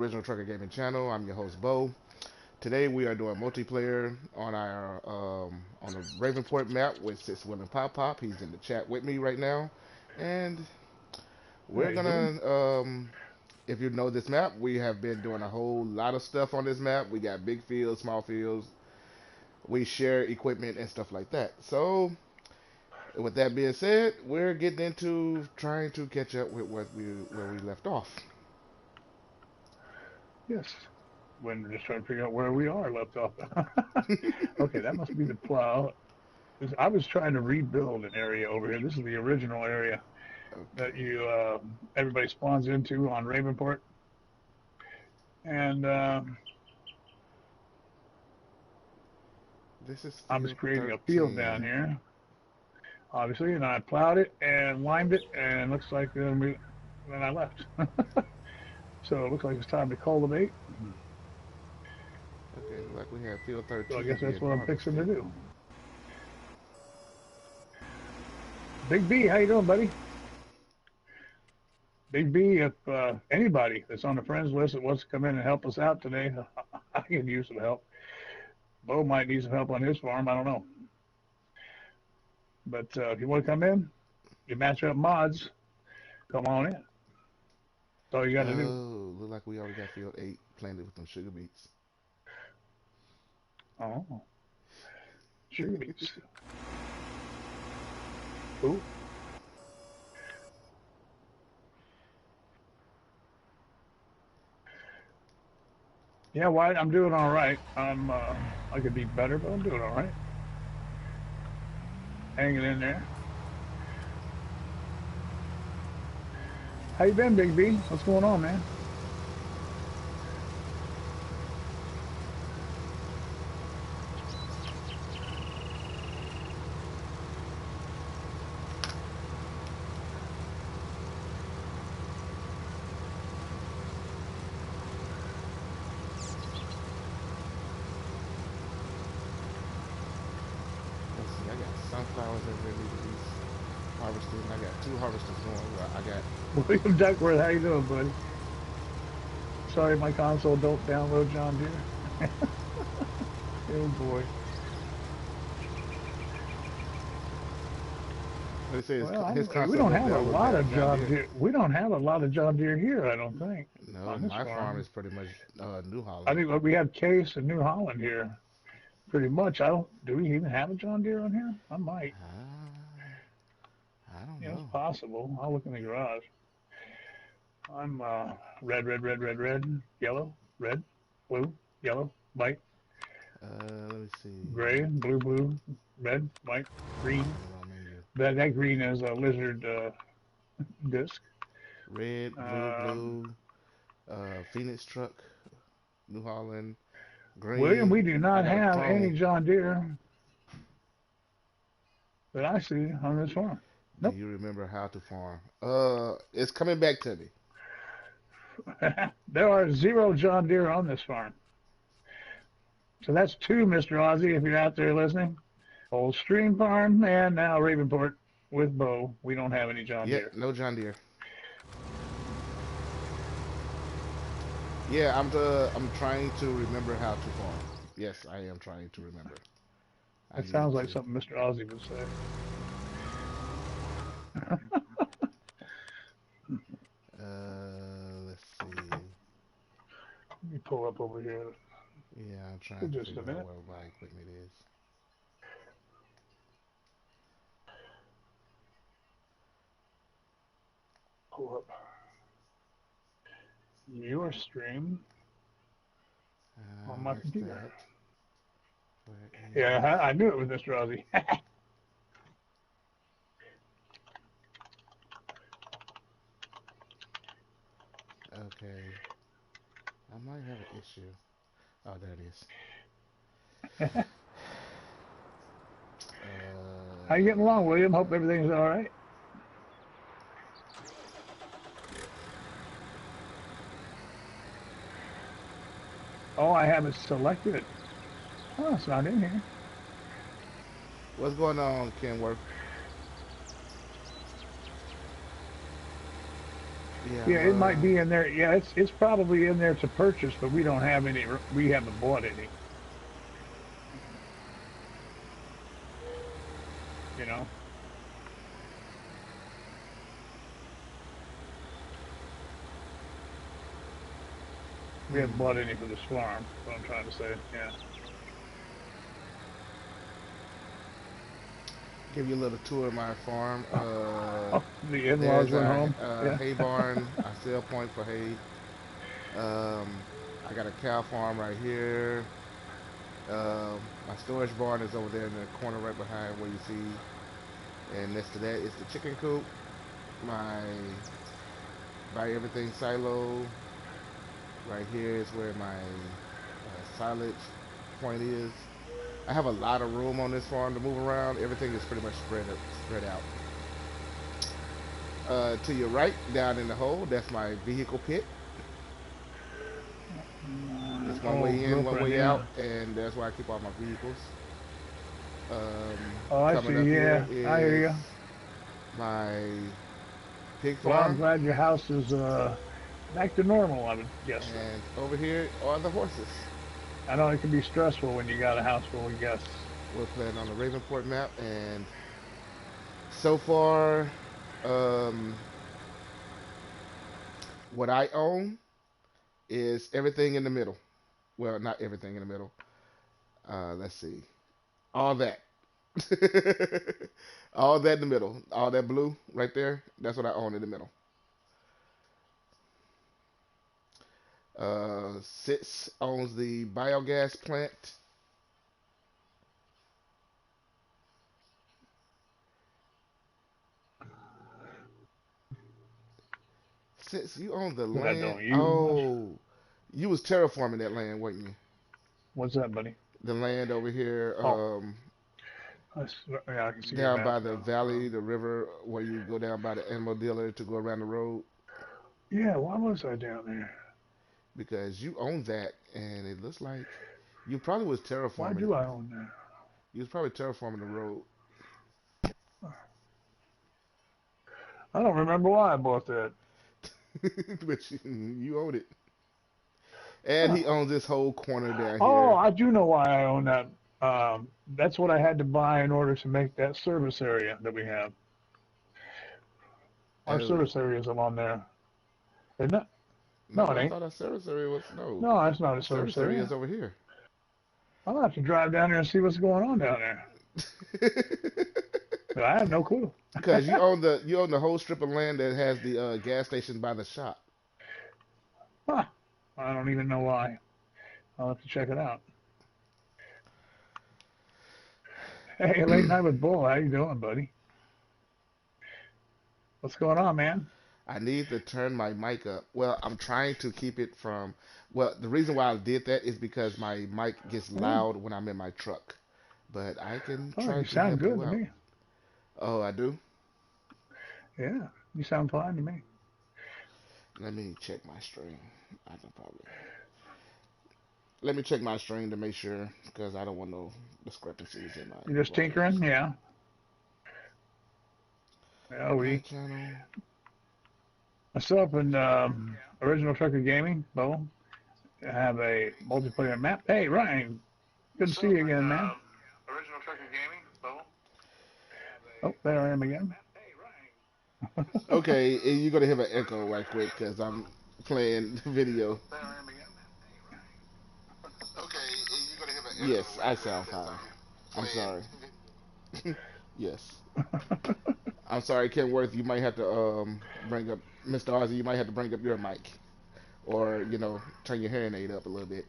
Original Trucker Gaming Channel. I'm your host Bo. Today we are doing multiplayer on our on the Ravenport map with sixwheelinpoppop. He's in the chat with me right now, and How we're you doing? gonna if you know this map, we have been doing a whole lot of stuff on this map. We got big fields, small fields. We share equipment and stuff like that. So with that being said, we're getting into trying to catch up with where we left off. Yes. When we're just trying to figure out where we are left off. Okay, that must be the plow. I was trying to rebuild an area over here. This is the original area that Okay, you everybody spawns into on Ravenport, and this is I was field creating a field down 13. here, obviously, and I plowed it and limed it, and it looks like then I left. So it looks like it's time to cultivate. Okay, look like we have field So I 13 guess that's being what I'm fixing to harvested. do. Big B, how you doing, buddy? Big B, if anybody that's on the friends list that wants to come in and help us out today, I could use some help. Bo might need some help on his farm. I don't know. But if you want to come in, you match up mods, come on in. That's all you got to do. Oh, look like we already got field 8 planted with them sugar beets. Oh, sugar beets. Cool. Yeah, White, I'm doing all right. I could be better, but I'm doing all right. Hanging in there. How you been, Big B? What's going on, man? Let's see, I got sunflowers that ready to be harvested. And I got two harvesters going. Well, I got, William Duckworth, how you doing, buddy? Sorry, my console don't download John Deere. Oh boy. they say Well, his we console don't don't have a download lot of John John Deere. Deere. We don't have a lot of John Deere here, I don't think, No, on this my farm farm. is pretty much New I Holland. think we have Case and New Holland here, pretty much. I don't. Do we even have a John Deere on here? I might. I don't Yeah, it's know. possible. I'll look in the garage. I'm red, red, red, red, red, yellow, red, blue, yellow, white, Let me gray, see. blue, blue, red, white, green. On the wrong menu. That green is a lizard disc. Red, blue, Um, blue, Phoenix truck, New Holland, William, green. we do I not got a have any chrome. John Deere that I see on this farm. Do Nope. you remember how to farm? It's coming back to me. There are zero John Deere on this farm. So that's two, Mr. Ozzy, if you're out there listening. Old Stream Farm and now Ravenport with Bo. We don't have any John Yep, Deere. no John Deere. Yeah, I'm trying to remember how to farm. Yes, I am trying to remember. I That need sounds like to. something Mr. Ozzy would say. Let's see. Let me pull up over here Yeah, I'm for trying to just a figure out minute. where my equipment is. Pull up your stream on my Where's computer. that? Where Yeah, is? I knew it was Mr. Ozzy. Okay, I might have an issue. Oh, there it is. How you getting along, William? Hope everything's all right. Oh, I have it selected. Oh, it's not in here. What's going on, Kenworth? Yeah. Yeah, it might be in there. Yeah, it's probably in there to purchase, but we don't have any. We haven't bought any. You know, we haven't bought Hmm. any for this farm. What I'm trying to say. Yeah. Give you a little tour of my farm. Oh, the in-laws There's went our home. Yeah. hay barn, our sale point for hay. Um, I got a cow farm right here. My storage barn is over there in the corner right behind where you see. And next to that is the chicken coop. My buy everything silo. Right here is where my silage point is. I have a lot of room on this farm to move around. Everything is pretty much spread out. To your right, down in the hole, that's my vehicle pit. It's one Oh, way in, one girlfriend. way Yeah. out, and that's where I keep all my vehicles. Oh, I Coming see. up here Yeah, I hear is you. my pig Well, I'm farm, glad your house is back to normal. I would guess so. and over here are the horses. I know it can be stressful when you got a house full of guests. We're playing on the Ravenport map, and so far, um, what I own is everything in the middle. Well, not everything in the middle. Let's see, all that, all that in the middle, all that blue right there. That's what I own in the middle. Sitz owns the biogas plant. Sitz, you own the That I land. don't use much. Oh, you was terraforming that land, weren't you? What's that, buddy? The land over here, Oh, yeah, I can see your down map by the now. valley, the river, where you go down by the animal dealer to go around the road, Yeah, why was I down there? because you own that, and it looks like you probably was Why terraforming it. do I own that? You was probably terraforming the road, I don't remember why I bought that. but you own it. And Huh. he owns this whole corner down Oh, here. I do know why I own that. That's what I had to buy in order to make that service area that we have. Our Oh, service area is along there, isn't it? No, no, it I ain't. thought our service area was no. No, it's not a Our service service area is area. over here. I'll have to drive down there and see what's going on down there. But I have no clue. Because you own the whole strip of land that has the gas station by the shop. Huh. I don't even know why. I'll have to check it out. Hey, late night with Bull. How you doing, buddy? What's going on, man? I need to turn my mic up. Well, I'm trying to keep it from. Well, the reason why I did that is because my mic gets Yeah. loud when I'm in my truck. But I can Oh, try you to sound help good you to out. me. Oh, I do? Yeah, you sound fine to me. Let me check my string. I can probably. Let me check my string to make sure because I don't want no discrepancies in my You just volumes. tinkering? Yeah. Yeah, My we channel. myself and original trucker gaming, Bo, have a multiplayer map. Hey, Ryan, good to see you again, man. Oh, there I am again. Okay, you're gonna hear an echo right quick because I'm playing the video. Yes, I sound fine. I'm sorry. Yes, I'm sorry, Kenworth. You might have to bring up Mr. Ozzy. You might have to bring up your mic, or turn your hearing aid up a little bit.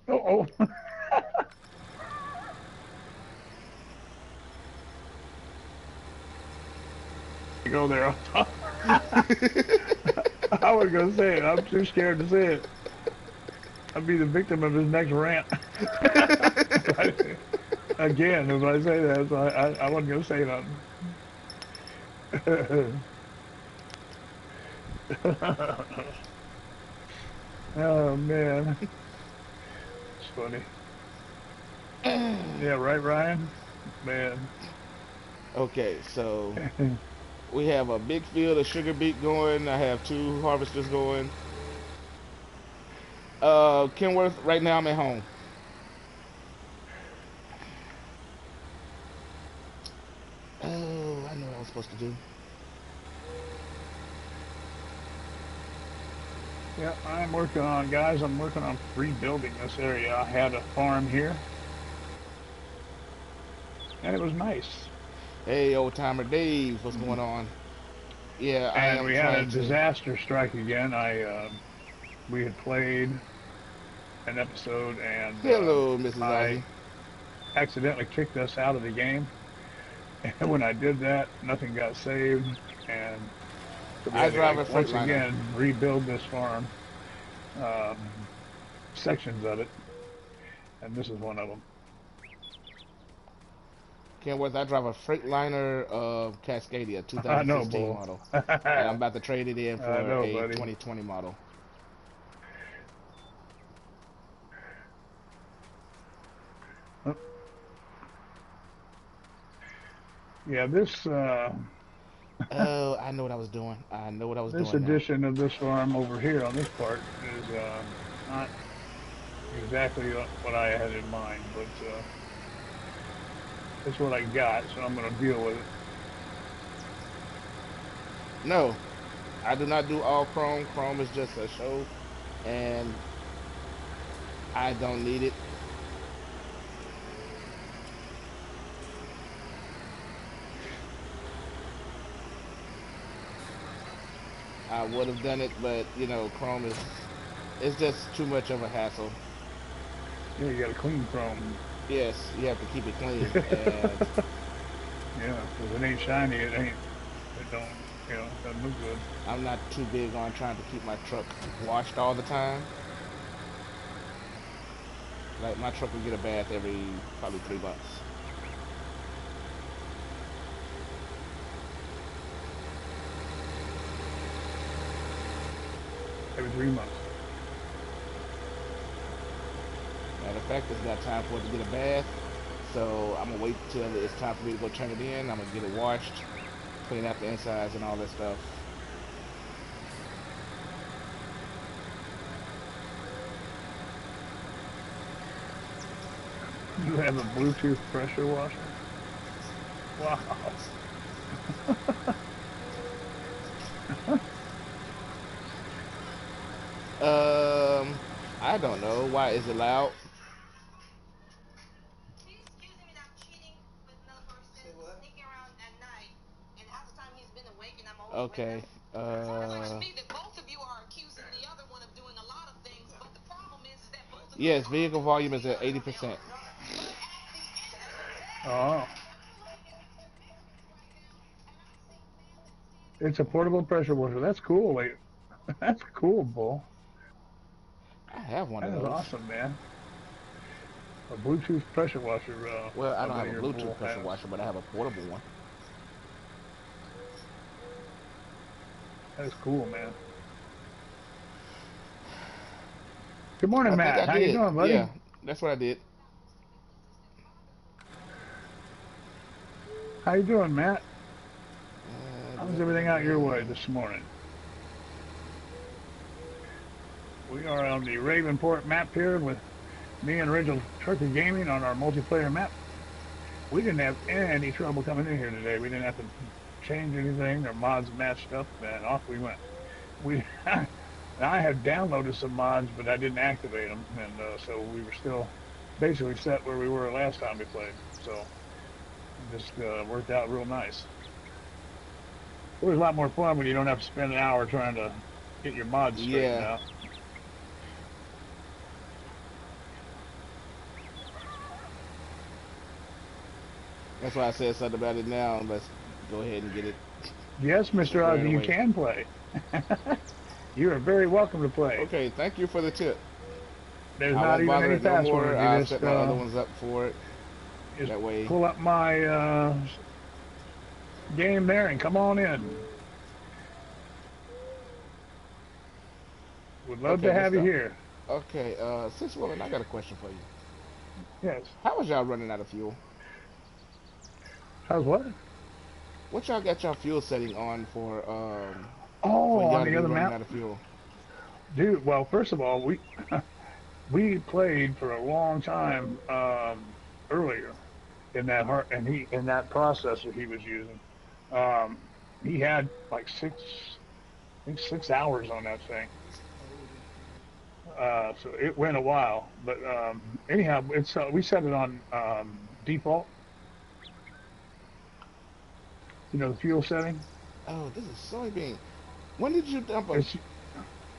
Oh, oh. Go there. I was gonna say it. I'm too scared to say it. I'd be the victim of his next rant. Again, as I say that, so I wasn't gonna say nothing. Oh man, it's funny. Yeah, right, Ryan. Man. Okay, so We have a big field of sugar beet going. I have two harvesters going. Kenworth, right now I'm at home. Oh, I know what I was supposed to do. Yeah, I'm working on rebuilding this area. I had a farm here, and it was nice. Hey, old timer Dave, what's going on? Yeah, I And am we had a trying to. disaster strike again. We had played an episode, and Hello, Mrs. I Ozzy. accidentally kicked us out of the game. And when I did that, nothing got saved, and so we I had to drive like a once Freightliner. again rebuild this farm, um, sections of it, and this is one of them. Kenworth, I drive a Freightliner Cascadia I know, 2016 bull. model, and I'm I about to trade it in for know, a buddy. 2020 model. Oh, yeah, Oh, I know what I was doing. I know what I was this doing now. edition of this farm over here on this part is not exactly what I had in mind, but it's what I got, so I'm going to deal with it. No, I do not do all Chrome. Chrome is just a show, and I don't need it. I would have done it, but Chrome is it's just too much of a hassle. Yeah, you got a clean chrome. Yes, you have to keep it clean, Yeah, and because it ain't shiny. It don't, doesn't look good. I'm not too big on trying to keep my truck washed all the time. Like my truck will get a bath every probably 3 months. Every 3 months. Matter of fact, it's got time for it to get a bath, so I'm gonna wait till it's time for me to go turn it in. I'm gonna get it washed, clean out the insides and all that stuff. You have a Bluetooth pressure washer? Wow. Um, I don't know. Why is it loud? Okay. Uh, yes, vehicle volume is at 80%. Oh, it's a portable pressure washer. That's cool. Wait, that's cool, Bull. I have one of That is those. awesome, man. A Bluetooth pressure washer. Well, I My don't have buddy a here, Bluetooth Bull, pressure has. washer, but I have a portable one. That is cool, man. Good I morning, think I Matt. How you did. doing, Yeah, buddy? that's what I did. How you doing, Matt? Do How's I do everything I do out your way I? this morning? We are on the Ravenport map here with me and Original Turkey Gaming on our multiplayer map. We didn't have any trouble coming in here today. We didn't have to change anything. Our mods matched up, and off we went. We I had downloaded some mods, but I didn't activate them, and so we were still basically set where we were last time we played. So it just worked out real nice. It was a lot more fun when you don't have to spend an hour trying to get your mods straightened Yeah, out. that's why I said something about it now. Let's go ahead and get it Yes, Mr. squared Ozzy, you away. can play. You are very welcome to play. Okay, thank you for the tip. There's I not won't even bother any it no more. password. You I'll set my other uh, ones up for it. just That way. pull up my game there and come on in. Would love Okay, to have you Mister. here. Okay, 6 Woman, I got a question for you. Yes. How was y'all running out of fuel? How's what? What y'all got y'all fuel setting on for Oh, on y'all to the be other running map, out of fuel? dude. Well, first of all, we played for a long time earlier in that heart, and he in that processor he was using. Um, he had like I think 6 hours on that thing. So it went a while, but anyhow, it's we set it on default. You know, the fuel setting. Oh, this is soybean. When did you dump a It's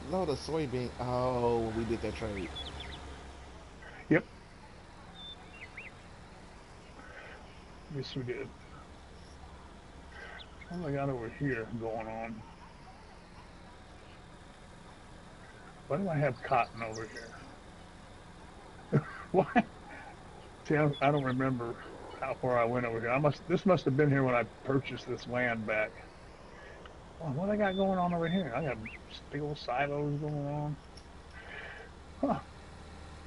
load of soybean? Oh, when we did that trade. yep. Yes, we did. What do I got over here going on? Why do I have cotton over here? Why? See, I don't remember how far I went over here. I must. This must have been here when I purchased this land back. Oh, what I got going on over here? I got big old silos going on. Huh.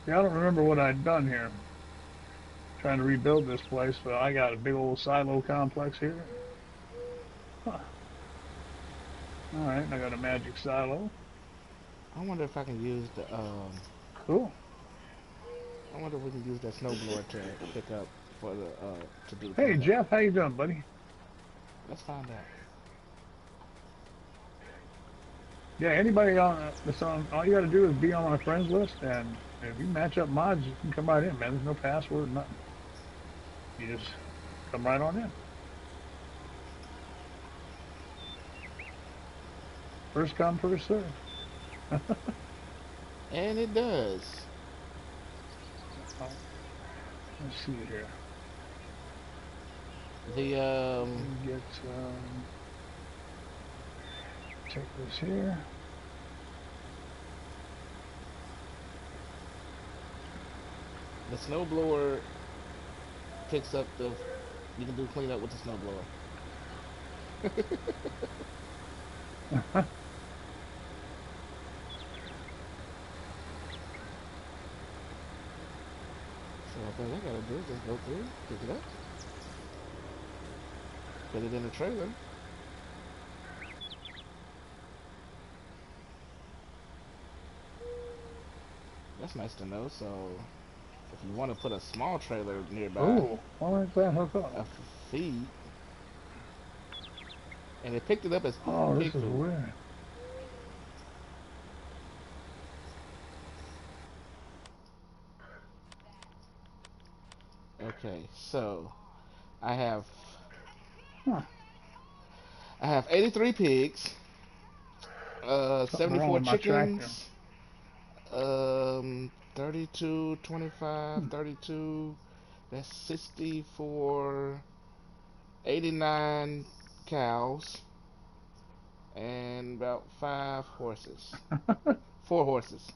See, I don't remember what I'd done here. Trying to rebuild this place, but I got a big old silo complex here. Huh. All right, I got a magic silo. I wonder if I can use the Cool. I wonder if we can use that snowblower to pick up for the to do the Hey cleanup. Jeff, how you doing, buddy? Let's find out. Yeah, anybody on that's on, all you got to do is be on my friends list, and if you match up mods, you can come right in, man. There's no password, nothing. You just come right on in. First come, first serve. And it does. Oh, let's see here. The Let me get check this here. the snowblower picks up the. You can do cleanup with the snowblower. So I think I gotta do is just go through, pick it up, put it in the trailer. That's nice to know. So if you want to put a small trailer nearby, Oh, why won't that hook a up? feed, and it picked it up as Oh, pig this is food. weird. Okay, so I have Huh. 83 pigs, Something wrong 74 with my tractor. chickens, 32, 25, Hmm. 32. That's 64, 89 cows, and about 5 horses. 4 horses.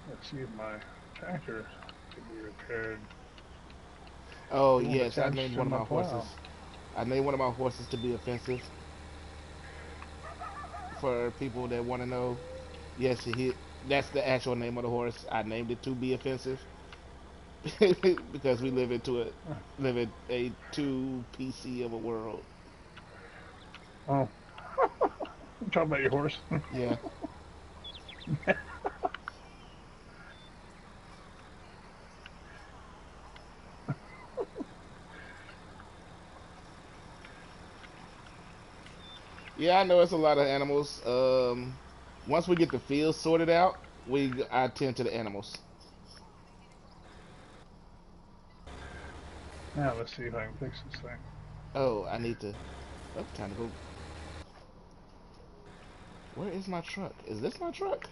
Let's see if my tractor can be repaired. Oh It won't yes, I attach named to one of my my horses. plow. I named one of my horses to be offensive for people that want to know. Yes, that's the actual name of the horse. I named it to be offensive because we Huh. live in a too PC of a world. Oh, I'm talking about your horse. Yeah. Yeah, I know it's a lot of animals. Once we get the field sorted out, I tend to the animals. Now let's see if I can fix this thing. Oh, I need to. Oh, time to go. Where is my truck? Is this my truck?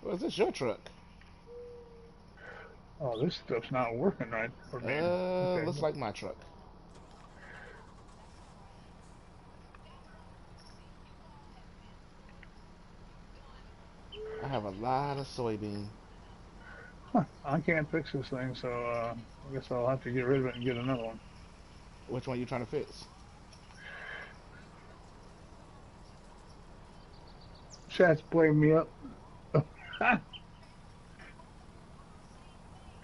Or is this your truck? Oh, this stuff's not working right for me. Okay, Looks like my truck. I have a lot of soybean. huh. I can't fix this thing, so I guess I'll have to get rid of it and get another one. Which one you trying to fix? Chat's playing me up.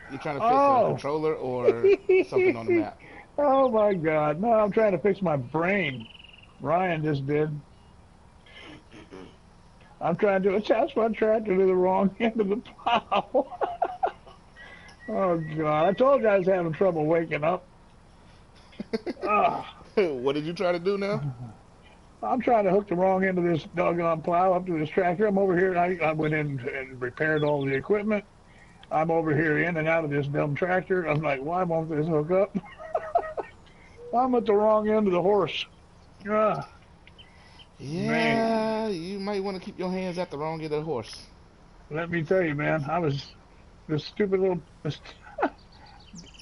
You trying to fix a Oh, controller or something on the map? Oh my God! No, I'm trying to fix my brain. Ryan just did. I'm trying to attach my tractor to the wrong end of the plow. Oh God! I told you I was having trouble waking up. Ah, What did you try to do now? I'm trying to hook the wrong end of this doggone plow up to this tractor. I'm over here. I went in and repaired all the equipment. I'm over here in and out of this dumb tractor. I'm like, why won't this hook up? I'm at the wrong end of the horse. Ah, man, Yeah, you might want to keep your hands at the wrong end of the horse. let me tell you, man, I was this stupid little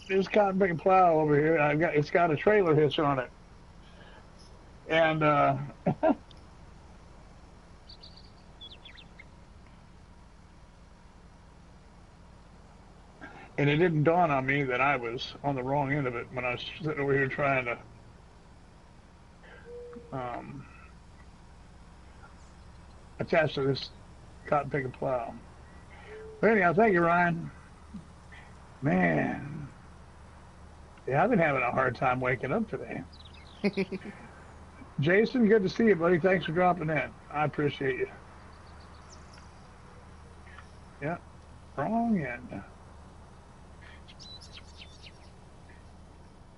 this cotton picking plow over here. It's got a trailer hitch on it, and and it didn't dawn on me that I was on the wrong end of it when I was sitting over here trying to um, attach to this cotton picking plow. But anyhow, thank you, Ryan. Man, yeah, I've been having a hard time waking up today. Jason, good to see you, buddy. Thanks for dropping in. I appreciate you. Yeah, wrong end.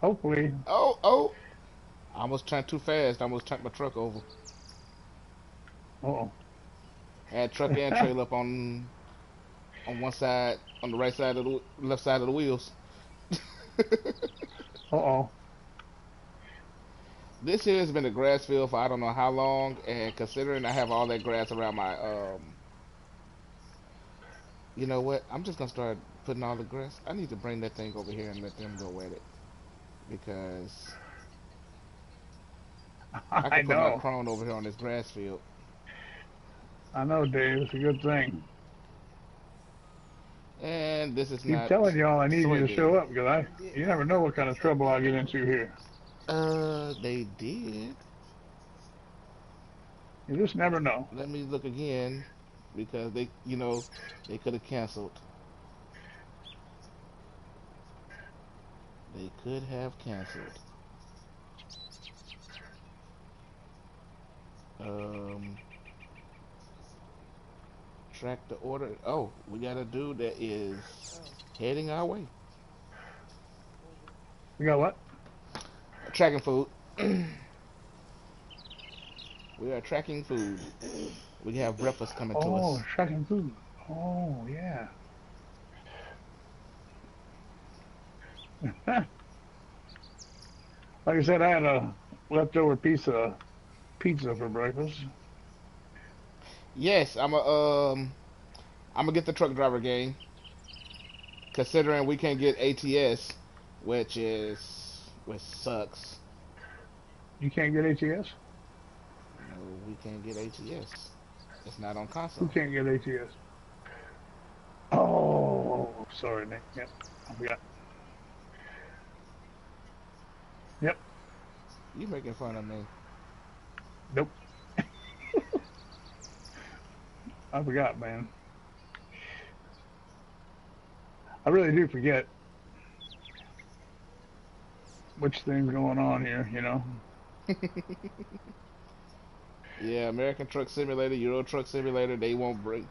Hopefully. Oh, oh! I almost turned too fast. I almost turned my truck over. Uh-oh. Had truck and trailer up on one side, on the right side of the left side of the wheels. Uh-oh. This here has been a grass field for I don't know how long, and considering I have all that grass around my you know what? I'm just gonna start putting all the grass. I need to bring that thing over here and let them go at it because I I could put my know. crone over here on this grass field. I know, Dave. It's a good thing. And this is Keep not telling y'all I need you to show soybean. up because you never know what kind of trouble I'll get into here. They did. You just never know. Let me look again because they could have canceled. They could have canceled. Um, track the order. Oh, we got a dude that is heading our way. You got what? Tracking food. We are tracking food. We have breakfast coming to Oh, us. tracking food. Oh, yeah. Like I said, I had a leftover piece of pizza for breakfast. Yes, I'm gonna get the truck driver game. Considering we can't get ATS, which sucks. You can't get ATS? No, we can't get ATS. It's not on Who console. can't get ATS? Oh, sorry, Nick. Yep, I forgot. Yep, You making fun of me? nope, I forgot, man. I really do forget which thing's going on here. Yeah, American Truck Simulator, Euro Truck Simulator, they won't bring.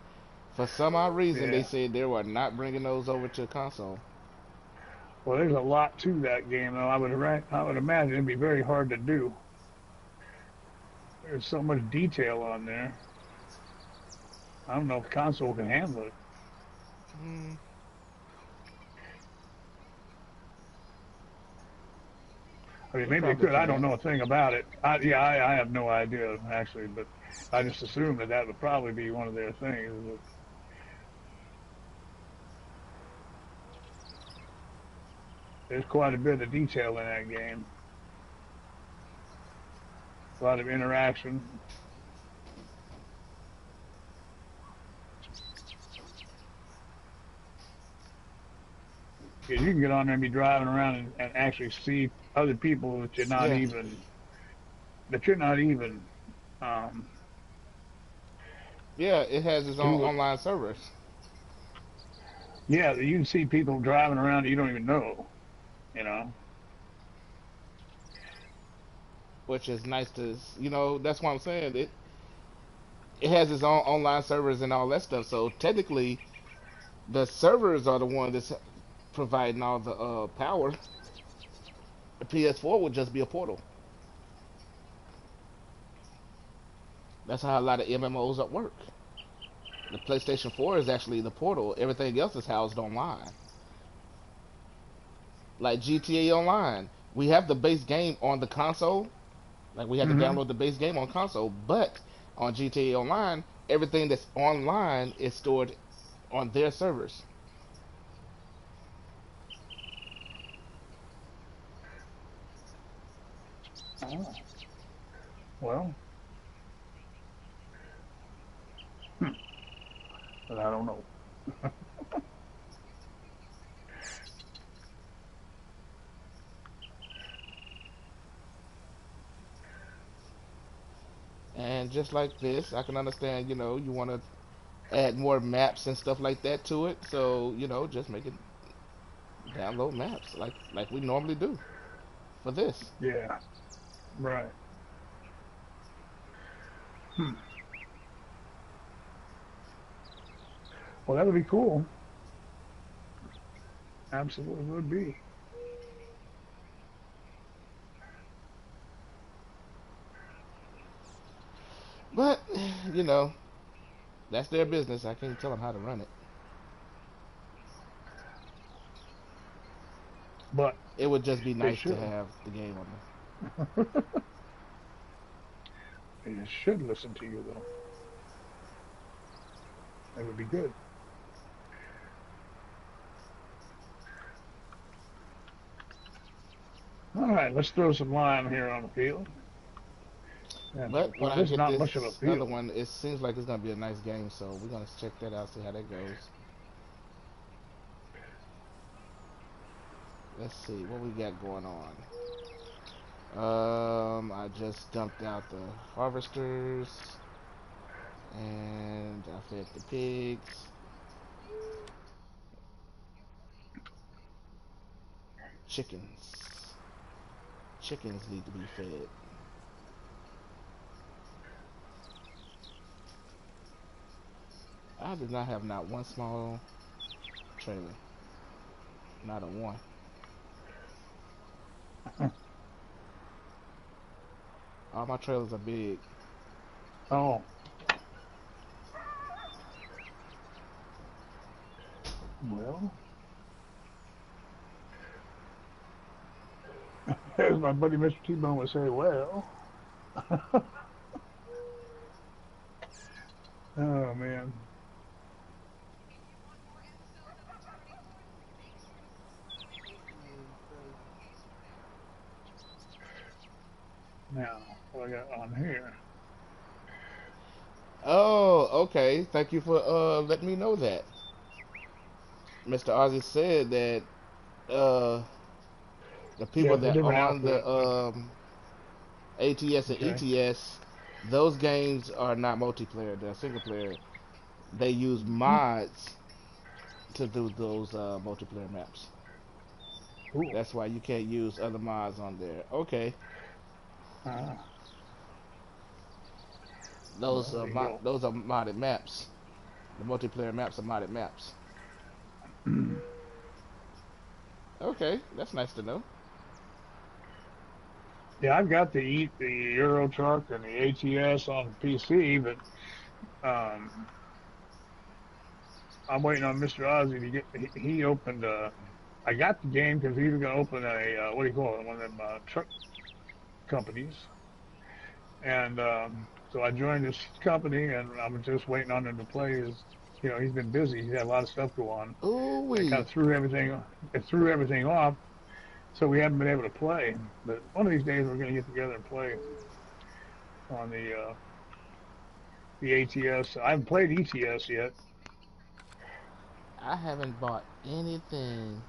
For some odd reason, they Yeah. said they were not bringing those over to console. Well, there's a lot to that game, though. I would imagine it'd be very hard to do. There's so much detail on there. I don't know if console can handle it. Hmm, I mean, they maybe it probably could. I don't can. know a thing about it. I have no idea actually, but I just assumed that would probably be one of their things. There's quite a bit of detail in that game. A lot of interaction. Because you can get on there and be driving around and actually see other people Yeah, that you're not even um, yeah, it has its own doing. online servers. Yeah, you can see people driving around that you don't even know. You know. which is nice to, that's what I'm saying. It has its own online servers and all that stuff. So technically, the servers are the one that's providing all the power. The PS4 would just be a portal. That's how a lot of MMOs work. The PlayStation 4 is actually the portal. Everything else is housed online. Like GTA Online, we have the base game on the console. Like we have to Mm-hmm. download the base game on console, but on GTA Online, everything that's online is stored on their servers. Oh, well, hmm, but I don't know. And just like this, I can understand, you want to add more maps and stuff like that to it. So, just make it download maps like we normally do for this. Yeah, right. Hmm. Well, that would be cool. Absolutely would be. But, you know, that's their business. I can't tell them how to run it. But It would just be they nice to should. have the game on there. They should listen to you, though. That would be good. All right, let's throw some lime here on the field. And But when well, I this is get not this much of a other field. one, it seems like it's gonna be a nice game. So we're gonna check that out, see how that goes. Let's see what we got going on. I just dumped out the harvesters and I fed the pigs. Chickens. Chickens need to be fed. I did not have not one small trailer. Not a one. All my trailers are big. Oh, well, as my buddy Mr. T-Bone would say, well. Oh, man. Now, what I got on here? Oh, okay. Thank you for letting me know that. Mr. Ozzy said that uh the Yeah, people it's a that different on the outfit. ATS and Okay. ETS, those games are not multiplayer. They're single player. They use Hmm. mods to do those multiplayer maps. Cool. That's why you can't use other mods on there. Okay, Ah, those well, there you go. those are modded maps. The multiplayer maps are modded maps. Okay, that's nice to know. Yeah, I've got the Euro Truck and the ATS on PC, but I'm waiting on Mr. Ozzy to get. He opened. I got the game because he was going to open a what do you call it? One of them truck companies, and so I joined this company, and I'm just waiting on him to play. His, he's been busy. He's had a lot of stuff go on. Ooh And it kind wee. of threw everything. It threw everything off. So we haven't been able to play. But one of these days we're going to get together and play on the ATS. I haven't played ETS yet. I haven't bought anything.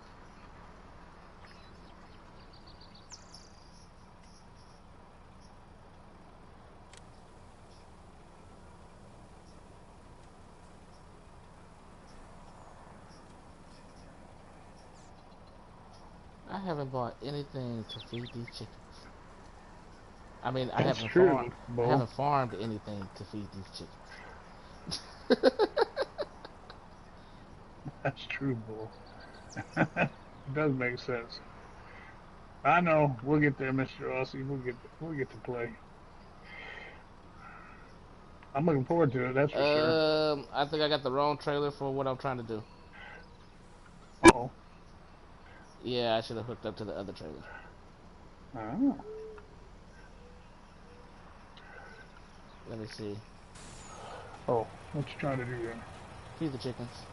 I haven't bought anything to feed these chickens. I mean, That's true, I Bull. haven't farmed anything to feed these chickens. That's true, Bull. It does make sense. I know. We'll get there, Mr. Aussie. We'll get to play. I'm looking forward to it. That's for sure. I think I got the wrong trailer for what I'm trying to do. Oh. Yeah, I should have hooked up to the other trailer. Oh. Let me see. Oh. What you trying to do there? Feed the chickens.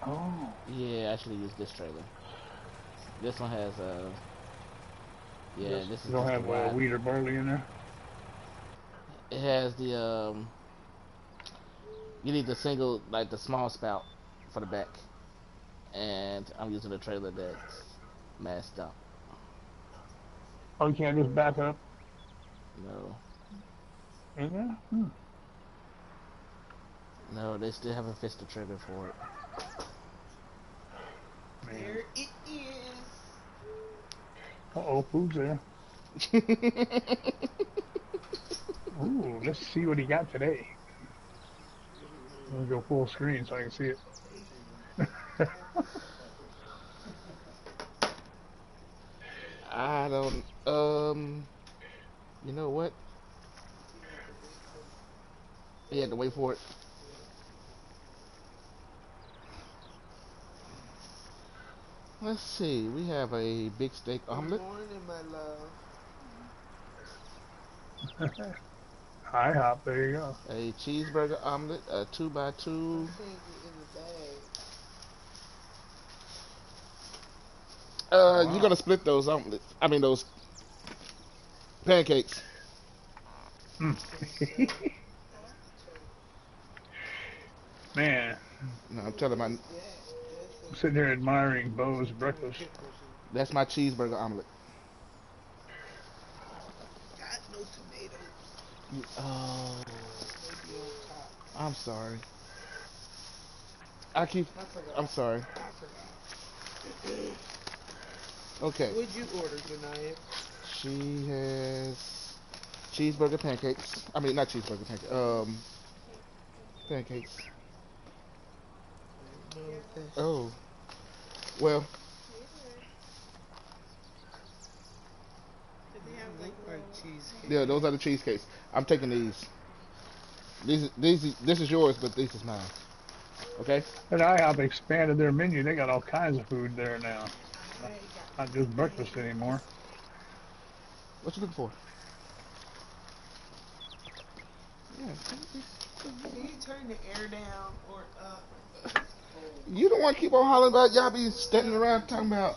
Oh. Yeah, I should have used this trailer. This one has yeah, this You is don't just the have wide. wheat or barley in there? It has the you need the single, like the small spout for the back, and I'm using a trailer that's masked out. Oh, you can't just back up No, in there? Hmm. no, they still haven't fixed the trigger for Man. There it is. Uh-oh, food's there. it. Ooh, let's see what he got today. I'm gonna go full screen so I can see it. I don't. You know what? He had to wait for it. Let's see. We have a big steak Good omelet, morning, my love. High hop, there you go. a cheeseburger omelet, a two by I'm two. seeing you in the bag. You're gonna Wow. split those omelets. I mean those pancakes. Mm. Man, No, I'm telling my What is that? That's I'm a sitting here admiring those Bo's are green breakfast. pickles and that's my cheeseburger omelet. got no tomatoes. Oh, Maybe on top. I'm sorry. I keep. I I'm forgot. sorry. I forgot. Okay. What'd you order, Janaya? She has cheeseburger pancakes. I mean, not cheeseburger pancakes. Pancakes. I don't know if that's Oh, well, look like cheesecake. yeah, those are the cheesecakes. I'm taking these. This is yours, but this is mine. Okay. And IHOP expanded their menu. They got all kinds of food there now. Not, Hey, not just breakfast anymore. What you looking for? Yeah. can you turn the air down or up? You don't want to keep on hollering about y'all be standing around talking about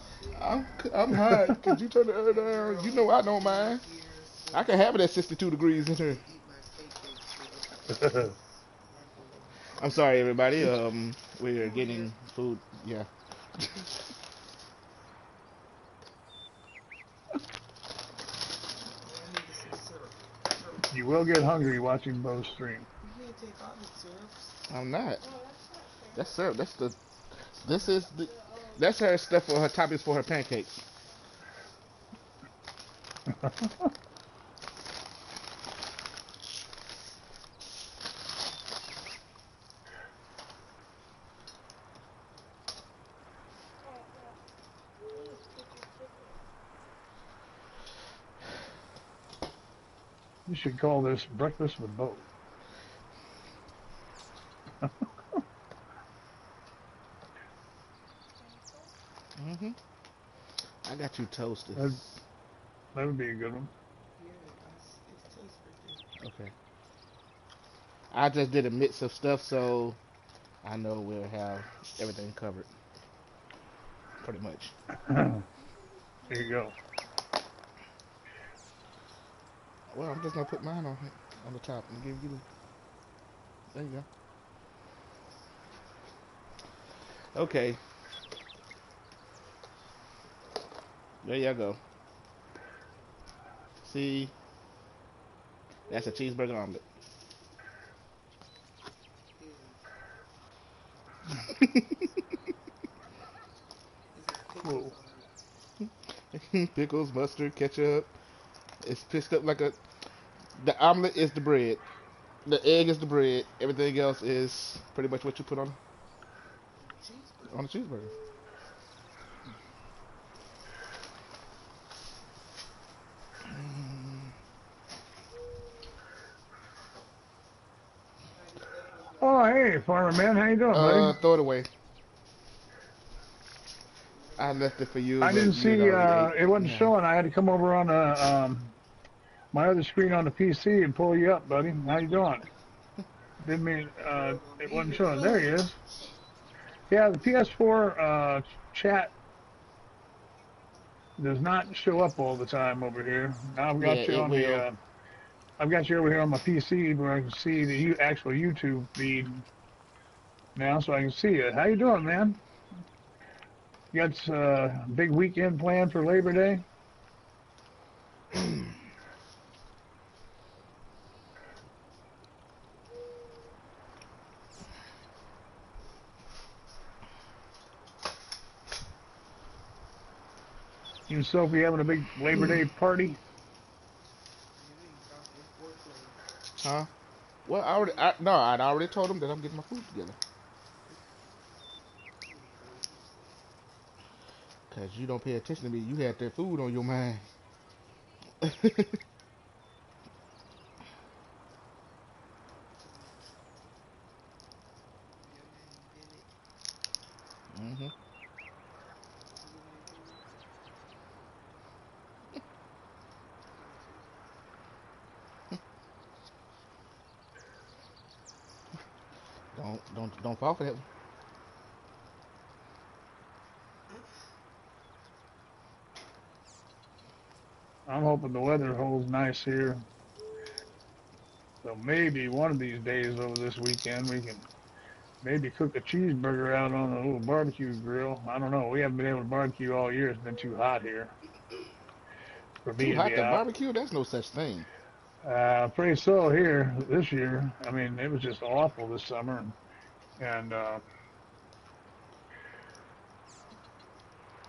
I'm hot. Could you turn the air down? You know I don't mind. Here so I can have it at 62 degrees in I here. can eat my pancakes with it. I'm sorry, everybody. We're getting food. Yeah. I needed some syrup. You will get hungry watching Bo's stream. You can't take all the syrups. I'm not. That's syrup. That's the. This is the. That's her stuff for her toppings for her pancakes. You should call this breakfast with Bo. Hmm. I got you toasted. That, that would be a good one. Yeah, it tastes pretty good. Okay. I just did a mix of stuff, so I know we'll have everything covered, pretty much. There you go. Well, I'm just gonna put mine on the top and give you. There you go. Okay. There you go. See, that's a cheeseburger omelet. Yeah. It got pickles Whoa. on it. Pickles, mustard, ketchup. It's pissed up like a. The omelet is the bread. The egg is the bread. Everything else is pretty much what you put on a Cheeseburger. cheeseburger. Oh, hey, farmer man, how you doing, buddy? Throw it away. I left it for you, I but didn't you had see already ate. it wasn't Yeah. showing. I had to come over on my other screen on the PC and pull you up, buddy. How you doing? Didn't mean it wasn't Eating showing. There he food. is. Yeah, the PS4 chat does not show up all the time over here. Now I've Yeah, got you it on the will. I've got you over here on my PC where I can see the actual YouTube feed now, so I can see it. How you doing, man? You got big weekend planned for Labor Day? You and Sophie having a big Labor Day party? You ain't talking foreplay. Huh? Well, no, I'd already told him that I'm getting my food together. Cause you don't pay attention to me. You had that food on your mind. Your name did it. hmm You ain't food. Don't fall for that one. I'm hoping the weather holds nice here. So maybe one of these days over this weekend we can maybe cook a cheeseburger out on a little barbecue grill. I don't know. We haven't been able to barbecue all year. It's been too hot here for me Too to hot be to out. barbecue? There's no such thing. Pretty so here this year. I mean, it was just awful this summer, and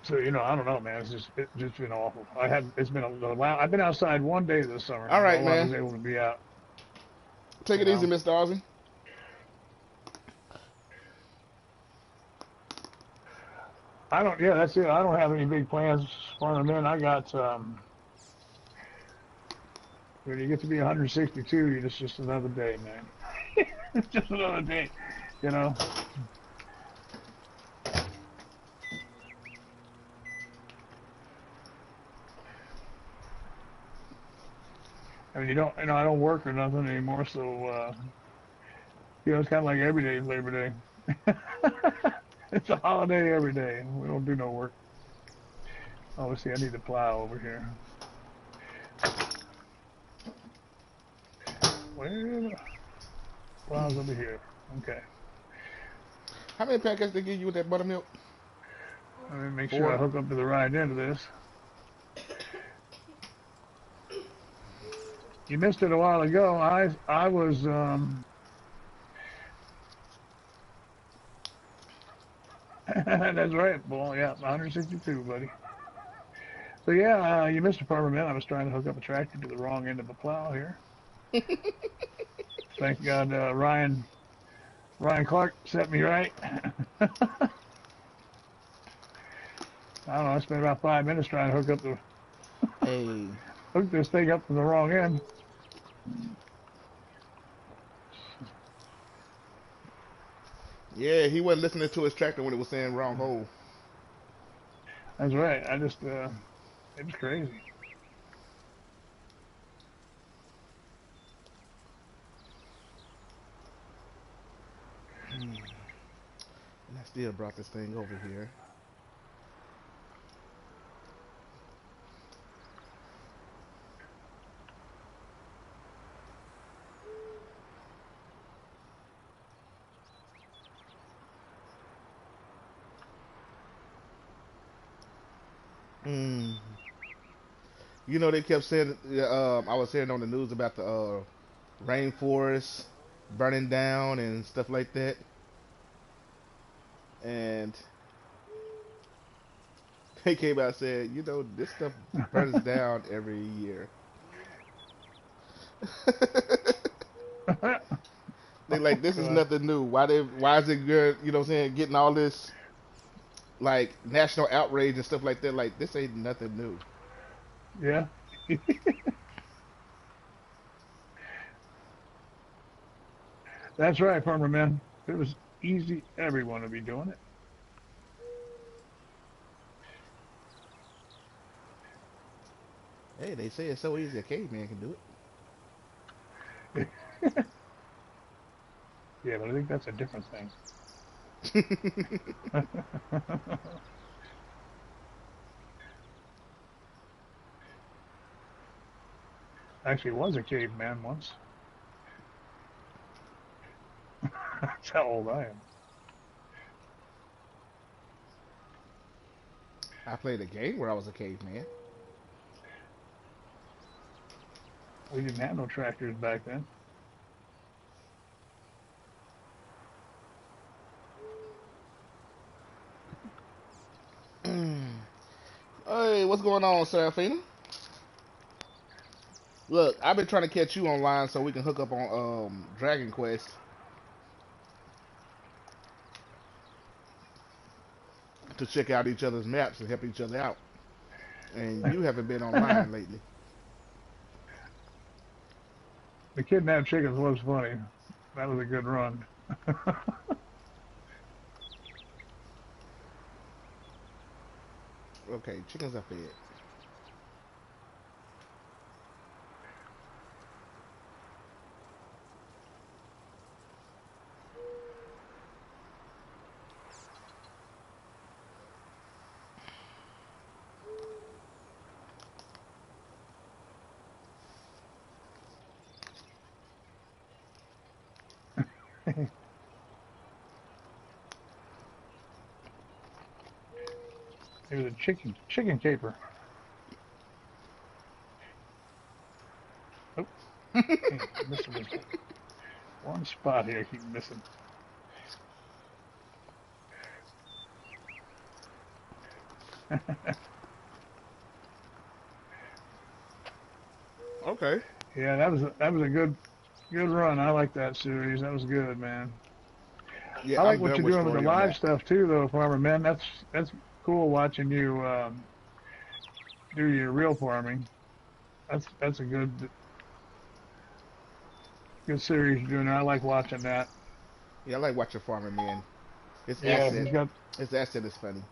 so I don't know, man. It's just been awful. I had it's been a while. I've been outside one day this summer. All right, All I man. was able to be out. Take You it easy, know. Mr. Ozzy. I don't. Yeah, that's it. I don't have any big plans for them. Then I got. When you get to be 162, it's just another day, man. It's just another day. You know. I mean, you don't. I don't work or nothing anymore, so it's kind of like every day is Labor Day. It's a holiday every day. We don't do no work. Obviously, I need to plow over here. Where the plow's over here? Okay. How many pancakes they give you with that buttermilk? Let me make sure I 4. hook up to the right end of this. You missed it a while ago. I was that's right, boy. Yeah, 162, buddy. So yeah, you missed a part of it. I was trying to hook up a tractor to the wrong end of a plow here. Thank God, Ryan Clark set me right. I don't know. I spent about 5 minutes trying to Hey, hook this thing up to the wrong end. yeah, he wasn't listening to his tractor when it was saying wrong hole. That's right. It was crazy. And I still brought this thing over here. Mm. They kept saying, I was hearing on the news about the rainforest burning down and stuff like that. And they came out and said, this stuff burns down every year. They like this is God. nothing new. Why is it good? You know what I'm saying? Getting all this like national outrage and stuff like that. Like this ain't nothing new. Yeah. That's right, farmer man. If it was easy, everyone would be doing Hey, they say it's so easy a caveman can do it. Yeah, but I think that's a different thing. it. Actually, was a caveman once. That's how old I am. I played a game where I was a caveman. We didn't have no tractors back then. Hey, what's going on, Serafina? Look, I've been trying to catch you online so we can hook up on Dragon Quest to check out each other's maps and help each other out. And you haven't been online lately. The kidnapped chickens was funny. That was a good run. Okay, chickens are fed. It was a chicken caper. Oh, hey, missing this one spot here. I keep missing. Okay. Yeah, that was a good run. I like that series. That was good, man. I Yeah, like I'm what done you're with doing with the story on live that. stuff too, though, farmer man. That's cool watching you do your real farming. That's a good series you're doing. I like watching that. Yeah, I like watching Farmer Man. His Yeah, accent, he's got his accent is funny.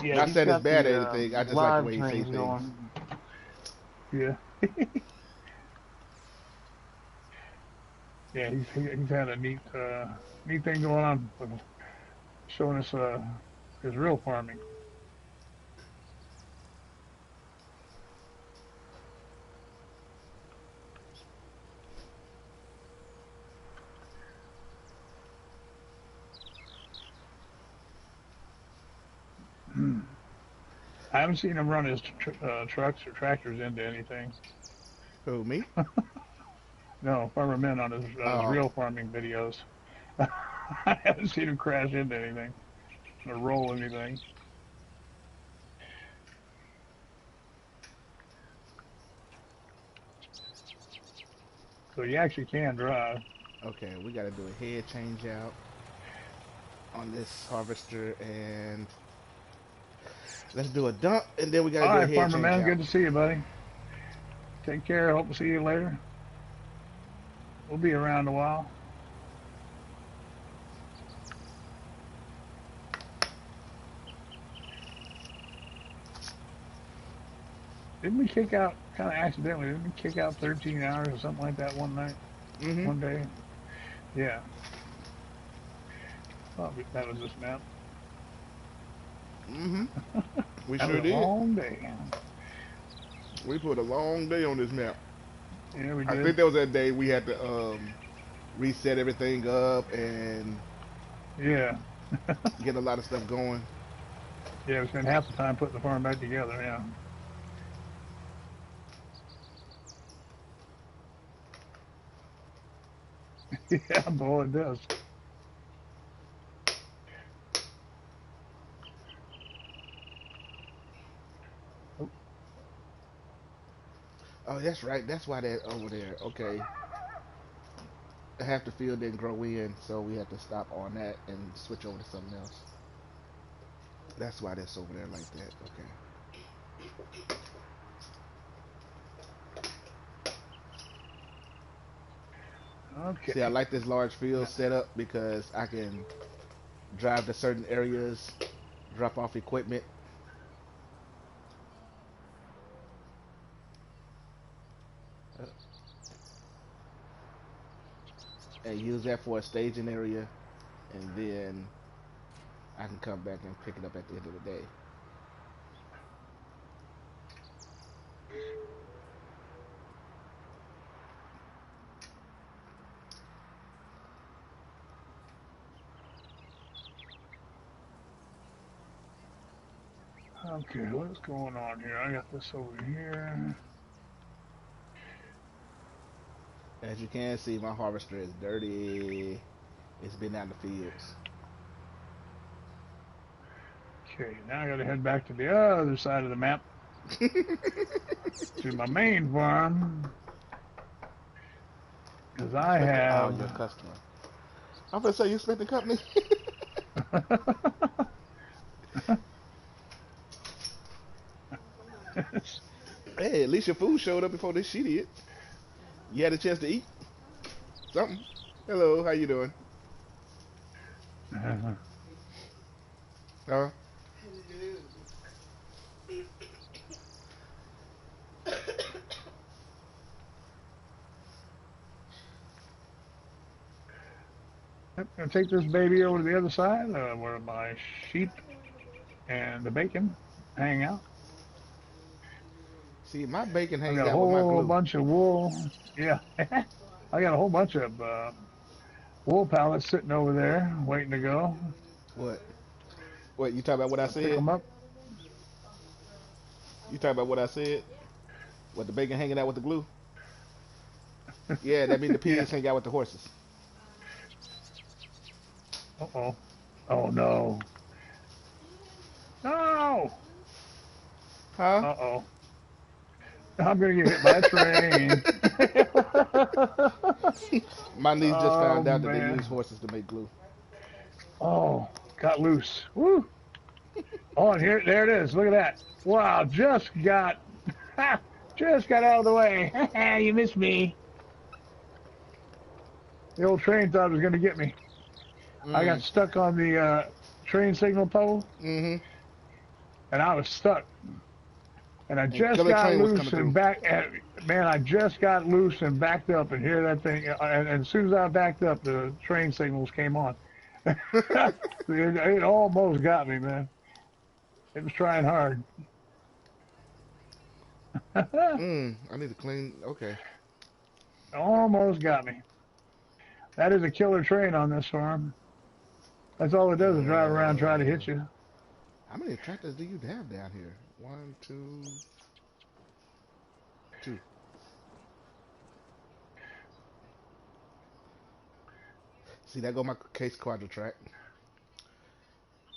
yeah Not he's saying it's got bad the or anything. I just like the live way he say things things. going. Yeah, yeah, he's had a neat thing going on with showing us his real farming. I haven't seen him run his trucks or tractors into anything. Who me? No, farmer men on his Oh, real farming videos. I haven't seen him crash into anything or roll anything. So you actually can drive. okay. We got to do a head change out on this harvester, and let's do a dump, and then we got to All do a right, head farmer change man. out. Good to see you, buddy. Take care. Hope to see you later. We'll be around a while. Didn't we kick out kind of accidentally? Didn't we kick out 13 hours or something like that one night, Mm-hmm. one day? Yeah. Thought that was this map. Mm-hmm. We That was sure a did. long day. We put a long day on this map. Yeah, we I did. think that was that day we had to reset everything up and Yeah. get a lot of stuff going. Yeah, we spent half the time putting the farm back together. Yeah. Yeah, boy, it does. Oh, Oh, that's right. That's why they're over there. Okay. Half the field didn't grow in, so we had to stop on that and switch over to something else. That's why that's over there like that. Okay. See, I Okay. like this large field setup because I can drive to certain areas, drop off equipment. uh, and use that for a staging area, and then I can come back and pick it up at the end of the day. Okay, what's going on here? I got this over here. As you can see, my harvester is dirty. It's been out in the fields. Okay, now I gotta head back to the other side of the map to my main farm because I Expecting, oh, have. your customer. I'm gonna say you expecting company. Hey, at least your food showed up before this shit did. You had a chance to eat something. Hello, how you doing? Uh, Hello. I'm gonna take this baby over to the other side where my sheep and the bacon hang out. see, my bacon I hangs got a out with my whole glue. bunch of wool. Yeah, I got a whole bunch of wool pallets sitting over there waiting to go. What? What, you talking about what I I'll pick said? them up. You talking about what I said? What, the bacon hanging out with the glue? Yeah, that mean the Yeah. pigs hang out with the horses. Uh oh. Oh no. No. Huh? Uh oh. I'm gonna get hit by a train. My niece just Oh found out that they use man. horses to make glue. Oh, got loose. Woo. Oh, and here, there it is. Look at that. Wow, just got out of the way. You missed me. The old train thought it was gonna get me. I got Mm. stuck on the train signal pole, Mm-hmm. and I was stuck. And I And just killer got train was loose coming and through. back. And man, I just got loose and backed up, and hear that thing. And as soon as I backed up, the train signals came on. It almost got me, man. It was trying hard. I need to clean. Okay. Almost got me. That is a killer train on this farm. That's all it does is drive around and try to Uh, hit you. how many tractors do you have down here? One, two, two. See, that go my case quadra track.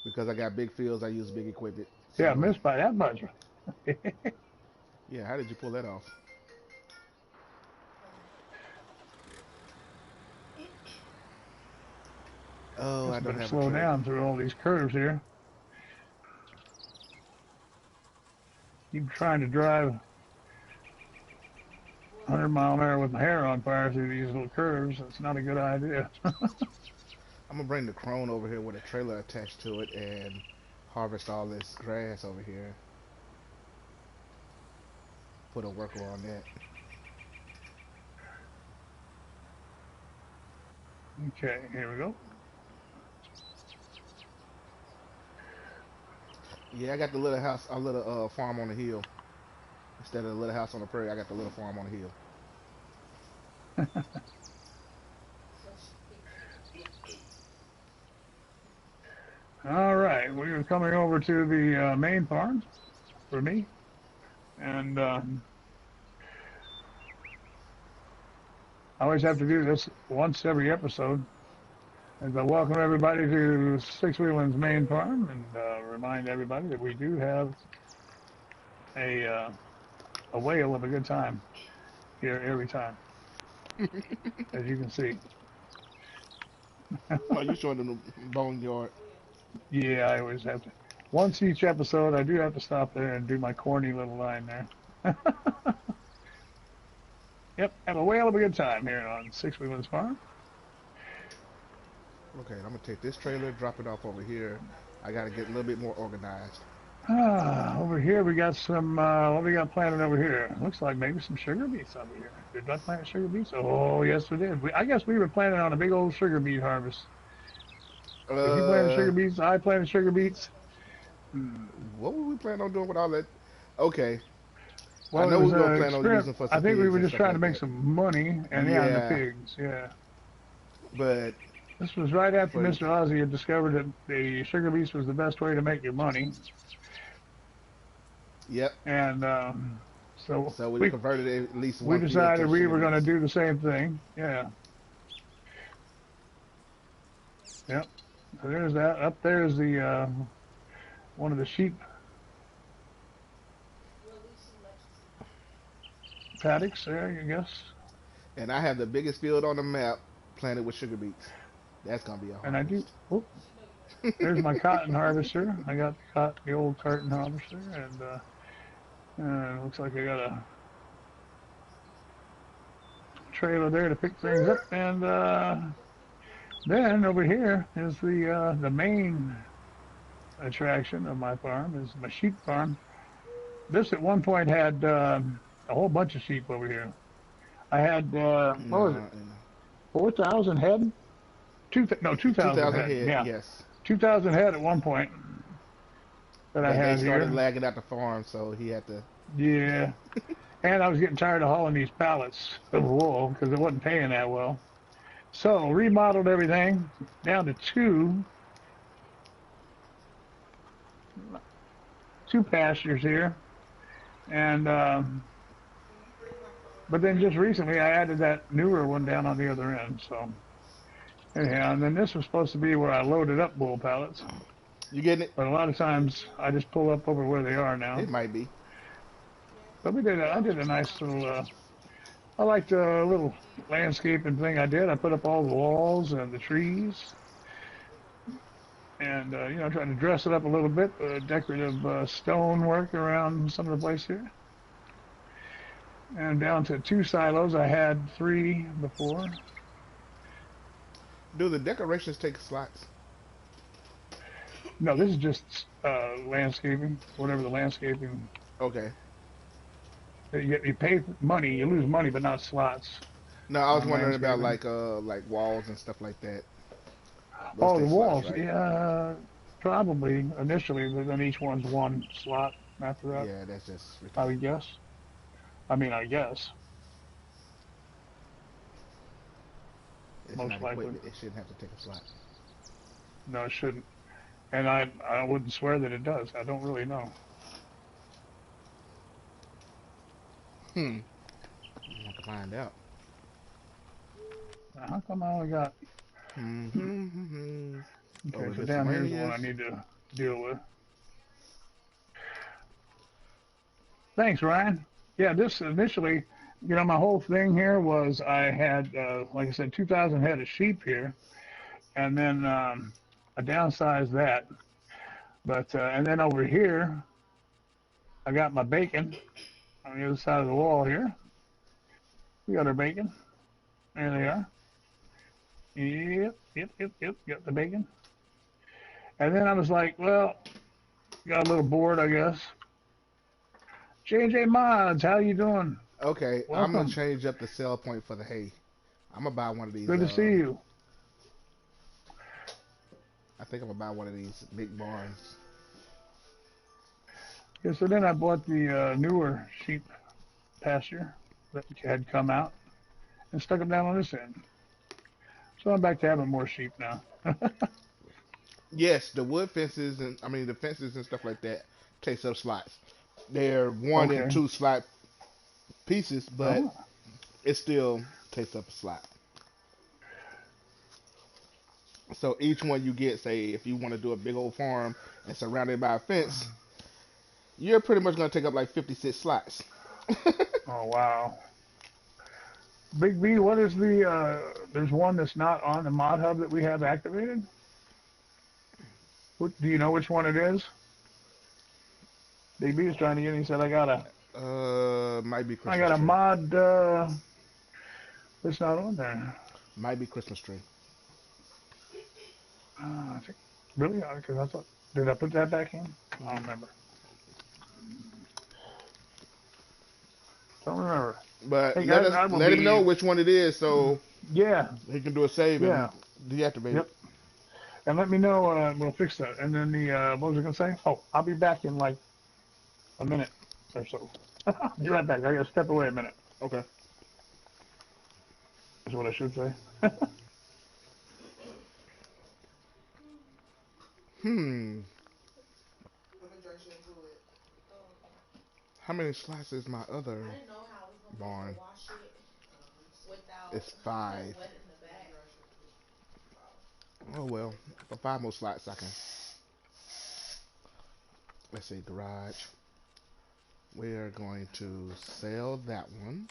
Because I got big fields, I use big equipment. Yeah, I So, missed by that much. yeah, how did you pull that off? Oh, I Just don't better have a slow trailer. down through all these curves here. Keep trying to drive 100-mile-an-hour with my hair on fire through these little curves. That's not a good idea. I'm gonna bring the crone over here with a trailer attached to it and harvest all this grass over here. Put a worker on that. Okay, here we go. Yeah, I got the little house, a little farm on the hill. Instead of the little house on the prairie, I got the little farm on the hill. All right, we are coming over to the main farm for me, and I always have to do this once every episode. And I welcome everybody to Six Wheelin's main farm, and remind everybody that we do have a a whale of a good time here every time, as you can see. Oh, you showing them the boneyard. Yeah, I always have to. Once each episode, I do have to stop there and do my corny little line there. Yep, have a whale of a good time here on Six Wheelin's Farm. Okay, I'm gonna take this trailer, drop it off over here. I gotta get a little bit more organized. Over here we got some, what we got planted over here? Looks like maybe some sugar beets over here. Did I plant sugar beets? Oh, yes, we did. I guess we were planning on a big old sugar beet harvest. If you planted Uh, sugar beets, I planted sugar beets. Hmm. what were we planning on doing with all that? Okay, I Well, it know we was were gonna an plan on experiment. using for I some think we pigs were and just stuff trying to like make that. some money, and yeah, and the Yeah, pigs, yeah. but This was right after for Mr. Ozzy had discovered that the sugar beets was the best way to make your money, yep. and so So we we converted at least we one field decided to we sugar were going to beets. do the same thing. Yeah, yep. So there's that. Up there's the one of the sheep paddocks there, I guess. And I have the biggest field on the map planted with sugar beets. That's gonna be a And I do. harvest. Oh, there's my cotton harvester. I got the old cotton harvester, and looks like I got a trailer there to pick things up. And then over here is the main attraction of my farm is my sheep farm. This at one point had a whole bunch of sheep over here. I had what was it, Nah, 4,000 head? No, 2,000 2,000 head. head, Yeah, yes. 2,000 head at one point that I But they had started here. lagging out the farm, so he had to. Yeah, and I was getting tired of hauling these pallets of wool because it wasn't paying that well. So remodeled everything down to two pastures here, and but then just recently I added that newer one down on the other end. So anyhow, and then this was supposed to be where I loaded up bull pallets, You getting it? but a lot of times I just pull up over where they are now. It might be. But I did a nice little. I liked a little landscaping thing I did. I put up all the walls and the trees, and trying to dress it up a little bit. Decorative stone work around some of the place here, and down to two silos. I had three before. Do the decorations take slots? No, this is just landscaping. Whatever the landscaping. Okay. You pay money, you lose money, but not slots No, I was on wondering about landscaping. like walls and stuff like that. Those Oh, the take slots, walls. right? Yeah, probably initially, but then each one's one slot after that. Yeah, that's just I ridiculous. would guess. I guess It's most not likely. equipment. It shouldn't have to take a slot. No, it shouldn't. And I wouldn't swear that it does. I don't really know. Hmm. I have to find out. Now, how come I only got? Hmm. Okay, Over so down here's the one miscellaneous. I need to deal with. Thanks, Ryan. Yeah, this initially, my whole thing here was I had, like I said, 2,000 head of sheep here, and then I downsized that. But and then over here, I got my bacon on the other side of the wall here. We got our bacon. There they are. Yep. Got the bacon. And then I was like, well, got a little bored, I guess. J Mods, how you doing? Okay, I'm gonna Welcome. change up the sell point for the hay. I'm gonna buy one of these. Good to see you. I think I'm gonna buy one of these big barns. Yeah, so then I bought the newer sheep pasture that had come out and stuck them down on this end. So I'm back to having more sheep now. Yes, the wood fences and I mean the fences and stuff like that takes up slots. They're one and Okay. two slot pieces, but Oh, it still takes up a slot. So each one you get, say, if you want to do a big old farm and surrounded by a fence, you're pretty much gonna take up like 56 slots. Oh wow. Big B, what is the there's one that's not on the mod hub that we have activated? What, do you know which one it is? Big B is trying to get in. He said Might be I Christmas got a tree. mod that's not on there. Might be Christmas tree. I think really because I thought did I put that back in? I don't Hmm. remember. Don't remember. But Hey guys, I will let him know be which one it is so yeah, he can do a save and yeah, deactivate it. yep. And let me know. We'll fix that. And then the what was I gonna say? Oh, I'll be back in like a minute or so. Be right back. I gotta step away a minute. Okay. Is what I should say. Hmm. I'm gonna dry shampoo it. Oh, okay. How many slots is my other I didn't know how I was gonna be able to barn? wash it without It's five. wetting the back. Dry shampoo. Oh. Oh well. For five more slots I can. Let's see, garage. We are going to sell that one.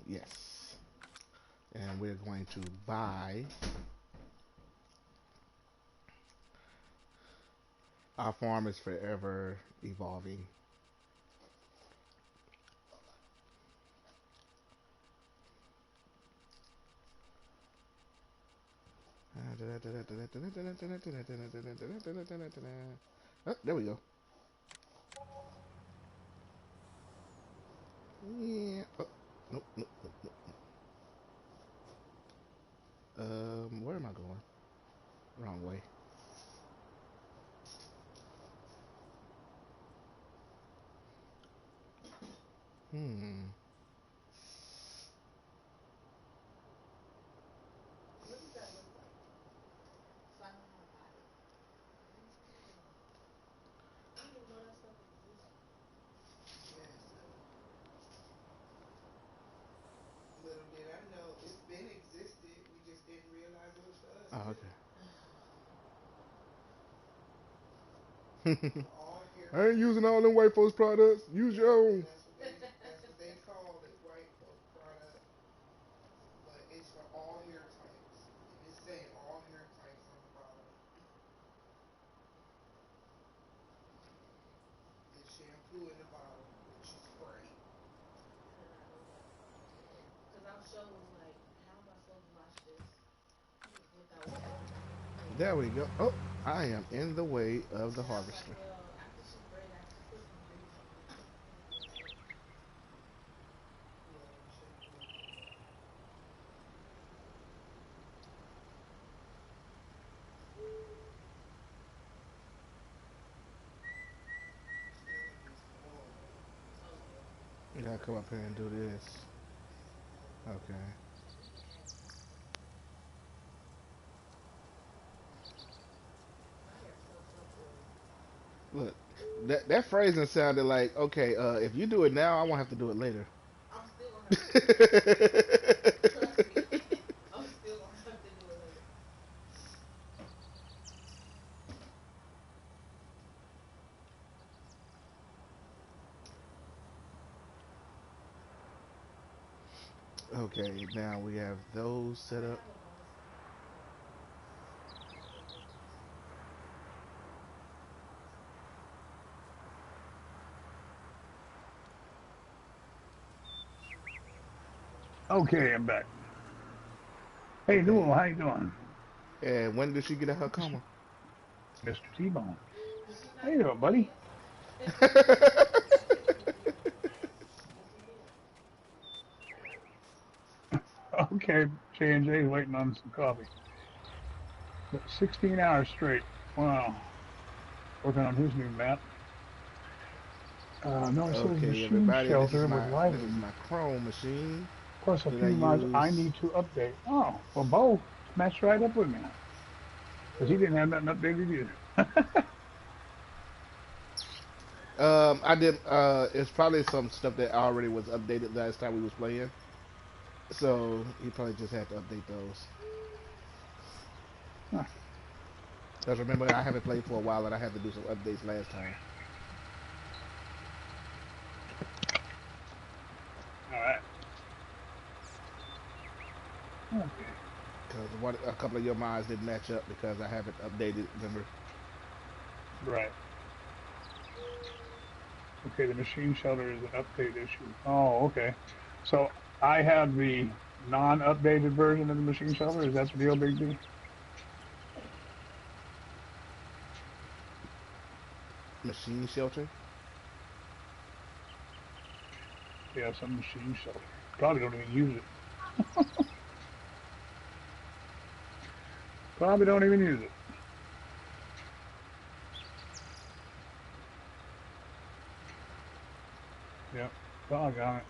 Yes. And we're going to buy. Our farm is forever evolving. Oh, there we go. Yeah. Oh, nope, nope, nope, nope. Where am I going? Wrong way. Hmm. What does that look like? So I know how to buy it. I didn't even know that stuff existed. Yes. Little did I know it's been existed. We just didn't realize it was for us Oh, too. okay. For all hair I ain't types. using all them white folks products. Use your Yeah, own. that's what they call it, white folk product. But it's for all hair types. And it's saying all hair types on the bottom. It's shampoo in the bottle, which you spray. I did not know that. Because I'm sure was like, how am I supposed to wash this without wetting it? There we go. Oh, I am in the way of the And I was like, harvester. well, after she sprayed, I just put some grease on it. It'll be alright. Yeah, shampoo in there. Still gonna need some oil though. Oh yeah. You gotta come up here and do this. Okay. My hair soaks up oil. Look, that phrasing sounded like, okay, if you do it now, I won't have to do it later. I'm still gonna have to do it later. Trust me. I'm still gonna have to do it later. Okay, now we have those set I up. have a bonus spot. I'll go get it. Okay, I'm back. Hey, Okay. Newell, how you doing, And when did she get her comma? Mr. T-Bone? Did she How not you say doing, buddy? yes? Yes, she did. Okay, J&J waiting on some coffee. But 16 hours straight. Wow. Working on his new map. No, it says Okay, machine everybody, shelter with this is lighting, my Chrome machine plus a that I few mods I use. need to update. Oh, well, Bo matched right up with me because he didn't have nothing updated either. I did. It's probably some stuff that already was updated last time we was playing, so he probably just had to update those. Huh. Because remember, I haven't played for a while, and I had to do some updates last time. one a couple of your mines didn't match up because I haven't updated. Remember, Right. Okay, the machine shelter is an update issue. Oh, okay. So I have the non-updated version of the machine shelter. Is that the deal, Big B? machine shelter. Yeah, some machine shelter. Probably don't even use it. Probably don't even use it. Yep. Doggone it.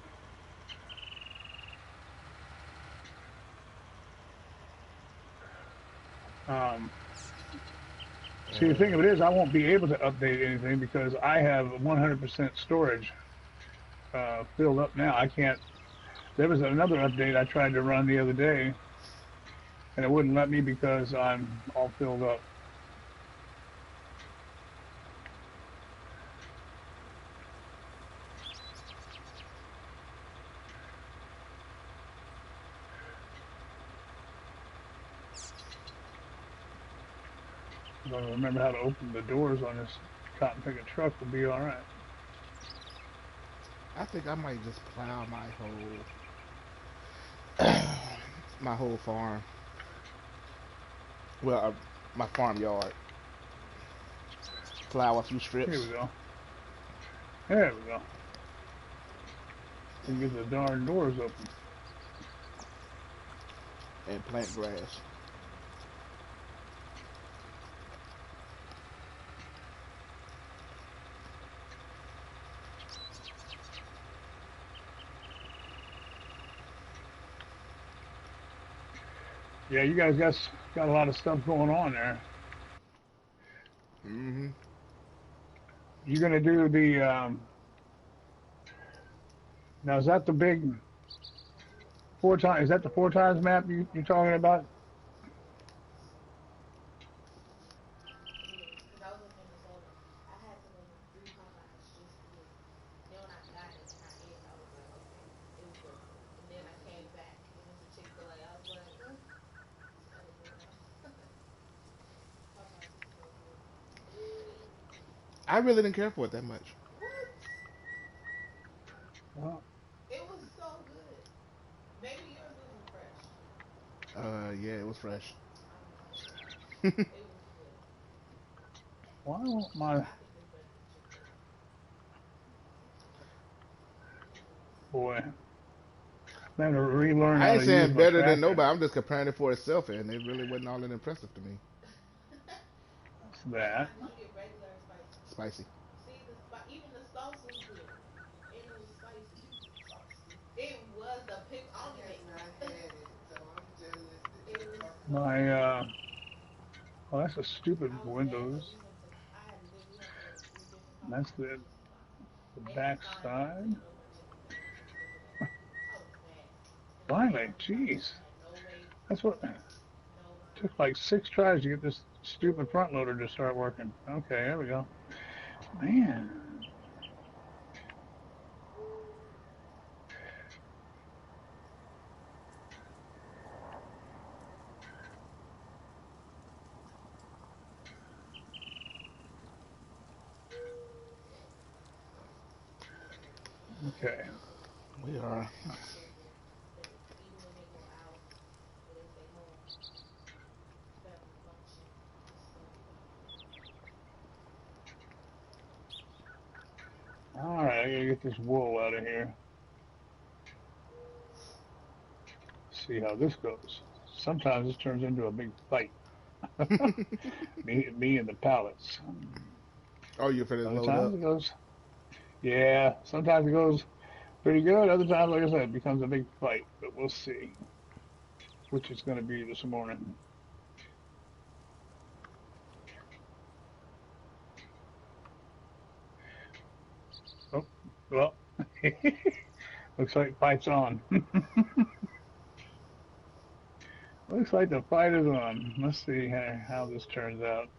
See, the thing of it is, I won't be able to update anything because I have 100% storage filled up now. I can't. There was another update I tried to run the other day, and it wouldn't let me because I'm all filled up. I'm going to remember how to open the doors on this cotton picking truck. Will be all right. I think I might just plow my whole farm. Well, my farmyard. Plow a few Here we strips go. There we go. And get the darn doors open. and plant grass. Yeah, you guys got a lot of stuff going on there. Hmm. You gonna do the now? Is that the big four times? Is that the four times map you're talking about? Yeah, because I was in Minnesota. I had to go to 3 Popeyes just to get it. Then when I got it and I ate it, I was like, okay, it was worth it. And then I came back and went to Chick-fil-A. I was like, it's edible now. Popeyes is so good. I really didn't care for it that much. What? Well, It was so good. Maybe yours wasn't fresh. Yeah, it was fresh. I don't know. It was good. why won't my I think it's better than Chick-fil-A. boy? I'm having to relearn I how ain't to use saying my better than tractor. nobody. I'm just comparing it for itself, and it really wasn't all that impressive to me. That's What that. kind did you get? Regular or spicy? Spicy. See, even the sauce was good, and it was spicy. It was the pick. I don't even. It was so My good. oh, that's a stupid I was mad because Windows. we went to. I had to. We had to go to 3 different That's Popeyes just to buy. the They had back signs up side. saying no more chicken sandwich and stuff like that. I was mad, and I went Finally, down to Popeyes jeez, and had no wait, that's what no line. took like 6 tries to get this stupid front loader to start working. Okay, there we go. Man, okay. We are. It's so good. Even when they go out or they stay home, family function, it's so good. All right, I gotta get this wool out of here. See how this goes. Sometimes this turns into a big fight. Me and the pallets. Oh, you finna Other load times up? it goes, yeah. Sometimes it goes pretty good. Other times, like I said, it becomes a big fight. But we'll see which it's going to be this morning. Oh, well, looks like fight's on. Looks like the fight is on. Let's see how this turns out.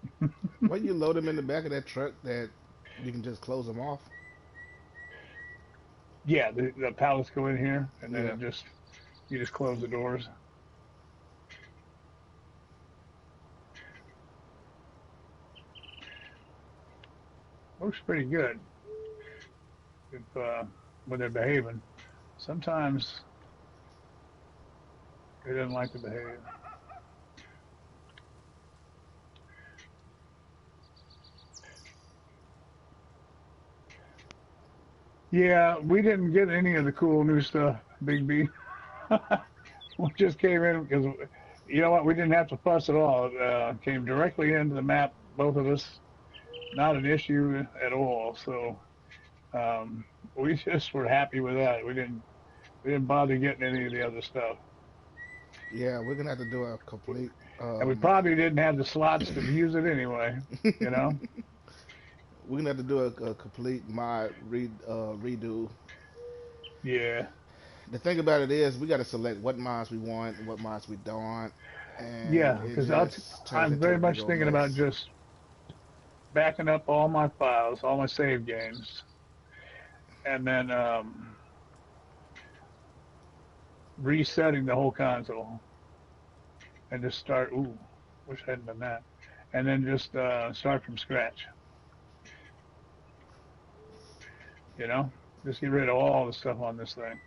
Well, you load them in the back of that truck that you can just close them off. Yeah, the pallets go in here, and then Yeah. it just you just close the doors. Works pretty good if when they're behaving. Sometimes they didn't like to behave. Yeah, we didn't get any of the cool new stuff, Big B. We just came in because you know what? We didn't have to fuss at all. Came directly into the map, both of us. Not an issue at all. So we just were happy with that. We didn't bother getting any of the other stuff, Yeah, we're gonna have to do a complete. and we probably didn't have the slots to use it anyway. You know? We're gonna have to do a complete redo. Yeah, The thing about it is, we got to select what mods we want and what mods we don't, yeah. and it Because just turns I'm into very a big much old thinking about mess. just backing up all my files, all my save games, and then resetting the whole console and just start. Ooh, wish I hadn't done that. And then just start from scratch. You know, just get rid of all the stuff on this thing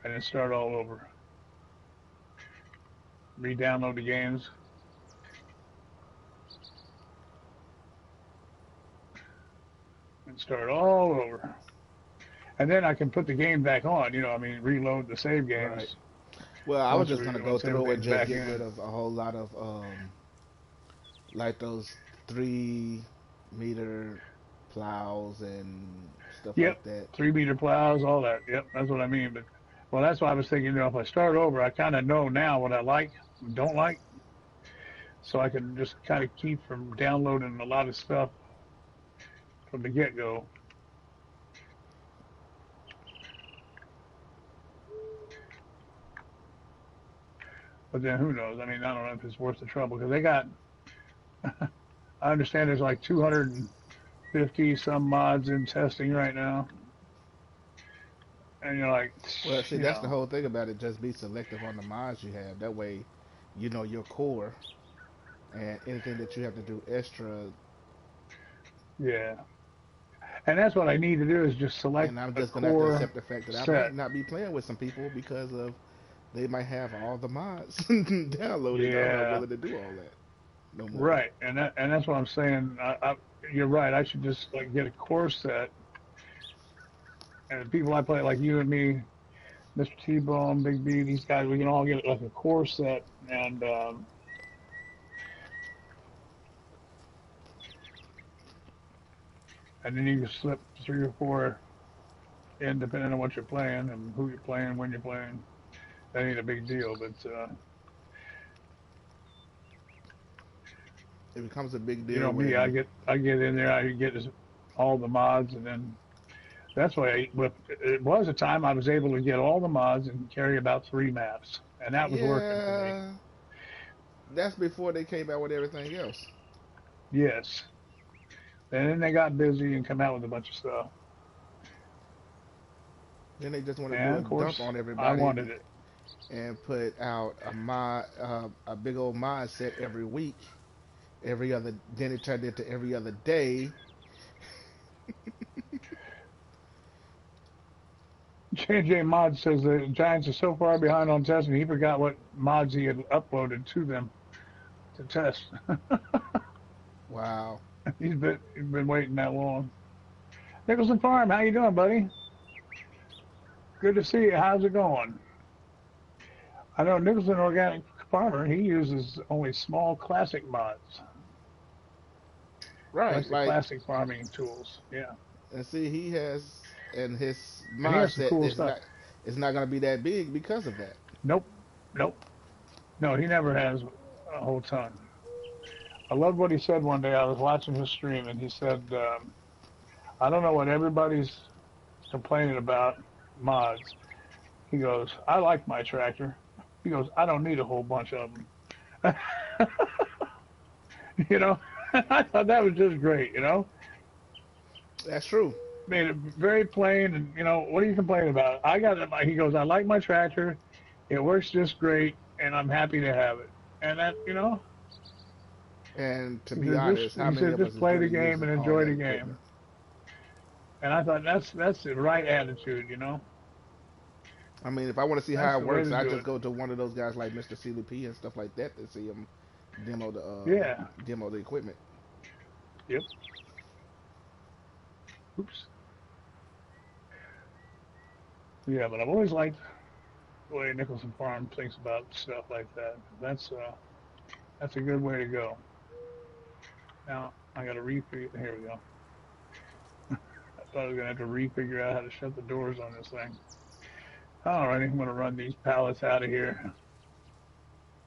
and then start all over. Re-download the games and start all over. And then I can put the game back on. I mean, reload the save Right. games Well, I was just gonna go once through and everything's just back get rid in. of a whole lot of like those 3 meter plows and stuff Yep, like that. 3 meter plows, all that. Yep, that's what I mean. But well, that's why I was thinking. If I start over, I kind of know now what I like, and don't like, so I can just kind of keep from downloading a lot of stuff from the get go. But then who knows? I mean, I don't know if it's worth the trouble because they got. I understand there's like 250 some mods in testing right now, and you're like, Well, see, you that's the know, whole thing about it. Just be selective on the mods you have. That way, you know your core, and anything that you have to do extra. yeah. And that's what I need to do is just select And I'm a just gonna have to core accept the fact that I might set. not be playing with some people because of they might have all the mods downloaded. I'm not Yeah, willing to do all that no more. right. And that's what I'm saying. You're right. I should just like get a core set, and the people I play like you and me, Mr. T-Bone, Big B, these guys, we can all get like a core set, and then you can slip 3 or 4 in depending on what you're playing and who you're playing, when you're playing. That ain't a big deal, but It becomes a big you deal know me, I when get I get in there, I get all the mods, and then that's why it was a time I was able to get all the mods and carry about 3 maps, and that was working for me. yeah, that's before they came out with everything else. Yes, and then they got busy and come out with a bunch of stuff, Then they just want to do and a of dump course on I everybody wanted it. and put out a big old mod set every week, every other. Then it turned into every other day. JJ Mod says the Giants are so far behind on testing, he forgot what mods he had uploaded to them to test. Wow. He's been waiting that long. Nicholson Farm, how you doing, buddy? Good to see you. How's it going? I know Nicholson Organic Farmer. He uses only small classic mods. He Right. likes the Like, classic farming tools. Yeah, and see, he has, and his and he has some mindset cool stuff. is not going to be that big because of that. Nope, nope. No, he never has a whole ton. I loved what he said one day. I was watching his stream, and he said, "I don't know what everybody's complaining about mods." He goes, "I like my tractor." He goes, "I don't need a whole bunch of them." you know, I thought that was just great. That's true. Made it very plain, and what are you complaining about? I got it. He goes, "I like my tractor. It works just great, and I'm happy to have it." And And to he be said, honest, how he many said, of just us is play the really game using and all enjoy that the game. equipment? And I thought that's the right attitude, I mean, if I want to see That's how the it way works, to I do just it. go to one of those guys like Mr. CLP and stuff like that to see him demo the Yeah. demo the equipment. Yep. Oops. Yeah, but I've always liked the way Nicholson Farm thinks about stuff like that. That's a good way to go. Now I got to refigure. Here we go. I thought I was gonna have to refigure out how to shut the doors on this thing. Alrighty, I'm gonna run these pallets out of here.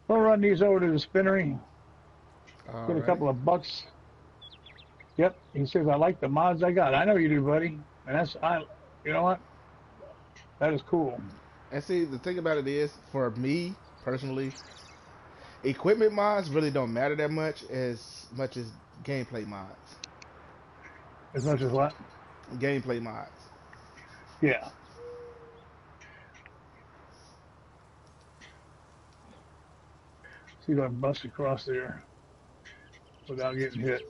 We'll run these over to the spinnery. Get a Alrighty. couple of bucks. Yep. He says I like the mods I got. I know you do, buddy. And that's I. You know what? That is cool. And see, the thing about it is, for me personally, equipment mods really don't matter that much as gameplay mods. As much as what? Gameplay mods. Yeah. See if I can bust across there without getting hit.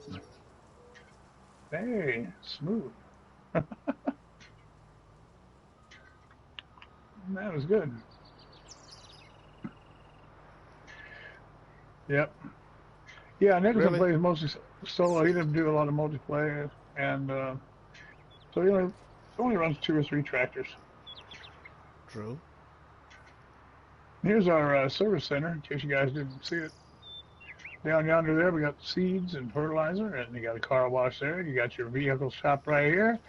Hey, smooth. That was good. Yep. Yeah, Nicholson Really? plays mostly solo. He didn't do a lot of multiplayer, and so he only runs two or three tractors. True. Here's our service center, in case you guys didn't see it. Down yonder there, we got seeds and fertilizer, and you got a car wash there. You got your vehicle shop right here.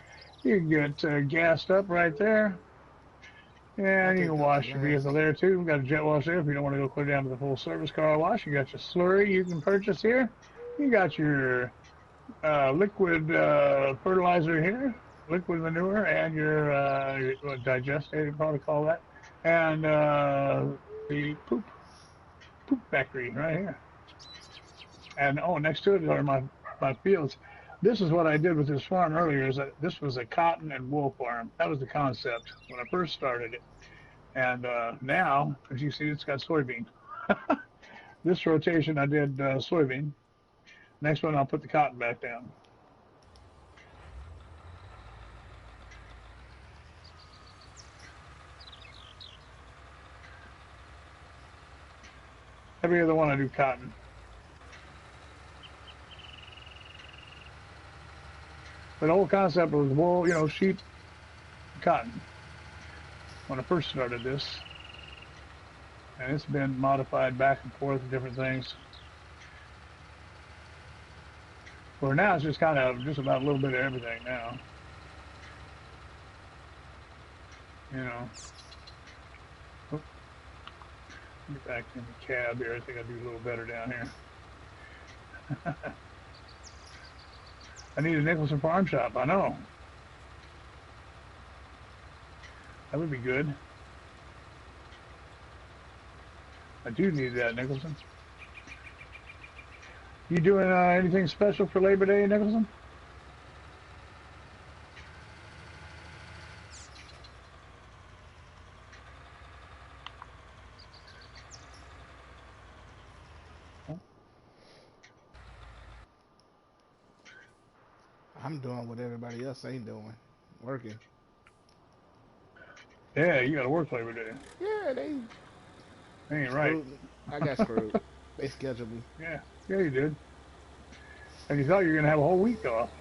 You can get gassed up right there, I and you think can that's the wash your vehicle last. there too. We got a jet wash there if you don't want to go clear down to the full service car wash. You got your slurry you can purchase here. You got your liquid fertilizer here, liquid manure, and your digestate, you probably call that, and the poop factory right here. And oh, next to it are my fields. This is what I did with this farm earlier. Is that this was a cotton and wool farm? That was the concept when I first started it. And now, as you see, it's got soybean. This rotation I did soybean. Next one I'll put the cotton back down. Every other one I do cotton. But the whole concept was wool, sheep, cotton. When I first started this, and it's been modified back and forth with different things. For now, it's just kind of just about a little bit of everything now. You know, oh, get back in the cab here. I think I'll do a little better down here. I need a Nicholson Farm Shop. I know. That would be good. I do need that, Nicholson. You doing anything special for Labor Day, Nicholson? I'm doing what everybody else ain't doing. Working. Yeah, you got to work Labor Day. Yeah, they Ain't right. screwed me. I got screwed. They scheduled me. Yeah, yeah, you did. And you thought you were gonna have a whole week off.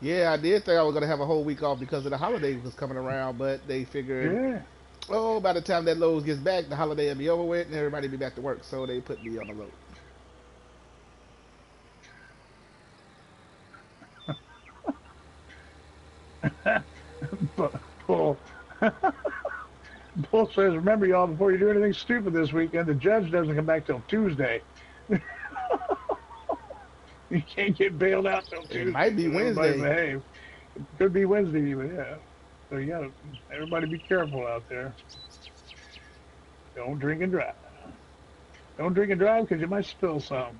Yeah, I did think I was gonna have a whole week off because of the holiday was coming around, but they figured, Yeah. oh, by the time that Lowe's gets back, the holiday will be over with and everybody be back to work. So they put me on the road. But Bull, Bull says, remember y'all, before you do anything stupid this weekend, the judge doesn't come back till Tuesday. You can't get bailed out till It Tuesday, might be so everybody Wednesday. behave. It could be Wednesday even, yeah. So you gotta, everybody be careful out there. Don't drink and drive. Don't drink and drive because you might spill some.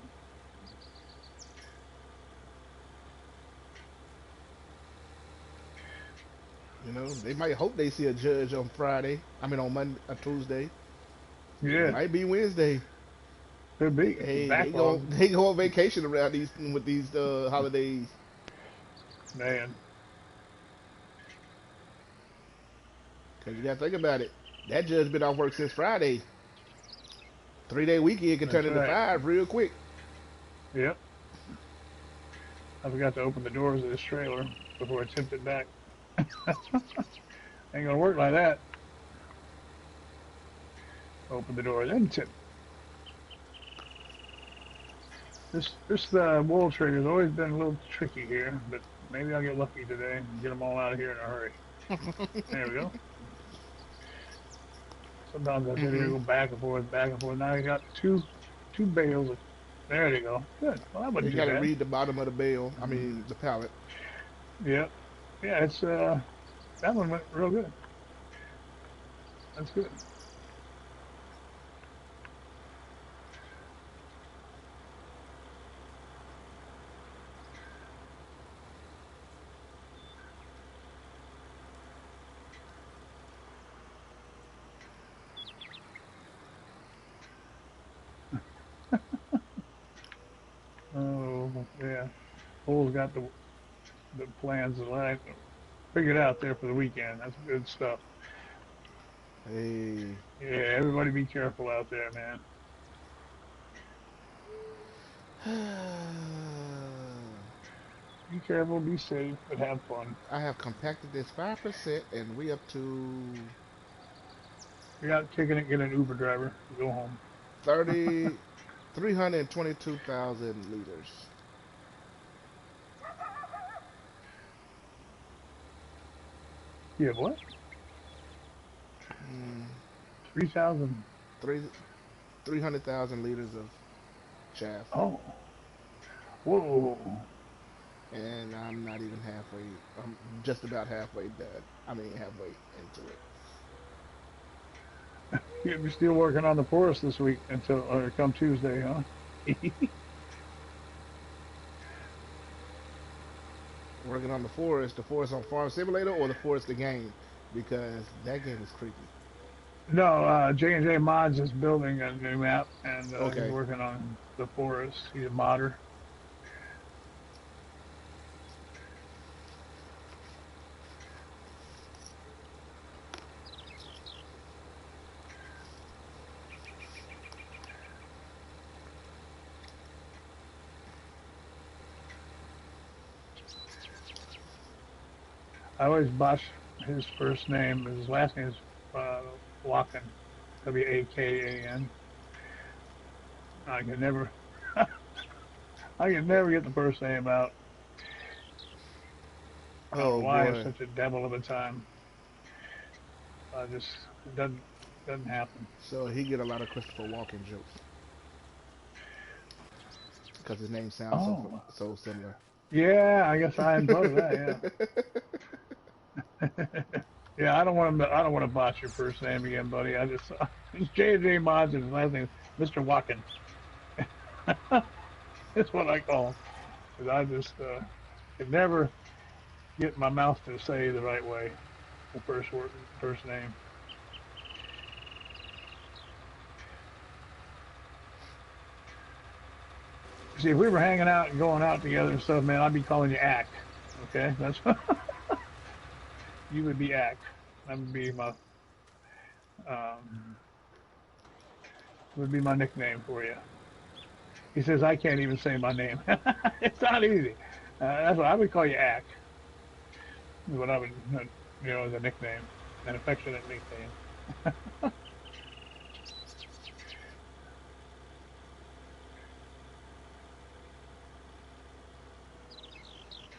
You know, they might hope they see a judge on Friday. I mean on Monday or Tuesday. It Yeah, might be Wednesday. could be. Hey, they go Backlog, they go on vacation around these with these holidays. man. Cause you gotta think about it. That judge been off work since Friday. 3 day weekend can turn That's into right. 5 real quick. Yep. I forgot to open the doors of this trailer before I tipped it back. Ain't gonna work like that. Open the door, then tip. This wool trigger's always been a little tricky here, but maybe I'll get lucky today and get them all out of here in a hurry. There we go. Sometimes I sit here Hmm. go back and forth, back and forth. Now I got two bales of. There they go. Good. Well, that wasn't You too gotta bad. read the bottom of the bale. I mean Mm, the pallet. yep. Yeah, it's that one went real good. That's good. Oh yeah. Bull's got the plans that I figured out there for the weekend. That's good stuff. Hey. Yeah, everybody be careful out there, man. Be careful, be safe, but have fun. I have compacted this 5% and we up to You're not taking it, get an Uber driver. Go home. 30 322,000 liters. You have what? Mm, 3,000. three 300,000 liters of chaff, Oh, whoa. and I'm not even halfway. I'm just about halfway done. I mean, halfway into it. You're still working on the forest this week until or come Tuesday, huh? Working on the forest on Farm Simulator, or the forest the game, because that game is creepy. No, J&J Mods is building a new map, and he's Okay, working on the forest. He's a modder. I always botch his first name. His last name is uh, Wakan, Wakan. I can never, I can never get the first name out. I don't know oh why I have boy. such a devil of a time. I just it doesn't happen. So he get a lot of Christopher Walken jokes because his name sounds Oh, so similar. yeah. I guess I hadn't thought of that. Yeah. Yeah. I don't want to botch your first name again, buddy. I just it's J Mods and his last name is Mr. Watkins. That's what I call him. 'Cause I just can never get my mouth to say the right way the first name. See, if we were hanging out and going out together and stuff, man, I'd be calling you Act. Okay, that's you would be Act. That um, would be my nickname for you. He says I can't even say my name. It's not easy. That's what I would call you Act. Is what I would, as a nickname, an affectionate nickname.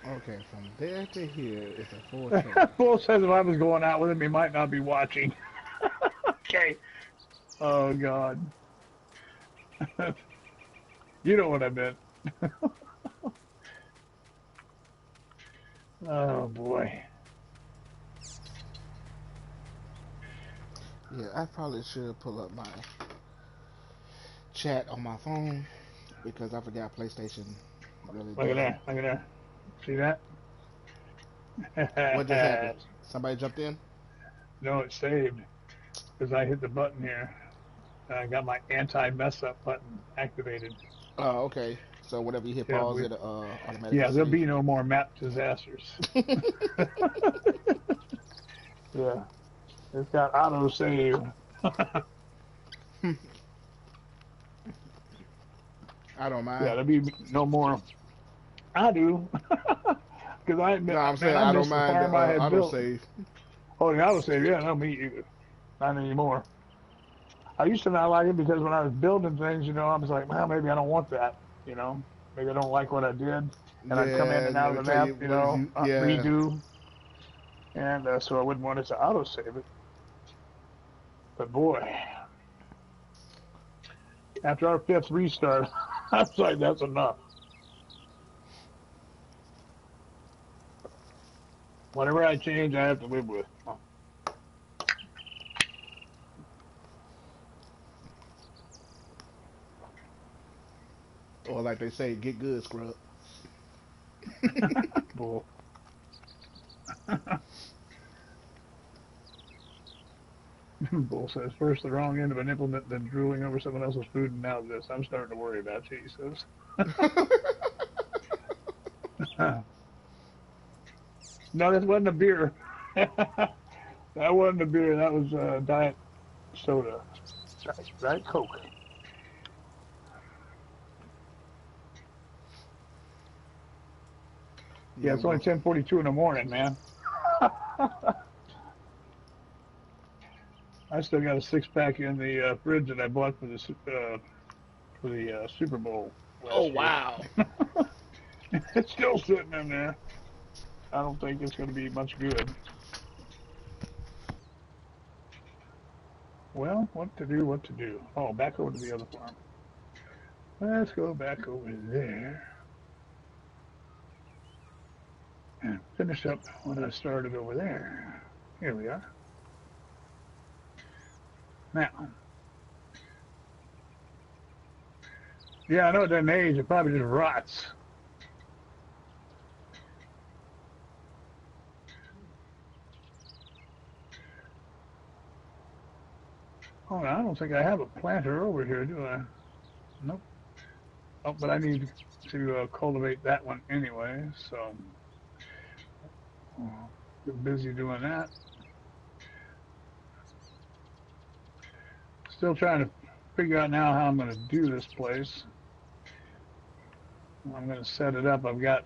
Okay, from there to here is a 420. Bull says if I was going out with him, he might not be watching. Okay. Oh God. You know what I meant. Oh boy. Yeah, I probably should pull up my chat on my phone because I forgot PlayStation really Look at doesn't. there. Look at there. See that? What just happened? Somebody jumped in? No, it's saved because I hit the button here. I got my anti mess up button activated. Oh, okay. So whenever you hit Yeah, pause, it automatically yeah, there'll save. be no more map disasters. Yeah. It's got auto save. I don't Yeah, mind. there'll be no more. I do. Because No, I'm man, saying I I don't miss the mind the farm I had built. autosave. Oh, the auto save, yeah, no, me either. Not anymore. I used to not like it because when I was building things, I was like, well, maybe I don't want that. You know, maybe I don't like what I did, and I'd come in Yeah, and out of it'll the tell map, you what you. Yeah, redo, and so I wouldn't want it to auto save it. But boy, after our fifth restart, I was like, that's enough. Whatever I change, I have to live with. or like they say, get good, scrub. Bull. Bull says, first the wrong end of an implement, then drooling over someone else's food, and now this. I'm starting to worry about you, he says. No, this wasn't a beer. That wasn't a beer. That was diet soda. Diet Coke. Yeah, Yeah, it's only 10:42 in the morning, man. I still got a six pack in the fridge that I bought for the Super Bowl oh last year. wow. It's still sitting in there. I don't think it's going to be much good. Well, what to do? What to do? Oh, back over to the other farm. Let's go back over there and finish up what I started over there. Here we are. Now, yeah, I know it doesn't age. It probably just rots. Oh, I don't think I have a planter over here, do I? Nope. Oh, but I need to cultivate that one anyway, so I'll get busy doing that. Still trying to figure out now how I'm going to do this place. I'm going to set it up. I've got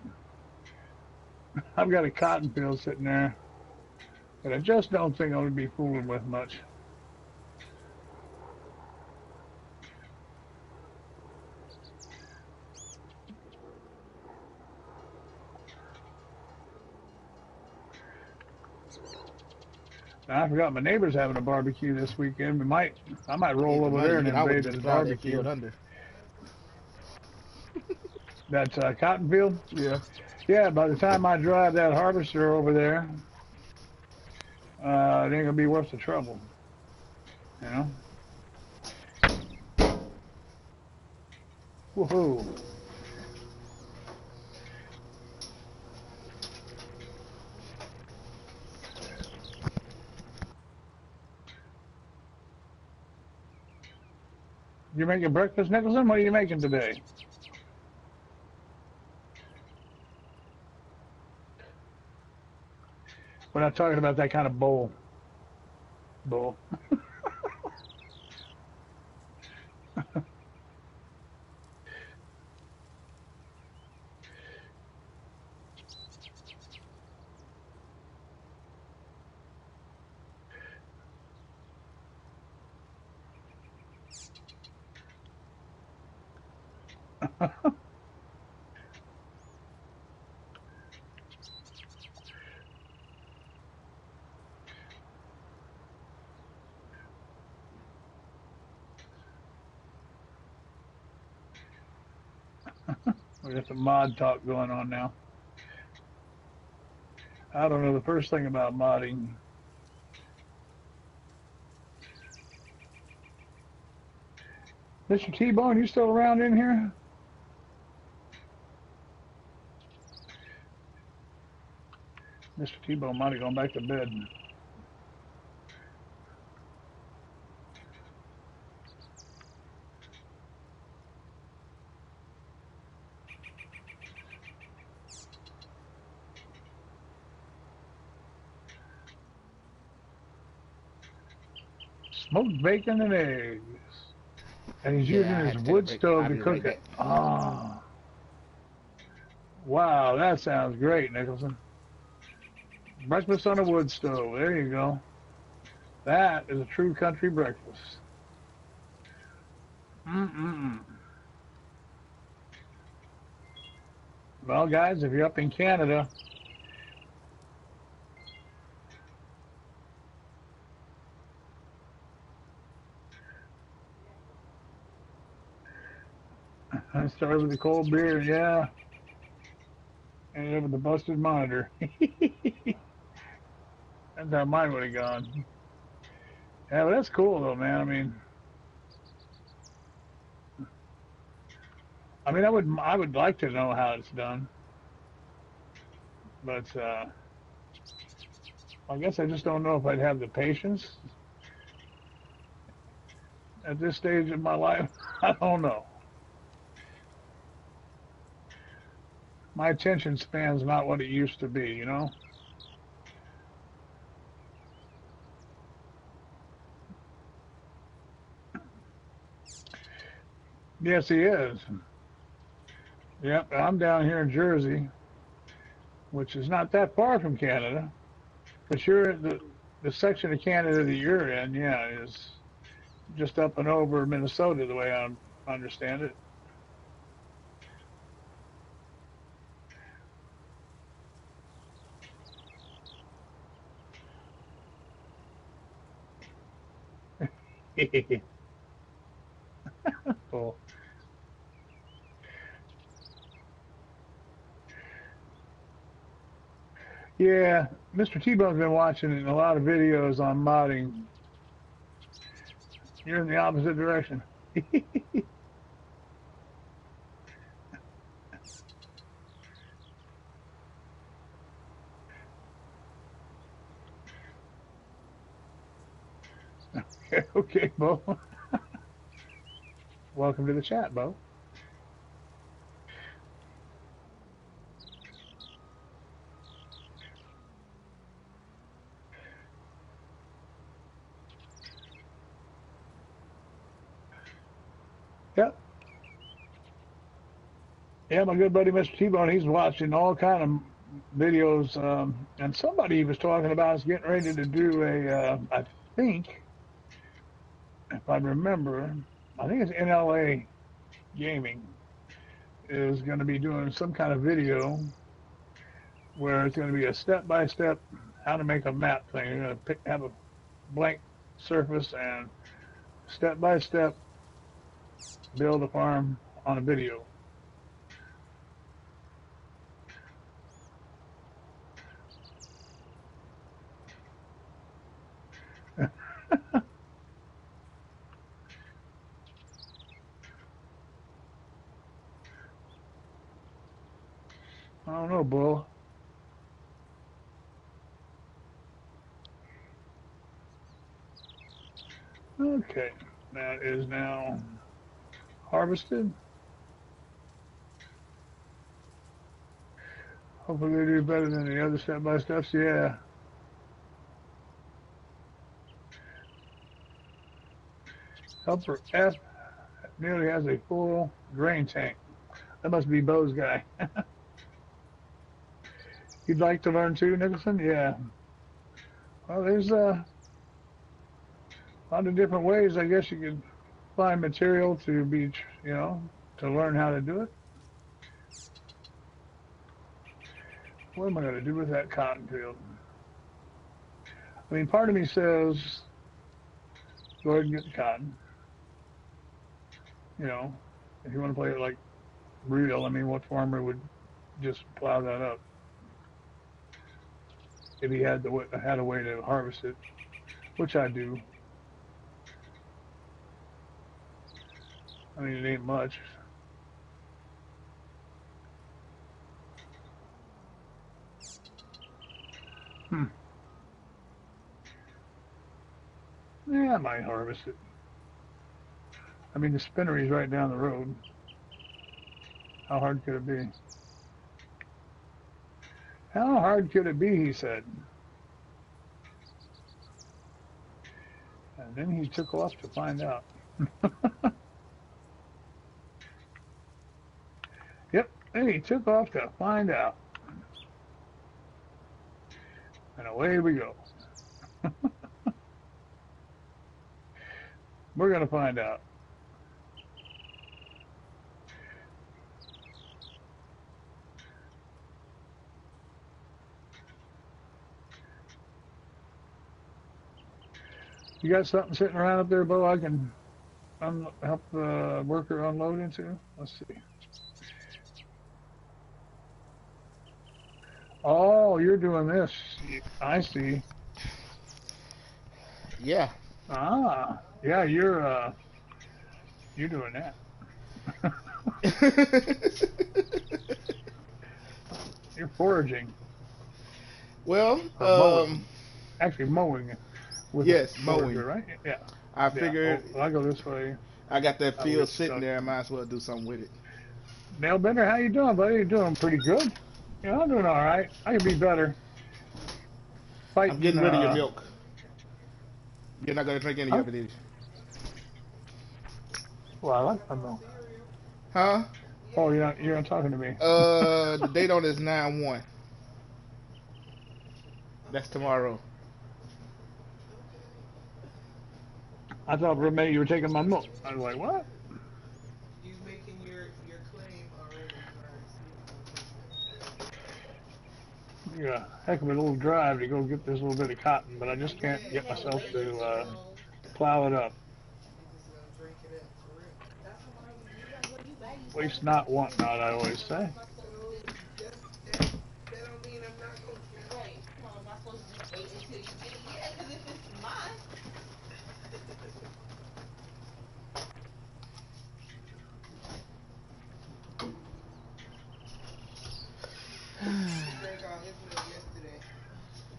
a cotton field sitting there that I just don't think I'm going to be fooling with much. Now, I forgot my neighbor's having a barbecue this weekend. I might roll Need the over money, there and man. I would have invade just his drive that barbecue. field under. That's cotton field. Yeah. Yeah, by the time I drive that harvester over there, it ain't gonna be worth the trouble. You know. Woohoo! You making breakfast, Nicholson? What are you making today? We're not talking about that kind of bowl. Bowl. We got some mod talk going on now. I don't know the first thing about modding. Mr. T-Bone, you still around in here? Mr. T-Bone might have gone back to bed. Smoked bacon and eggs. And he's using Yeah, I his had to take a wood break. stove I'll to be right cook it. back. Ah, wow, that sounds great, Nicholson. Breakfast on a wood stove. There you go. That is a true country breakfast. Mm-mm. Well, guys, if you're up in Canada, I started with a cold beer, yeah, and ended up with the busted monitor. That's how mine would have gone. Yeah, but that's cool though, man. I mean, I would like to know how it's done, but I guess I just don't know if I'd have the patience at this stage of my life. I don't know. My attention span's not what it used to be, you know? Yes, he is. Yep, I'm down here in Jersey, which is not that far from Canada. But you're the section of Canada that you're in, yeah, is just up and over Minnesota, the way I understand it. Cool. Yeah, Mr. T-Bone's been watching a lot of videos on modding. You're in the opposite direction. Okay, Bo. Welcome to the chat, Bo. Yep. Yeah, my good buddy Mr. T-Bone, he's watching all kind of videos, and somebody was talking about is getting ready to do I think, if I remember, I think it's NLA Gaming is going to be doing some kind of video where it's going to be a step-by-step how to make a map thing. You're going to have a blank surface and step-by-step build a farm on a video. I don't know, Bull. Okay, that is now harvested. Hopefully they do better than the other step-by-steps. Yeah. Helper F nearly has a full grain tank. That must be Bo's guy. You'd like to learn too, Nicholson? Yeah. Well, there's a lot of different ways I guess you could find material to be, to learn how to do it. What am I going to do with that cotton field? I mean, part of me says go ahead and get the cotton. You know, if you want to play it like real, I mean, what farmer would just plow that up if he had a way to harvest it, which I do. I mean, it ain't much. Hmm. Yeah, I might harvest it. I mean, the spinnery's right down the road. How hard could it be? How hard could it be? He said. And then he took off to find out. Yep, and he took off to find out. And away we go. We're going to find out. You got something sitting around up there, Bo, I can help the worker unload into? Let's see. Oh, you're doing this. I see. Yeah. Ah, yeah, you're doing that. You're foraging Well, or mowing. Actually, mowing with a yes, forager, mowing. right? Yeah, I yeah. Oh, figured well, I go this way. I got that I will field get you sitting stuck. there. I might as well do something with it. Nailbender, how you doing, buddy? You doing pretty good? Yeah, I'm doing all right. I can be better. I'm Fighting. getting rid of your milk. You're not gonna drink any I, of it, is you? well, I like my milk. Huh? Oh, you're not talking to me. The date on is 9/1. That's tomorrow. I thought for a minute you were taking my milk. I was like, what? Yeah, heck of a little drive to go get this little bit of cotton, but I just can't get myself to plow it up. Waste not, want not, I always say. Right. Am I supposed to just wait until you get it? Yeah, because if it's mine,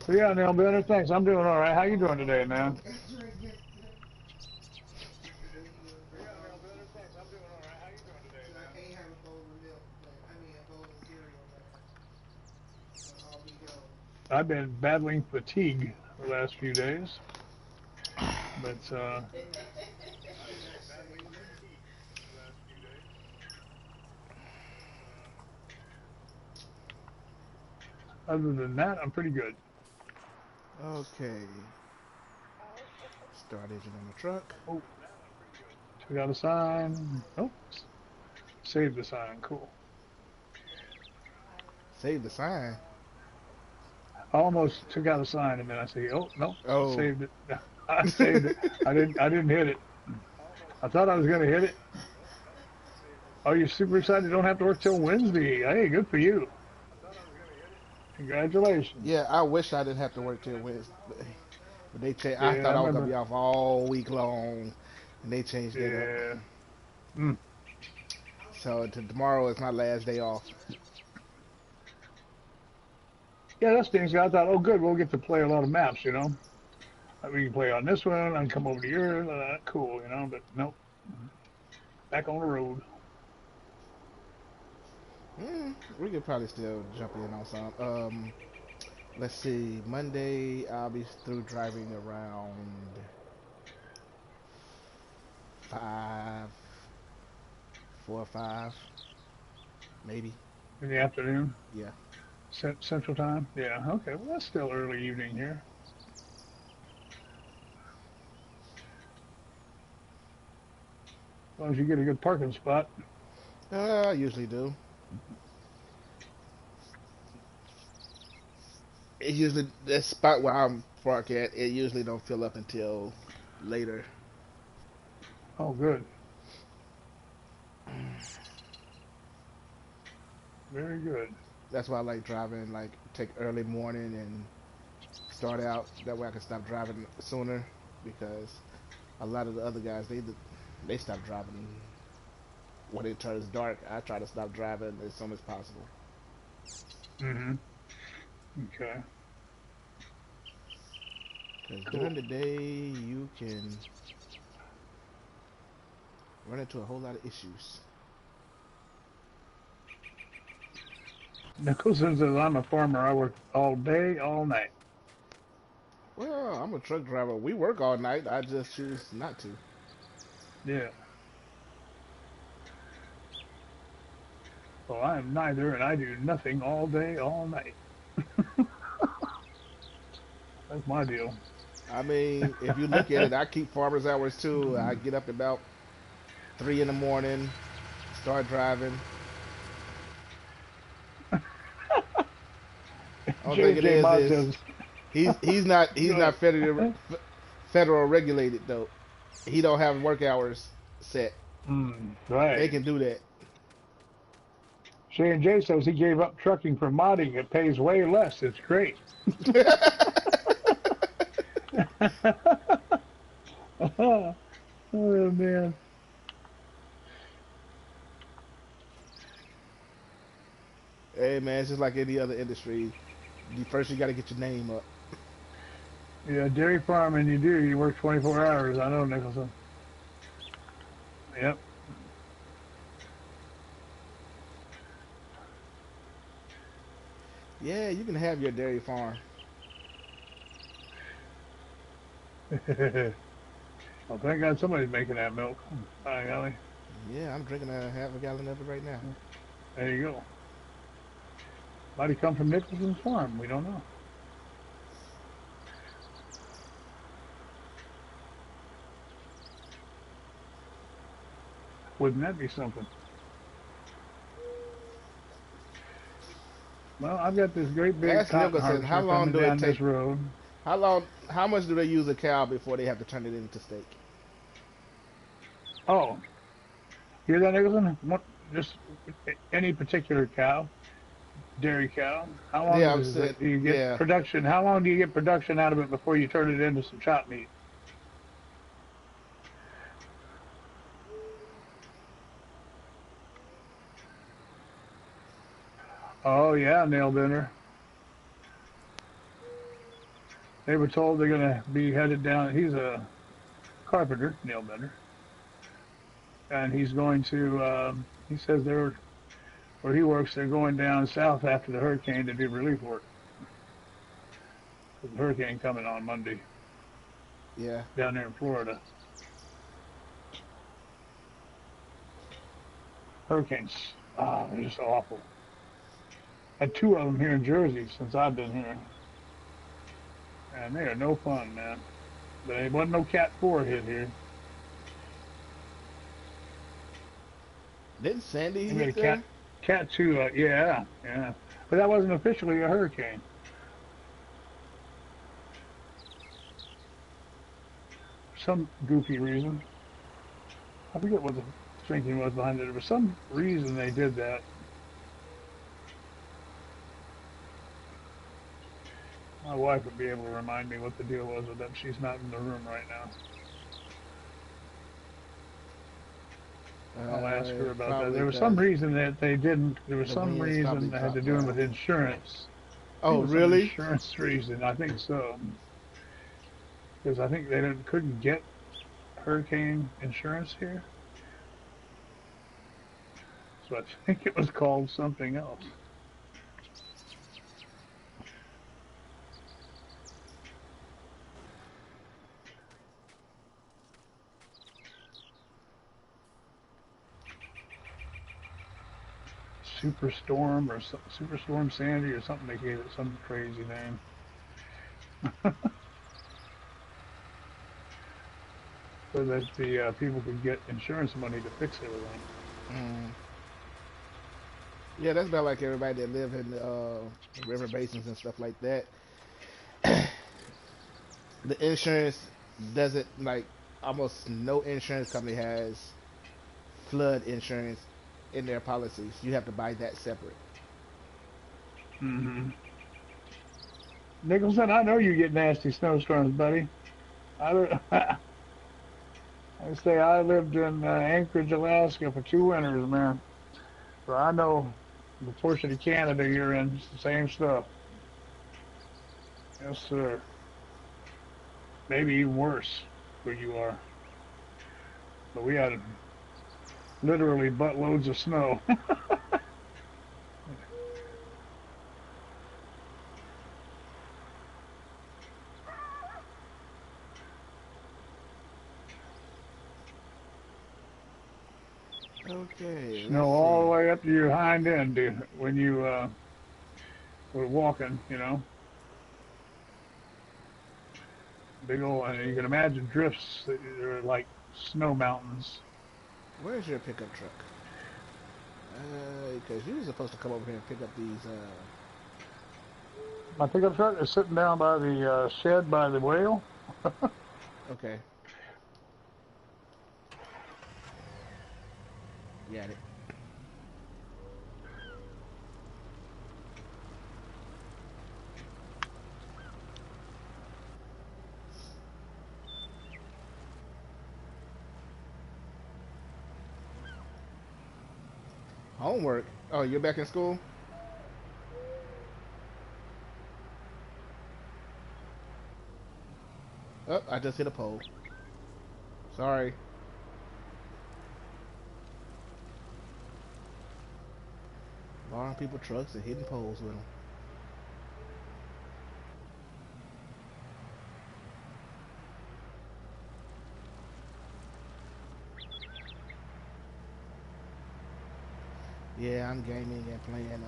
So yeah, Neil Bennett, thanks. I'm doing all right. How you doing today, man? I've been battling fatigue the last few days, but other than that, I'm pretty good. Okay. Start engine on the truck. Oh, took out a sign. Oh, saved the sign. Cool. Save the sign. I almost took out a sign and then I say, oh no, Oh. saved it. I saved it. I didn't hit it. I thought I was gonna hit it. Oh, you're super excited. You don't have to work till Wednesday. Hey, good for you. Congratulations. Yeah, I wish I didn't have to work till Wednesday. But they changed. I Yeah, I thought I was gonna remember. be off all week long, and they changed it up. Yeah. Mm. So tomorrow is my last day off. Yeah, that's things. I thought, oh, good, we'll get to play a lot of maps, We can play on this one. I can come over to yours. Cool, But nope. Back on the road. We could probably still jump in on some. Let's see. Monday, I'll be through driving around 5, 4 or 5, maybe. In the afternoon, Yeah. Central Time. Yeah. Okay. Well, that's still early evening here. As long as you get a good parking spot. I usually do. It usually the spot where I'm parked at. It usually don't fill up until later. Oh, good. Very good. That's why I like driving. Like take early morning and start out. That way I can stop driving sooner because a lot of the other guys they stop driving when it turns dark. I try to stop driving as soon as possible. Mm-hmm. Okay. Because Cool. during the day you can run into a whole lot of issues. Nicholson says, I'm a farmer. I work all day, all night. Well, I'm a truck driver. We work all night. I just choose not to. Yeah. Well, I am neither, and I do nothing all day, all night. That's my deal. I mean, if you look at it, I keep farmer's hours too. I get up about 3 in the morning, start driving. Only thing it JJ Mod is says, he's go not federal regulated though. He don't have work hours set. They right. can do that. Shane J says he gave up trucking for modding. It pays way less. It's great. Oh man. Hey man, it's just like any other industry. First you got to get your name up. Yeah, dairy farming you do. You work 24 hours. I know, Nicholson. Yep. Yeah, you can have your dairy farm. Well, thank God somebody's making that milk. By golly. Yeah, I'm drinking a half a gallon of it right now. There you go. Might have come from Nicholson's farm. We don't know. Wouldn't that be something? Well, I've got this great big Ask cotton Nicholson how harvester long coming do it down take? this road. How much do they use a cow before they have to turn it into steak? Oh, hear that, Nicholson? What, just any particular cow, dairy cow. How long Yeah, I'm does saying. it, do you get Yeah, production? How long do you get production out of it before you turn it into some chopped meat? Oh yeah, nail bender. They were told they're going to be headed down. He's a carpenter, nail bender, and he's going to. He says they're where he works. They're going down south after the hurricane to do relief work. The hurricane coming on Monday yeah. down there in Florida. Hurricanes, they're just awful. Had two of them here in Jersey since I've been here, and they are no fun, man. But there wasn't no Cat 4 hit here. Didn't Sandy They made hit a there? Cat 2, yeah, yeah. But that wasn't officially a hurricane. For some goofy reason. I forget what the thinking was behind it. There was some reason they did that. My wife would be able to remind me what the deal was with that. She's not in the room right now. I'll ask her about that. Probably There was some because reason that they didn't. There was the some winds probably reason that had to dropped do down. with insurance. I think Oh, it was some really? insurance reason. I think so. Because I think they couldn't get hurricane insurance here. So I think it was called something else. Superstorm or Superstorm Sandy or something. They gave it some crazy name. So that the people could get insurance money to fix everything. Mm. Yeah, that's about like everybody that live in river basins and stuff like that. The insurance doesn't like almost no insurance company has flood insurance in their policies. You have to buy that separate. Mm-hmm. Nicholson, I know you get nasty snowstorms, buddy. I, I say I lived in Anchorage, Alaska for 2 winters, man. So I know the portion of Canada you're in, it's the same stuff. Yes, sir. Maybe even worse where you are. But we had literally buttloads of snow. Okay, let's Snow all see. the way up to your hind end, dude, when you were walking, you know. Big old, and you can imagine drifts that are like snow mountains. Where's your pickup truck? Because you were supposed to come over here and pick up these. My pickup truck is sitting down by the shed by the whale. Okay, got it. Homework. Oh, you're back in school? Oh, I just hit a pole. Sorry. Borrowing people trucks and hitting poles with them. Yeah, I'm gaming and playing.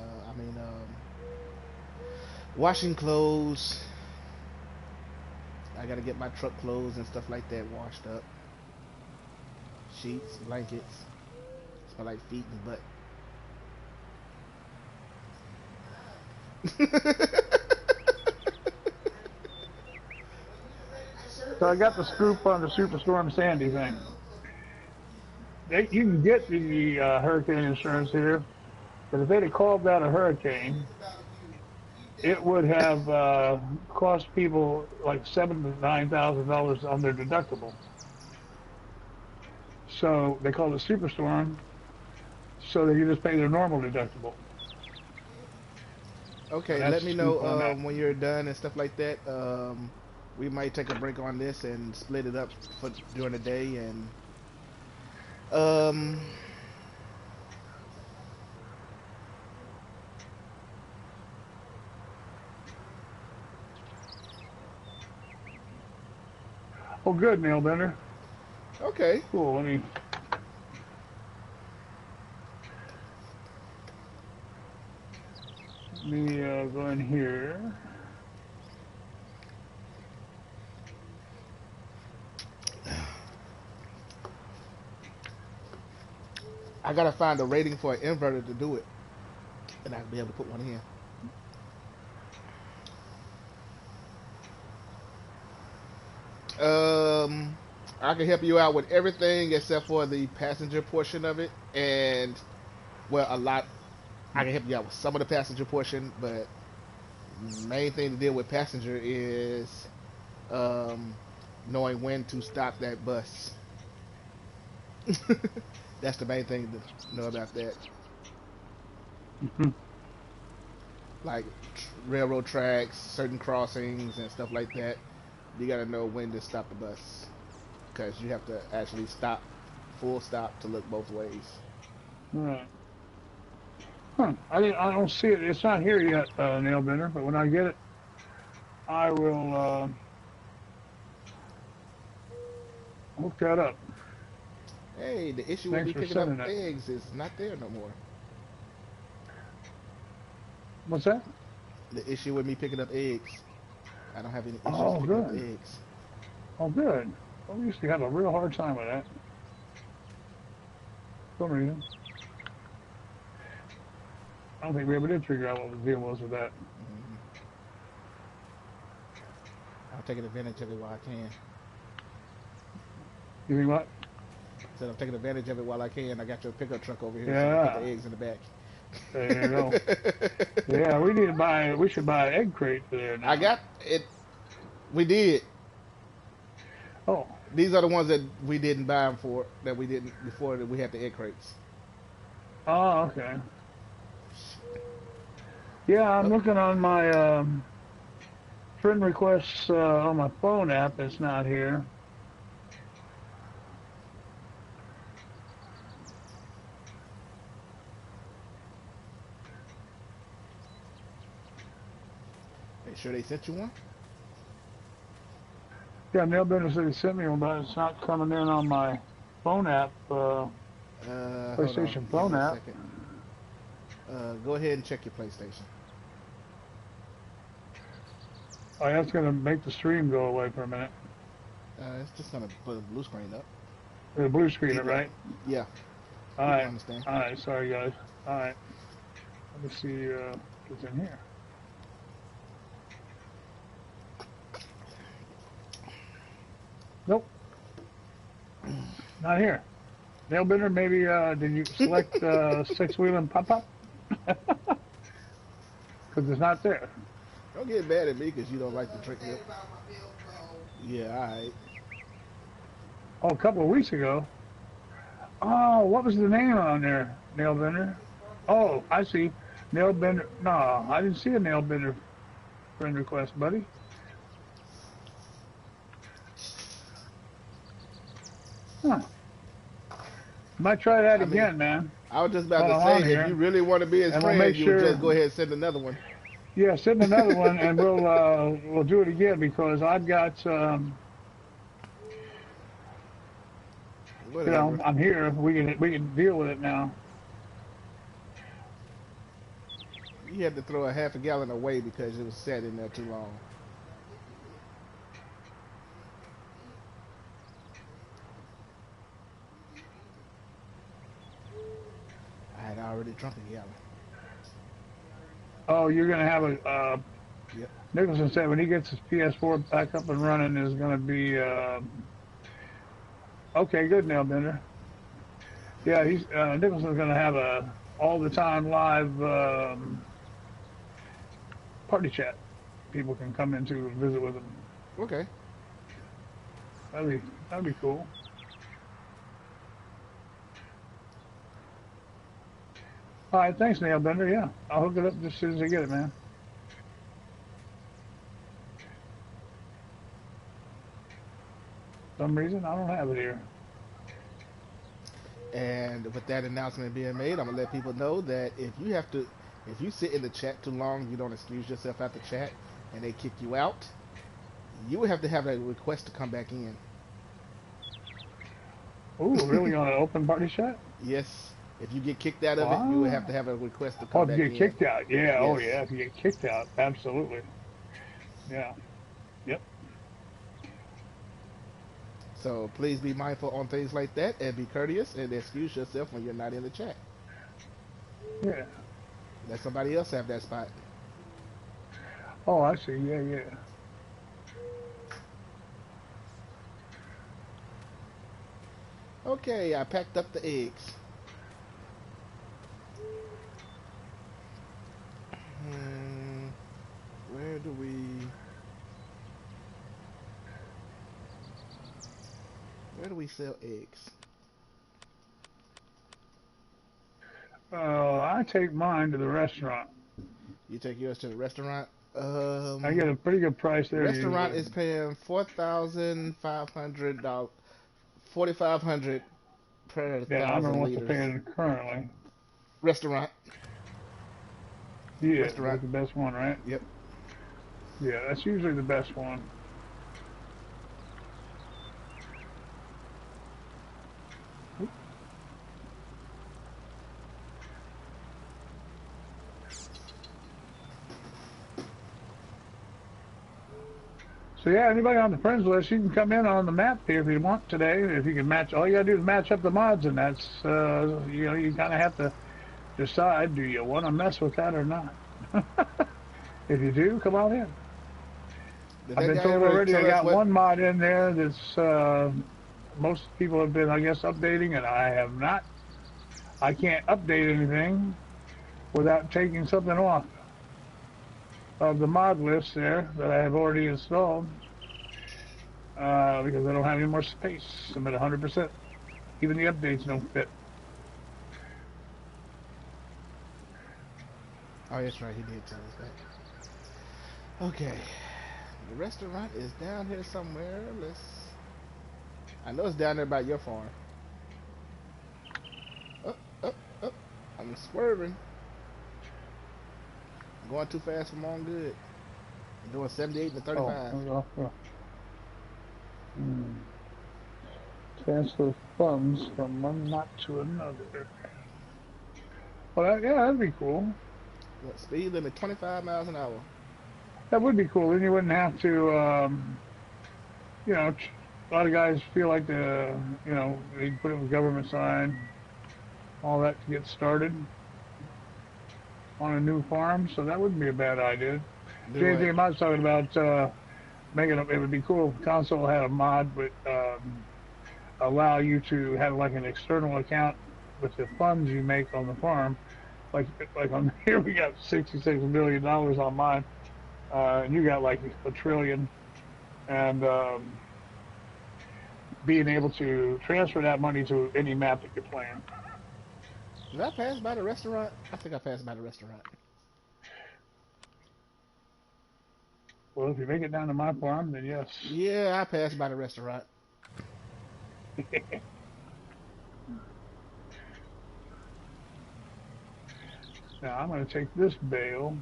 Washing clothes. I gotta get my truck clothes and stuff like that washed up. Sheets, blankets. Smell like feet and butt. So I got the scoop on the Superstorm Sandy thing. You can get the hurricane insurance here, but if they'd have called that a hurricane, it would have cost people like $7,000 to $9,000 on their deductible. So they called it Superstorm, so they can just pay their normal deductible. So Okay, that's let the me scoop on know that. when you're done and stuff like that. We might take a break on this and split it up for during the day and um Oh, good, Nail Bender. okay. Cool. Let me go in here. I gotta find a rating for an inverter to do it, and I'll be able to put one in. Um, I can help you out with everything except for the passenger portion of it, and well, a lot. I can help you out with some of the passenger portion, but main thing to deal with passenger is um, knowing when to stop that bus. That's the main thing to know about that. Like railroad tracks, certain crossings, and stuff like that. You got to know when to stop the bus because you have to actually stop, full stop to look both ways. All right. Huh. I don't see it. It's not here yet, Nail Bender. But when I get it, I will hook that up. Hey, the issue with Thanks me for picking up sending it. eggs is not there no more. What's that? The issue with me picking up eggs. I don't have any issues Oh, picking up good. eggs. Oh, good. Well, we used to have a real hard time with that for some reason. I don't think we ever did figure out what the deal was with that. Hmm. I'm taking advantage of it while I can. You think what? So I'm taking advantage of it while I can. I got your pickup truck over here, so I can put the Yeah. eggs in the back. There you go. Yeah, we need to buy. We should buy an egg crate for there I now. got it. We did. Oh. These are the ones that we didn't buy them for. That we didn't before that we had the egg crates. Oh, okay. Yeah, I'm Oh, looking on my friend requests on my phone app. It's not here. they sure they sent you one? Yeah, Neil Bender said he sent me one, but it's not coming in on my phone app. Hold on. PlayStation Give me phone a app. second. Go ahead and check your PlayStation. Oh, that's gonna make the stream go away for a minute. It's just gonna put a blue screen up. The blue screen, it People, right? yeah, All people right, understand. all right. Sorry, guys. All right. Let me see what's in here. Nope, not here. Nailbender, maybe did you select six wheeling pop pop? Because it's not there. Don't get mad at me because you don't like the trick whip. Yeah, all right. Oh, a couple of weeks ago. Oh, what was the name on there, Nailbender? Oh, I see. Nailbender. No, I didn't see a Nailbender friend request, buddy. Huh. Might try that I mean, again, man. I was just about While to I'm say, on if you here, really want to be his and we'll make friend, you would just sure. go ahead and send another one. Yeah, send another one, and we'll do it again because I've got Whatever. I'm here. We can deal with it now. You had to throw a half a gallon away because it was sat in there too long. I had already drunk a gallon. Oh, you're gonna have a. Yep. Nicholson said when he gets his PS4 back up and running, is gonna be okay. Good, Nailbender. Yeah, he's Nicholson's gonna have a all the time live party chat. People can come into and visit with him. Okay. That'd be that'd be cool. All right, thanks, Nailbender. Yeah, I'll hook it up just as soon as I get it, man. For some reason I don't have it here. And with that announcement being made, I'm gonna let people know that if you sit in the chat too long, you don't excuse yourself out the chat, and they kick you out, you would have to have a request to come back in. Ooh, really on an open party chat? Yes. If you get kicked out of it, you would have to Wow. have a request to Oh, come if you back get in. kicked out, yeah. Oh, Yes. yeah. If you get kicked out, absolutely. Yeah. Yep. So please be mindful on things like that and be courteous and excuse yourself when you're not in the chat. Yeah. Let somebody else have that spot. Oh, I see. Yeah, yeah. Okay, I packed up the eggs. Hmm, where do we sell eggs? I take mine to the restaurant. You take yours to the restaurant. I get a pretty good price The there restaurant usually. is paying $4,500, 4,500 per Yeah, I remember thousand what they're liters. paying currently. Restaurant, Yeah, restaurant. that's the best one, right? Yep. Yeah, that's usually the best one. So yeah, anybody on the friends list, you can come in on the map here if you want today. If you can match, all you gotta do is match up the mods, and that's you kind of have to decide, do you want to mess with that or not? If you do, come on in. Did I've that been guy told ever already I tell us got what? one mod in there that's most people have been, I guess, updating, and I have not. I can't update anything without taking something off of the mod list there that I have already installed because I don't have any more space. I'm at 100%. Even the updates don't fit. Oh, that's right. He did tell us that. Okay. The restaurant is down here somewhere. I know it's down there by your farm. Up, up, up. I'm swerving. I'm going too fast for my own good. I'm doing 78 and Oh, 35. there we go. Hmm. Transfer funds from one map to another. Well, yeah, that'd be cool. Look, speed limit 25 miles an hour. That would be cool. Then you wouldn't have to, you know, a lot of guys feel like they put up a government sign, all that to get started on a new farm. So that wouldn't be a bad idea. Do it. JJ Mod's talking about making it would be cool if console had a mod would allow you to have like an external account with the funds you make on the farm. Like on here we got $66 billion on mine, and you got like a trillion, and being able to transfer that money to any map that you're playing. Did I pass by the restaurant? I think I passed by the restaurant. Well, if you make it down to my farm, then yes. Yeah, I passed by the restaurant. Now I'm going to take this bale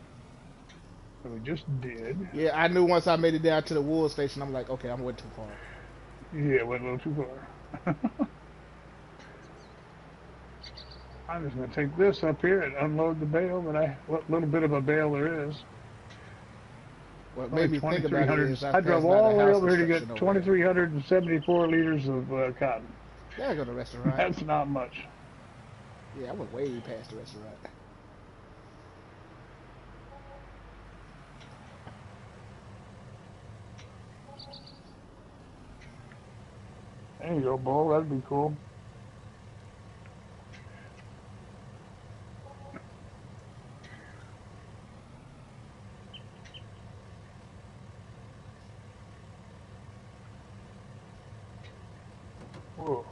that we just did. Yeah, I knew once I made it down to the wool station, I'm like, okay, I'm went too far. Yeah, went a little too far. I'm just going to take this up here and unload the bale what little bit of a bale there is. What Only made me think about it is I drove passed by all the the way house over here to construction get over there. 2,374 liters of cotton. Yeah, I go to the restaurant. That's not much. Yeah, I went way past the restaurant. There you go, Bull. That'd be cool. Whoa.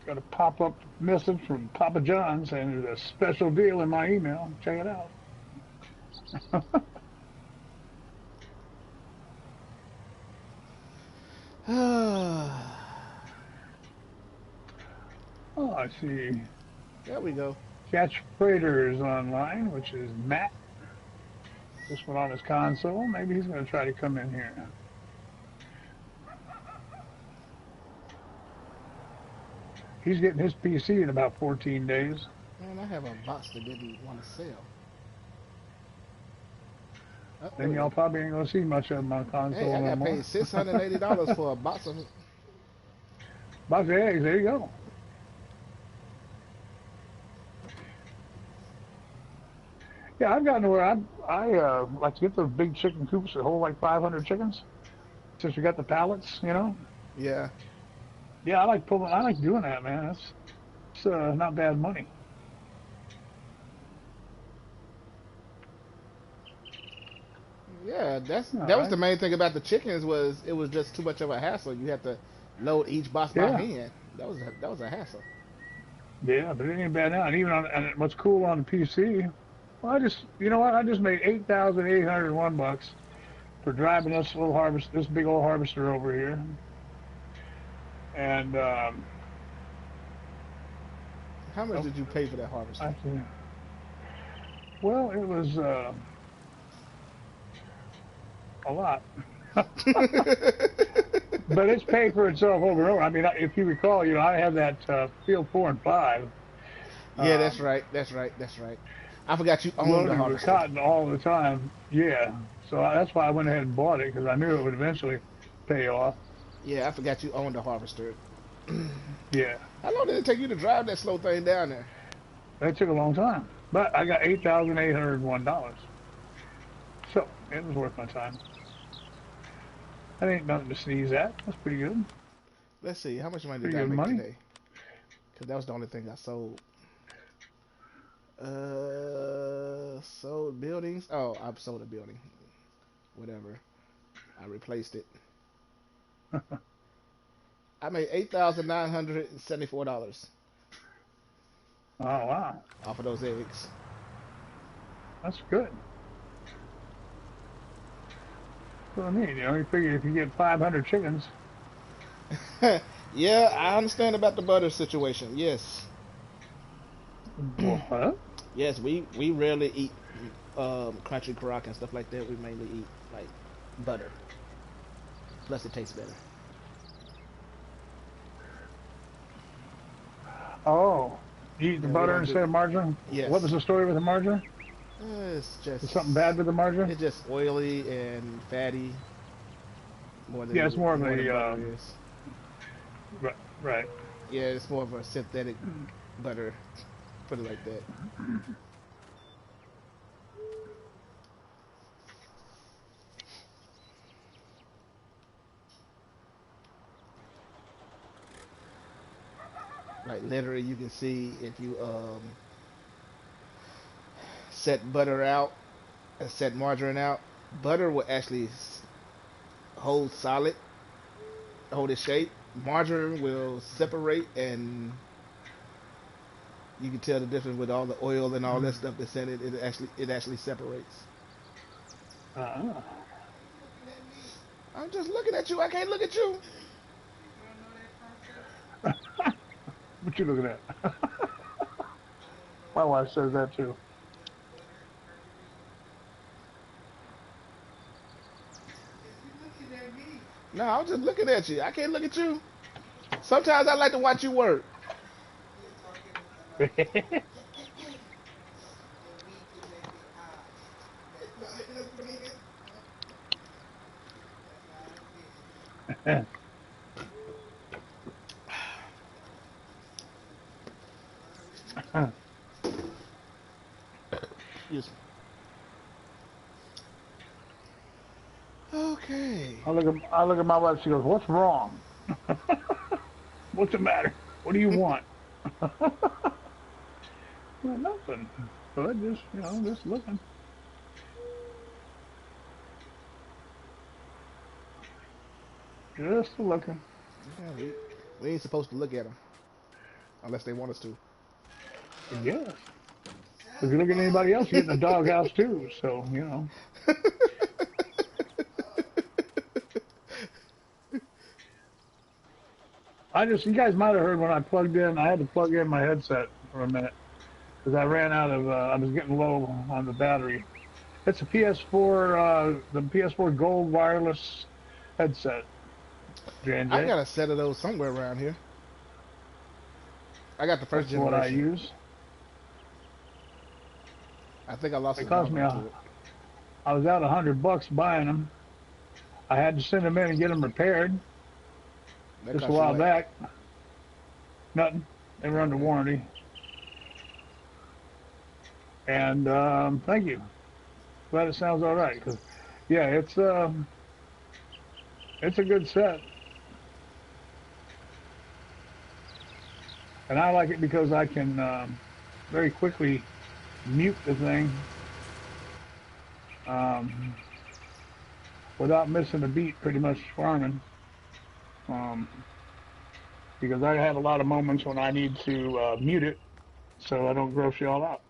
Got a pop-up message from Papa John saying there's a special deal in my email. Check it out. Oh, I see. There we go. Catch Freighters online, which is Matt. This one on his console. Maybe he's going to try to come in here. He's getting his PC in about 14 days. Man, I have a box that didn't want to sell. Oh, Then y'all probably ain't going to see much of him on console hey, I no got more. paid $680 for a box of. Box of eggs, there you go. Yeah, I've gotten to where I like to get those big chicken coops that hold like 500 chickens. Since we got the pallets, you know. Yeah. Yeah, I like doing that, man. It's not bad money. Yeah, All that was right. the main thing about the chickens was it was just too much of a hassle. You had to load each box by Yeah, hand. That was a hassle. yeah, but it ain't bad now. And even and what's cool on the PC, well, you know what? I just made $8,801 for driving this big old harvester over here, and How much oh, did you pay for that harvester? actually, well, it was a lot. But it's paid for itself over and over. I mean, if you recall, I had that field 4 and 5 Yeah, um, that's right, that's right. I forgot you owned the loaded with harvester. cotton all the time. Yeah, so that's why I went ahead and bought it because I knew it would eventually pay off. Yeah, I forgot you owned the harvester. Yeah, How long did it take you to drive that slow thing down there? that took a long time, but I got $8,801, so it was worth my time. That ain't nothing to sneeze at. That's pretty good. Let's see, how much money did Pretty I good make money. today? Because that was the only thing I sold. Sold buildings. Oh, I've sold a building. Whatever. I replaced it. I made $8,974 Oh wow, off of those eggs. that's good. That's what I mean. You figure if you get 500 chickens, Yeah, I understand about the butter situation. Yes. well, huh? Yes, we rarely eat country crock and stuff like that, we mainly eat like butter. Plus, it tastes better. Oh, you eat the Yeah, we butter don't do. instead of margarine? What was Yes, the story with the margarine? it's Is just something bad with the margarine? it's just oily and fatty Yeah, it's more of more than a butter is. right. Yeah, it's more of a synthetic butter. Put it like that. Like literally, you can see if you set butter out and set margarine out, butter will actually hold solid, hold its shape. Margarine will separate, and you can tell the difference with all the oil and all that stuff that's in it. It actually separates. Uh, Why you looking at me? I'm just looking at you. I can't look at you. You don't know that concept? what you looking at? You don't know My the wife says that too. butter and margarine? Is you looking at me? No, I'm just looking at you. I can't look at you. Sometimes I like to watch you work. You're talking about and we can make it I. That's not it again. That's not it again. Margarine? Excuse me. Okay. I look at my wife. She goes, "What's wrong? What's the matter? What do you want?" Well, nothing. But just just looking, just looking. Yeah, we ain't supposed to look at them unless they want us to. Yes. If you Sounds look at fun. anybody else, you get in the doghouse too. So you guys might have heard when I plugged in. I had to plug in my headset for a minute because I ran out of. I was getting low on the battery. It's a PS4, the PS4 Gold wireless headset, J and I J. got a set of those somewhere around here. I got the first That's what I generation. use. I think I lost It the cost me download to it. I was out $100 buying them. I had to send them in and get them repaired That just a cost you while what? back. Nothing. They were under Okay. warranty. And thank you. Glad it sounds all right. Cause yeah, it's a good set, and I like it because I can very quickly mute the thing um, without missing a beat. Pretty much farming. Um, because I have a lot of moments when I need to mute it so I don't gross you all out.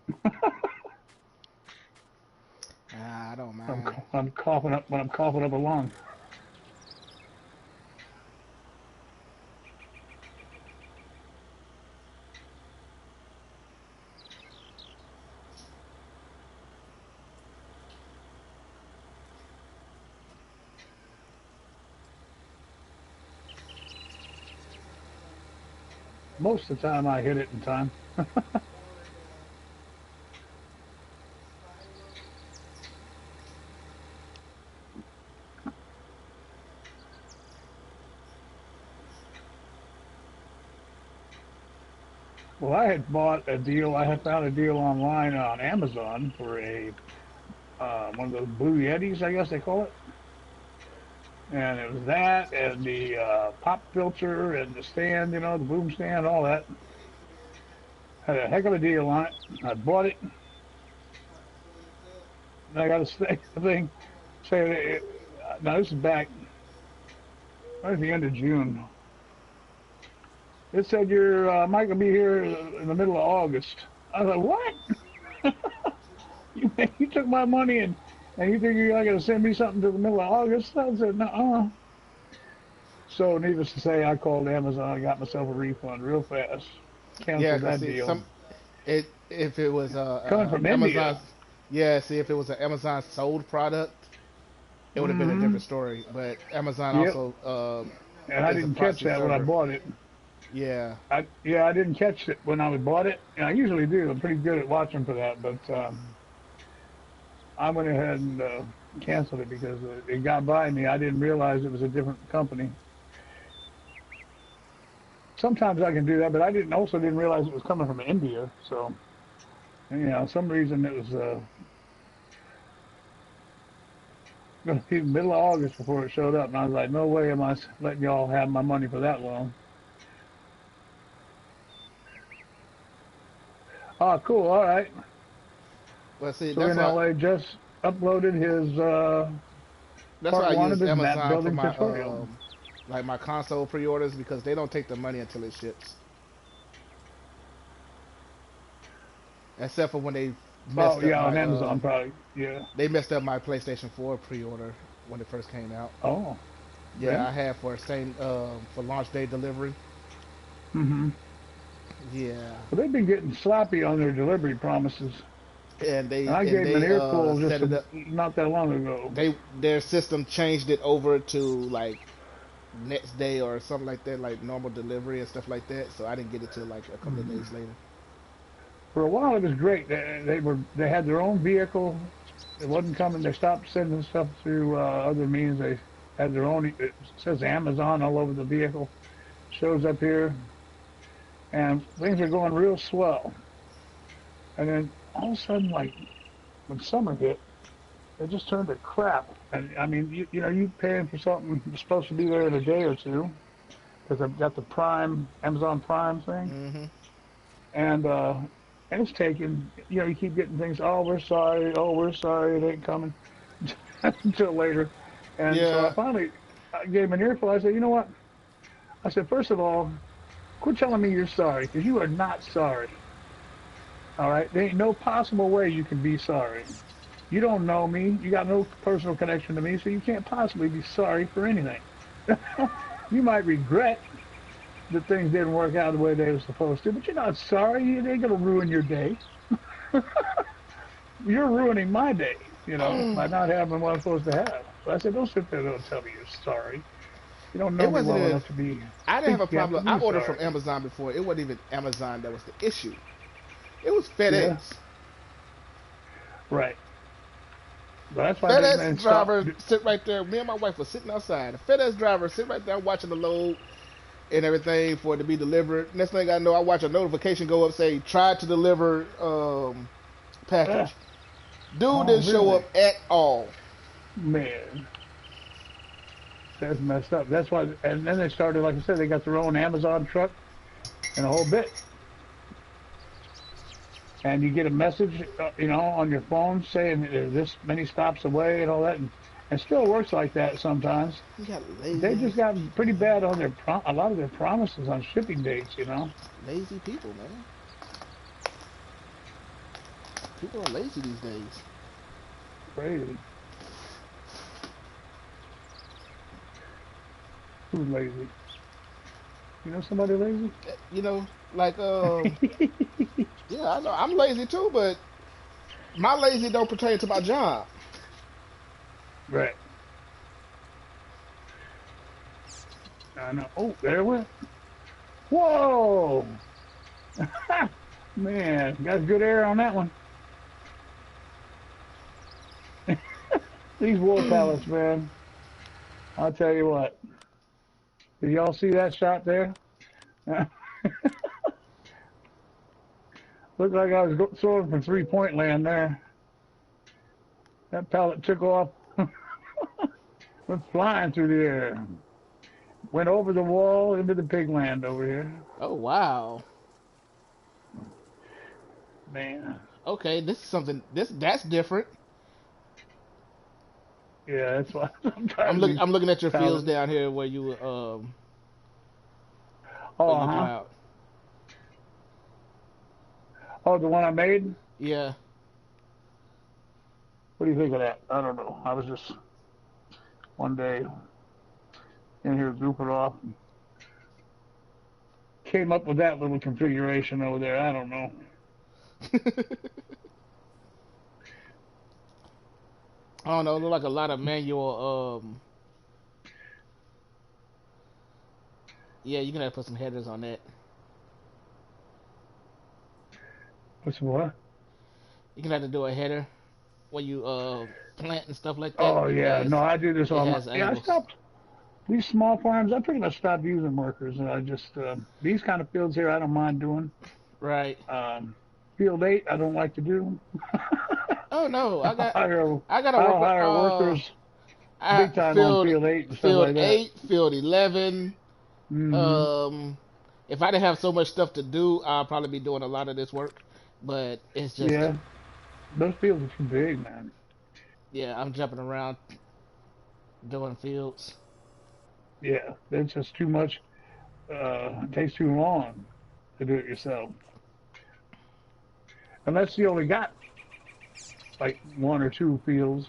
I don't mind. I'm coughing up when I'm coughing up a lung. Most of the time I hit it in time. Or the spiral. Well, I had bought a deal. I had found a deal online on Amazon for a one of those blue Yetis, I guess they call it. And it was that and the pop filter and the stand, the boom stand, all that. Yeah. Had a heck of a deal on it. I bought it, So it's up. and I got a thing saying now this is back right at the end of June. It said your mic will be here in the middle of August. I was like, what? you took my money and you think you're not going to send me something to the middle of August? I said, no. So needless to say, I called Amazon. I got myself a refund real fast. Yeah, Canceled cause that see, deal. if it was Coming from Amazon India. Yeah, see, if it was an Amazon sold product, it would have been a Mm-hmm. different story. But Amazon Yep. also And I is a didn't catch proxy that when I server. bought it. Yeah, I didn't catch it when I bought it. And I usually do. I'm pretty good at watching for that, but I went ahead and canceled it because it got by me. I didn't realize it was a different company. Sometimes I can do that, but I didn't also didn't realize it was coming from India. So, some reason it was going to be middle of August before it showed up, and I was like, no way am I letting y'all have my money for that long. Oh, cool. All right. but see, So in LA, just uploaded his that's why part I one of use his map Amazon for building my tutorial. like my console pre-orders because they don't take the money until it ships, except for when Oh messed up yeah, my on Amazon probably. Yeah. my PlayStation 4 pre-order when it first came out. Oh, Yeah, okay. I had for same for launch day delivery. Mm-hmm. Yeah, But they've been getting sloppy on their delivery promises, and and I they gave them an earful just set it up. not that long ago. Their system changed it over to like next day or something like that, like normal delivery and stuff like that. So I didn't get it till like a couple of Mhm. days later. For a while, it was great. They had their own vehicle. It wasn't coming. They stopped sending stuff through other means. They had their own. It says Amazon all over the vehicle. Shows up here, and things are going real swell. And then all of a sudden, like when summer hit, it just turned to crap. And I mean, you paying for something that's supposed to be there in a day or two because I've got the Prime, Amazon Prime thing, Hmm. and uh, and it's taking. You keep getting things. Oh, we're sorry. Oh, we're sorry. It ain't coming until later. And so Yeah, I gave him an earful. I said, you know what? I said, first of all, quit telling me you're sorry because you are not sorry. All right, there ain't no possible way you can be sorry. You don't know me. You got no personal connection to me, so you can't possibly be sorry for anything. You might regret that things didn't work out the way they were supposed to, but you're not sorry. It ain't going to ruin your day. You're ruining my day, by not having what I'm supposed to have. So I said, don't sit there and tell me you're sorry. You don't it know me wasn't well even. enough to be I didn't have think a you have to problem. I be ordered from sorry. Amazon before. It wasn't even Amazon that was the issue. It was Yeah, FedEx. right. But that's why they FedEx man stop. driver sit right there. Me and my wife were sitting outside. The FedEx driver sit right there watching the load and everything for it to be delivered. Next thing I know, I watch a notification go up say tried to deliver Uh, package. Dude oh, didn't show really? up at all. Man, that's messed up. That's why. And then they started, like I said, they got their own Amazon truck and a whole bit. And you get a message, on your phone saying they're this many stops away and all that, and still works like that sometimes. You got But lazy they just ass got people, pretty man. bad on a lot of their promises on shipping dates. Lazy people, man. People are lazy these days. Crazy. Who's lazy? You know somebody lazy? You know, like yeah, I know I'm lazy too, but my lazy don't pertain to my job. Right. I know. Oh, there it went. Whoa! Man, got good air on that one. These wool pallets, man. I'll tell you what. Did y'all see that shot there? Looked like I was throwing from 3-point land there. That pallet took off, went flying through the air, went over the wall into the pig land over here. Oh wow. Man, Okay, this is something. That's different. yeah, that's why sometimes these I'm looking at your fields pallets. down here where Oh, you huh. plowed. Oh, the one I made. Yeah. What do you think of that? I don't know. I was just one day in here goofing off, and came up with that little configuration over there. I don't know. I don't know, look like a lot of manual. Yeah, you're gonna have to put some headers on that. What's what? You're gonna have to do a header when you plant and stuff like that Oh yeah, no, because I do this it on my. has Yeah, I angles. stopped these small farms. I pretty much stopped using workers, and I just these kind of fields here I don't mind doing. Right. Um, Field 8 I don't like to do. Oh no, I'll hire I got a I'll worker. hire workers I big time on field Field 8 and stuff field like that. 8, field 11. Hmm. Um, if I didn't have so much stuff to do, I'll probably be doing a lot of this work. But it's just Yeah, those fields are too big, man. yeah, I'm jumping around doing fields. Yeah, it's just too much. It takes too long to do it yourself. Unless you only got like one or two fields,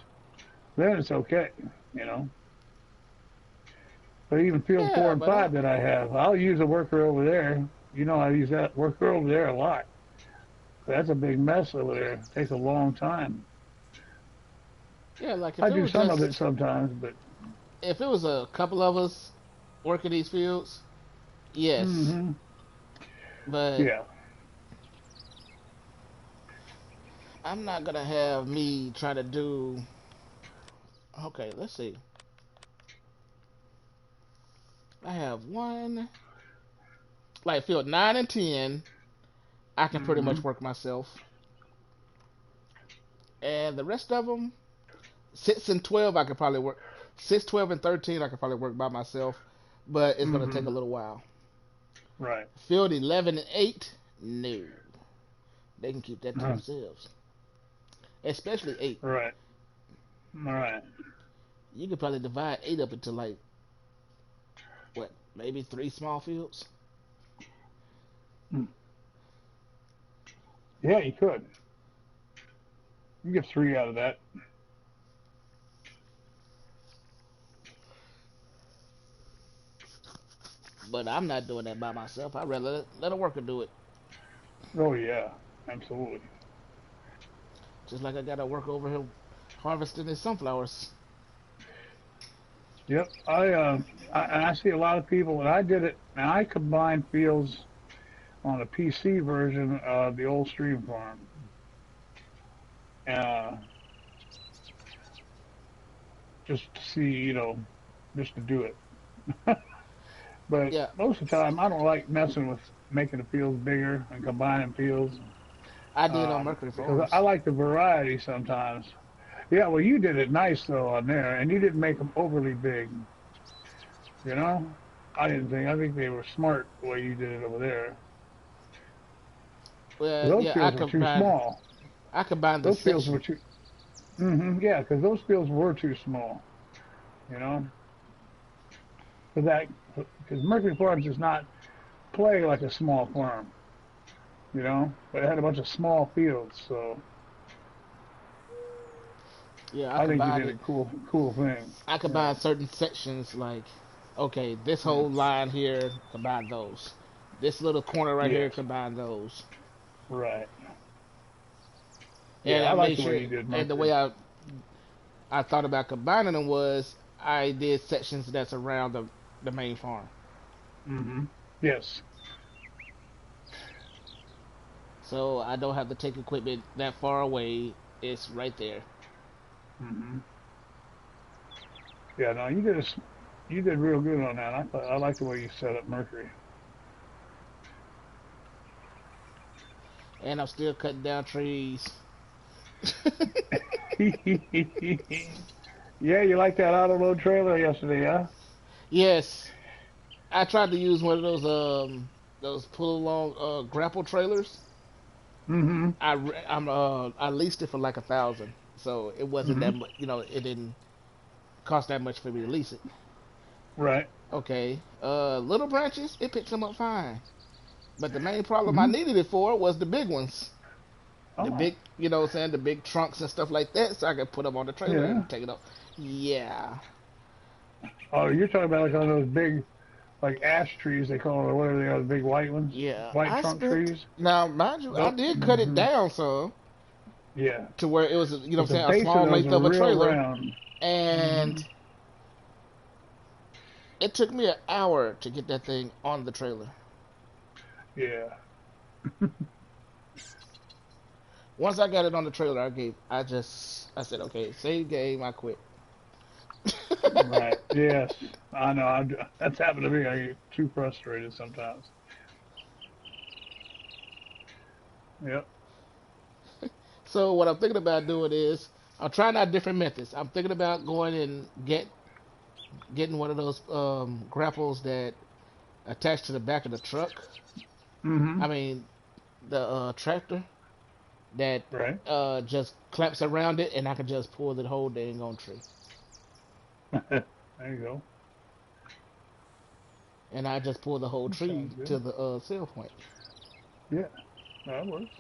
then it's okay, you know. But even field four Yeah, and but five that I have, I'll use a worker over there. You know, I use that worker over there a lot. That's a big mess over there. It takes a long time. yeah, like I do some of it sometimes, but if it was a couple of us working these fields, yes. hmm But yeah. I'm not gonna have me try to do. Okay, let's see. I have one like field 9 and 10. I can pretty hmm much work myself, and the rest of them, 6 and 12, I could probably work. 6, 12, and 13, I could probably work by myself, but it's gonna take a hmm little while. Right. Field 11 and 8, no, they can keep that to Uh, themselves. Especially 8. right. All right. You could probably divide 8 up into like what, maybe 3 small fields. Mm. Yeah, you could. You get three out of that. But I'm not doing that by myself. I'd rather let a worker do it. Oh yeah, absolutely. Just like I got a worker over here harvesting his sunflowers. Yep. I see a lot of people, and I did it. And I combined fields on a PC version of the old Stream Farm, uh, just to see, just to do it. But Yeah, most of the time, I don't like messing with making the fields bigger and combining fields I did on Mercury because I Farms. like the variety sometimes. Yeah, well, you did it nice though on there, and you didn't make them overly big. You know, I didn't think. I think they were smart the way you did it over there. Well, Those yeah, fields were too small. I combined the Those fields were section. too. Yeah, because those fields were too small. You know, for that, because Mercury Farms does not play like a small farm. But it had a bunch of small fields, so Yeah, I think you did a cool thing. I Yeah. combined certain sections like, okay, this whole line here, combine those. This little corner right here, Yes. combine those. Right. Yeah, And I I like made the way sure, you did and the Mercury. way I thought about combining them was I did sections that's around the main farm. Hmm. Yes. So I don't have to take equipment that far away. It's right there. Hmm. Yeah. No, you did real good on that. I like the way you set up Mercury. And I'm still cutting down trees. Yeah, you like that auto load trailer yesterday, huh? Yes, I tried to use one of those pull along grapple trailers. Hmm. I leased it for like 1,000, so it wasn't Hmm. that much. It didn't cost that much for me to lease it. Right. Okay, little branches it picks them up fine, but the main problem I Hmm. needed it for was the big ones, the Oh, big, what I'm saying, the big trunks and stuff like that, so I could put them on the trailer yeah. and take it up. Yeah, Oh, you're talking about like on those big, like ash trees they call it, or whatever they are, the big white ones, yeah. white I trunk spent trees. now, mind you, I did cut it Hmm. down some. Yeah. to where it was, you know But what the I'm saying, a base of small those length are of a real trailer. round. Hmm. And it took me an hour to get that thing on the trailer. Yeah. Once I got it on the trailer, I said, okay, save game, I quit. Right. Yes. I know. That's happened to me. I get too frustrated sometimes. Yep. So what I'm thinking about doing is I'm trying out different methods. I'm thinking about going and getting one of those grapples that attach to the back of the truck. Hmm. I mean the tractor that Right. just clamps around it, and I can just pull the whole dang on tree. There you go. And I just pull the whole That tree sounds good. to the sale point. Yeah. That works.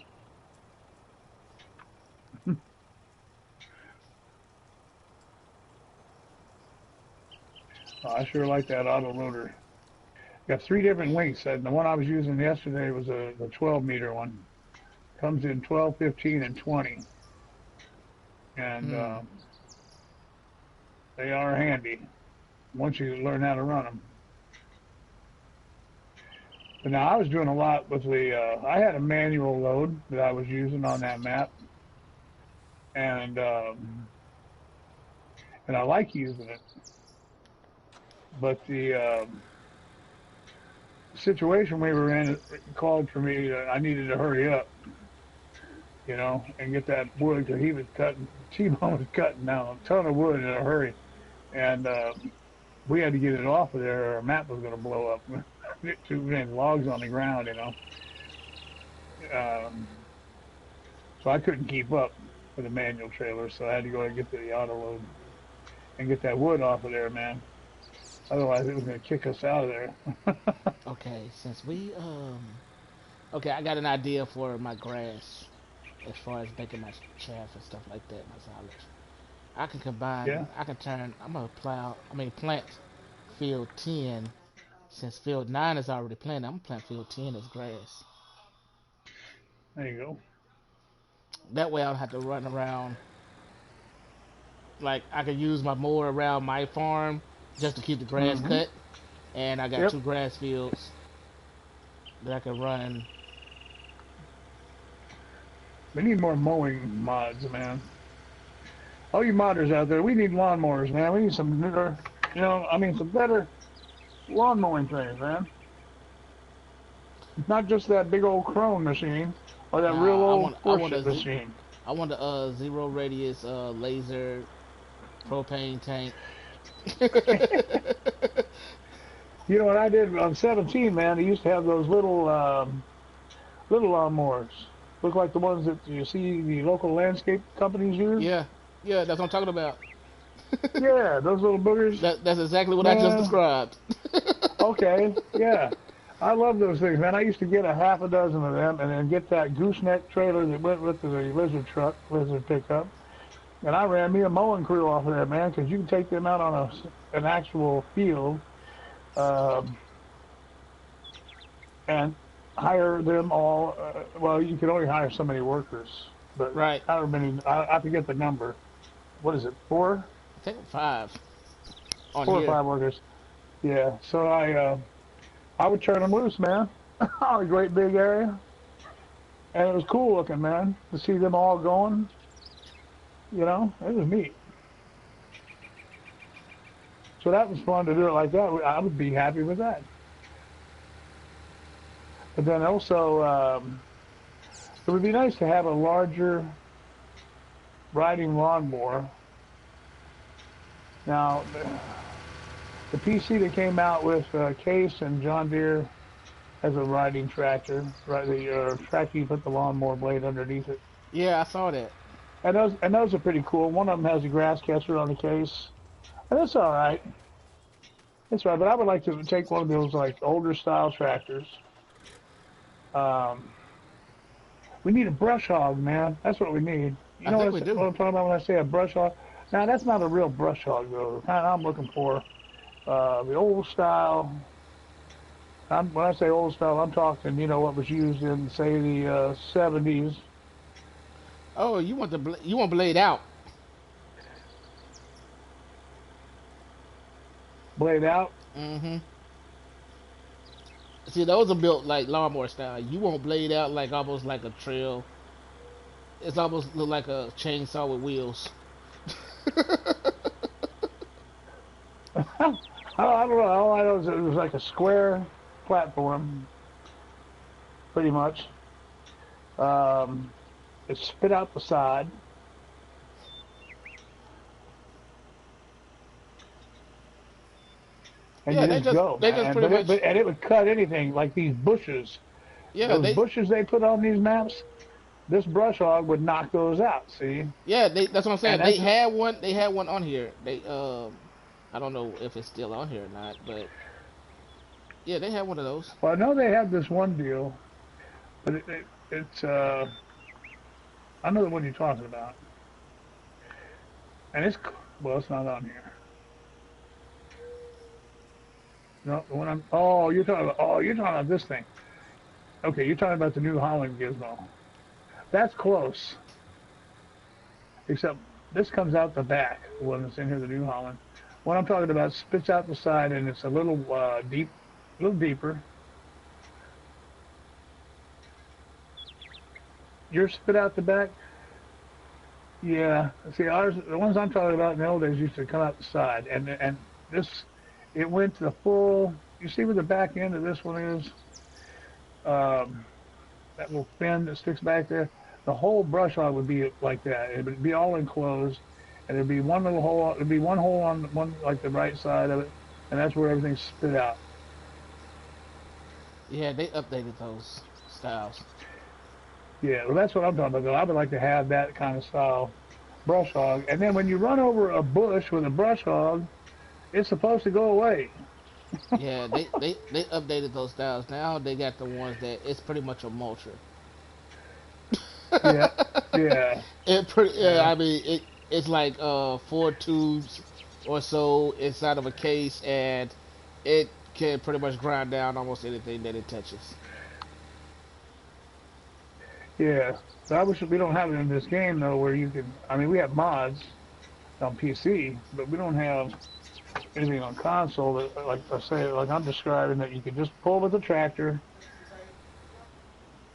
Oh, I sure like that auto loader. Got three different lengths. And the one I was using yesterday was the 12 meter one. Comes in 12, 15, and 20. And Hmm. they are handy once you learn how to run them. But now I was doing a lot with I had a manual load that I was using on that map. And I like using it. But the situation we were in called for me. I needed to hurry up, and get that wood because he was cutting. T-Bone was cutting down a ton of wood in a hurry, and we had to get it off of there. Or our map was going to blow up. Too many logs on the ground. Um, so I couldn't keep up with the manual trailer, so I had to go and get to the auto load and get that wood off of there, man. Otherwise, it was going to kick us out of there. Okay, since we okay, I got an idea for my grass as far as making my chaff and stuff like that, my silage. Yeah, I can turn, plant field 10. Since field 9 is already planted, I'm gonna plant field 10 as grass. there you go. That way I don't have to run around. Like, I can use my mower around my farm just to keep the grass Hmm. cut. And I got Yep. two grass fields that I can run. We need more mowing mods, man. All you modders out there, we need lawnmowers, man. We need some newer, some better lawn mowing things, man. Not just that big old Crone machine or that real Nah, old horseshit machine. I want a zero radius laser propane tank. You know what I did? I'm 17, man. They used to have those little lawnmowers. Look like the ones that you see the local landscape companies use. Yeah, yeah, that's what I'm talking about. Yeah, those little boogers, That's exactly what I just man. described. Okay, yeah. I love those things, man. I used to get a half a dozen of them and then get that gooseneck trailer that went with the lizard pickup. And I ran me a mowing crew off of that, man, because you can take them out on an actual field um, and hire them all. Well, you can only hire so many workers, but Right. however many, I forget the number. What is it, I think 5 on four or here. five workers? Yeah, so I would turn them loose, man, on a great big area. And it was cool looking, man, to see them all going. It was neat. So that was fun to do it like that. I would be happy with that. But then also, it would be nice to have a larger riding lawnmower. Now, the PC that came out with Case and John Deere has a riding tractor, right? The tractor you put the lawnmower blade underneath it. Yeah, I saw that. And those are pretty cool. One of them has a grass catcher on the case, and that's all right. That's right. But I would like to take one of those like older style tractors. Um, we need a brush hog, man. That's what we need. You I know think we what do. I'm talking about when I say a brush hog? Now that's not a real brush hog though. The kind I'm looking for, the old style. When I say old style, I'm talking, what was used in, say, the 70s. Oh, you want blade out. Blade out. Mm-hmm. See, those are built like lawnmower style. You want blade out like almost like a trail. It's almost look like a chainsaw with wheels. I don't know. All I know is it was like a square platform, pretty much. Um, it spit out the side, and Yeah, you just go, they man. just pretty much But it would cut anything like these bushes. yeah Those they bushes they put on these maps, this brush hog would knock those out. See, yeah they that's what I'm and saying. that's They had one on here. I don't know if it's still on here or not, but yeah they had one of those. well, I know they have this one deal, but it's I know the one you're talking about, and well, it's not on here. No, the one I'm you're talking about this thing. Okay, you're talking about the New Holland gizmo. That's close, except this comes out the back. The one that's in here, the New Holland. What I'm talking about spits out the side, and it's a little a little deeper. Yours spit out the back. Yeah. See, ours, the ones I'm talking about in the old days used to come out the side, and this, it went to the full. You see where the back end of this one is? Um, that little fin that sticks back there. The whole brush hog would be like that. It would be all enclosed, and there'd be one little hole. There'd be one hole on one like the right side of it, and that's where everything spit out. Yeah, they updated those styles. Yeah, well, that's what I'm talking about. Though. I would like to have that kind of style brush hog, and then when you run over a bush with a brush hog, it's supposed to go away. Yeah, they updated those styles. Now they got the ones that it's pretty much a mulcher. Yeah, yeah, Yeah, yeah, I mean it's like four tubes or so inside of a case, and it can pretty much grind down almost anything that it touches. yeah. So I wish we don't have it in this game though, where you can. I mean, we have mods on PC, but we don't have anything on console that, like I say, like I'm describing, that you can just pull with the tractor,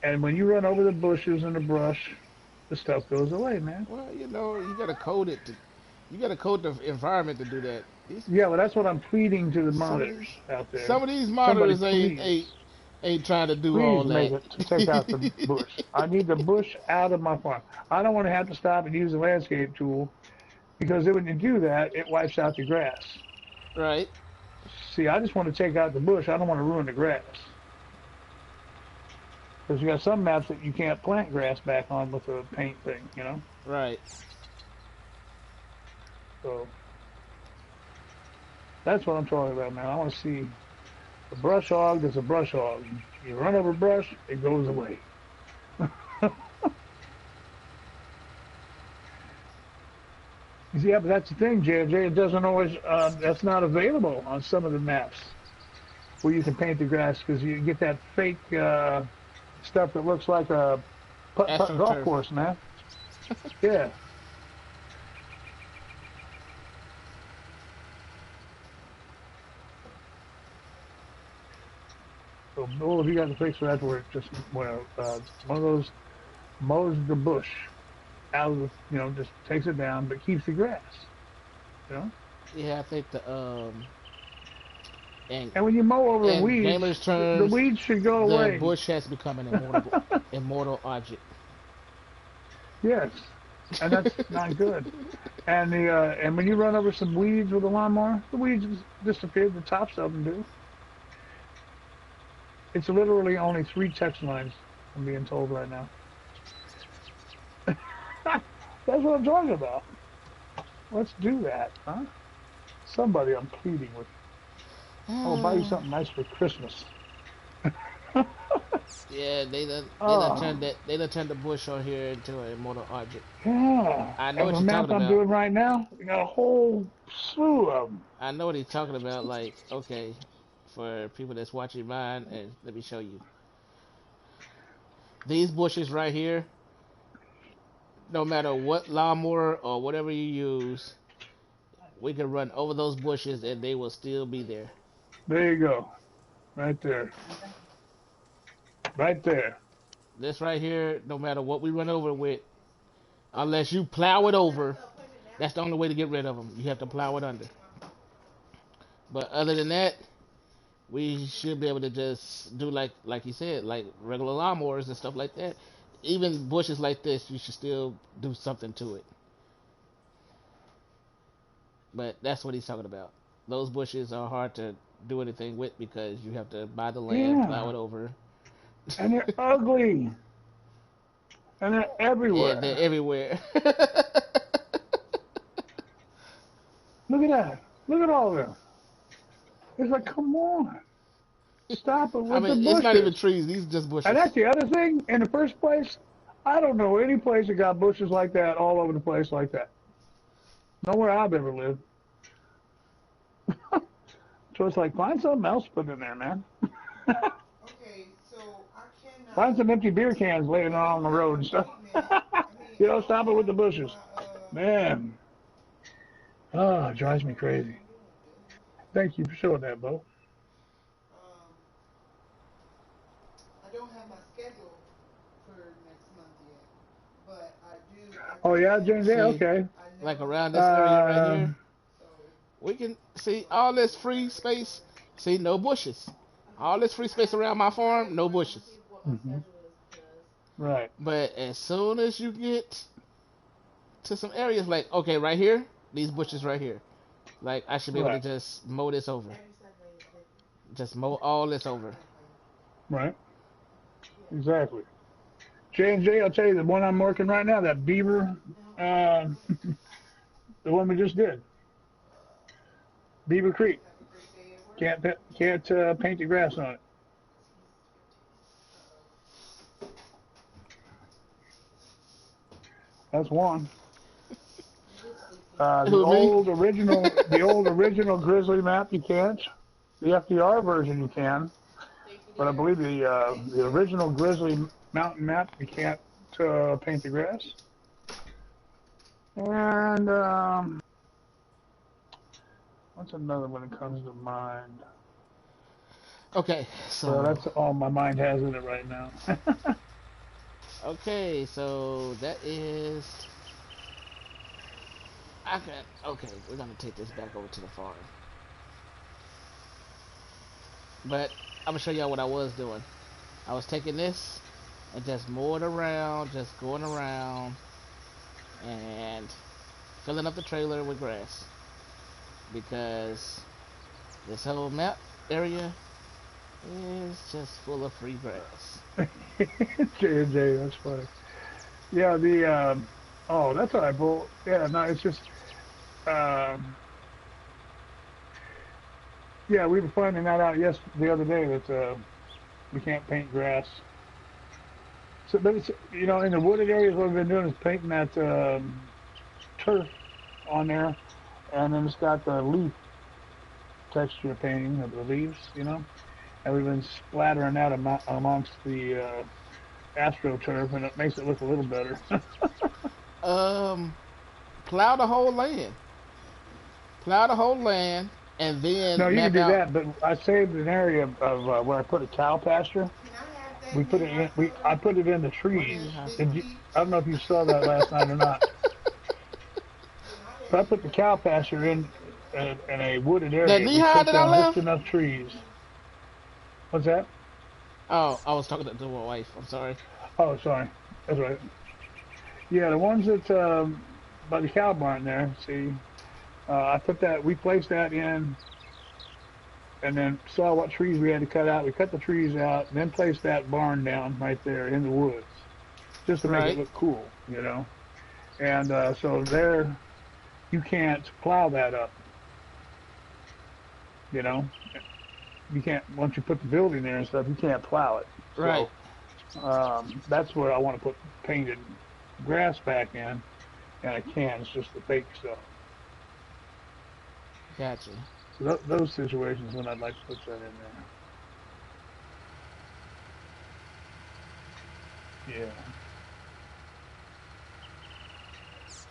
and when you run over the bushes and the brush, the stuff goes away, man. Well, you gotta code it to you gotta code the environment to do that. Yeah, well, that's what I'm pleading to the Some of modders out there. some of these Somebody, modders ain't trying to do please all make that. it to take out the bush. I need the bush out of my farm. I don't want to have to stop and use the landscape tool because when you do that, it wipes out the grass. Right. See, I just want to take out the bush. I don't want to ruin the grass. Because you got some maps that you can't plant grass back on with a paint thing, you know? Right. So that's what I'm talking about, man. I want to see a brush hog that's a brush hog. You run over brush, it goes away. Yeah, but that's the thing, JJ. It doesn't always, that's not available on some of the maps where you can paint the grass because you get that fake stuff that looks like a putt golf AstroTurf. course, man. Yeah. So, all of you got to fix for that where it just, well, one of those mows the bush out of the, just takes it down, but keeps the grass, you know? Yeah, I think the and And when you mow over in weeds, gamers the terms, weeds should go the away. bush has become an immortal object. Yes, and that's not good. And when you run over some weeds with a lawnmower, the weeds disappear. The tops of them do. It's literally only 3 text lines. I'm being told right now. That's what I'm talking about. Let's do that, huh? Somebody I'm pleading with. I'll buy you something nice for Christmas. Yeah, Oh, they done turned the bush on here into an immortal object. yeah. I know And what the you're map talking I'm about. doing right now, we got a whole slew of them. I know what he's talking about. Like, okay, for people that's watching mine, and let me show you these bushes right here. no matter what lawnmower or whatever you use, we can run over those bushes and they will still be there. There you go. Right there. Right there. This right here, no matter what we run over with, unless you plow it over, that's the only way to get rid of them. You have to plow it under. But other than that, we should be able to just do like you said, like regular lawnmowers and stuff like that. Even bushes like this, you should still do something to it. But that's what he's talking about. Those bushes are hard to do anything with because you have to buy the land, plow Yeah. it over. And they're ugly. And they're Yeah, they're everywhere. everywhere. Look at that. Look at all of them. It's like, come on. Stop it I with the mean, it's not even bushes. trees. These are just And bushes. that's the other thing. In the first place, I don't know any place that got bushes like that all over the place like that. Nowhere I've ever lived. So it's like, find something else to put in there, man. Okay, so I Find cannot. some empty beer cans laying Well, on the road and stuff. treatment. I mean, You I know, don't stop it with have the bushes. my Man. Oh, it drives me schedule yet crazy. on doing this. Thank you for showing that, Bo. Um, I don't have my schedule for next month yet, but I do Oh, yeah, everything. James, yeah, See, okay. I like know around this area right Uh, here, so we can see all this free space. See, no bushes. All this free space around my I'm farm, just no waiting to bushes. see what my hmm schedule is because right, But as soon as you get to some areas like, okay, right here, these bushes right here, like I should be able to right, just mow this over. every Sunday is different. Just mow all this over. right. Yeah. Exactly. J&J, I'll tell you, the one I'm working right now, that Beaver, uh, the one we just did, Beaver Creek. Have a great day at work. Can't paint the grass on it. That's one. This sleepy. Who me? The old original Grizzly map you can't. The FDR version you can, Thank you, but I dear. believe the original Grizzly mountain map you can't paint the grass. And what's another one that comes to mind? Okay, Well, so that's all my mind has in it right now. okay, so that is I can okay, we're gonna take this back over to the farm. But I'm gonna show y'all what I was doing. I was taking this and just mowing around, just going around and filling up the trailer with grass because this whole map area is just full of free grass. J&J, that's funny. Yeah, the oh, that's all right, Bull. Yeah, no, it's just um, yeah, we were finding that out the other day that we can't paint grass. So, but it's in the wooded areas, what we've been doing is painting that turf on there, and then it's got the leaf texture painting of the leaves, and we've been splattering that amongst the astroturf, and it makes it look a little better. Um, plow the whole land, plow the whole land, and No, then you can map do out. that, but I saved an area of where I put a cow pasture. Can I have We that put new it in. hot I soda put it in the What and trees. new the house? big And peach? I don't know if you saw that last night or not. Then I But bet I you put the can cow get that pasture in a wooded That area. knee We high took that I down just left? enough trees. What's that? Oh, I was talking to my wife. I'm sorry. Oh, sorry. That's right. Yeah, the ones that by the cow barn there. See, I put that. We placed that in, and then saw what trees we had to cut out. We cut the trees out, and then placed that barn down right there in the woods, just to make it Right? look cool. And so there, you can't plow that up. You know, you can't once you put the building there and stuff, you can't plow it. Right. So that's where I want to put painted grass back in, and I can. It's just the fake stuff. Gotcha. So those situations when I'd like to put that in there. Yeah.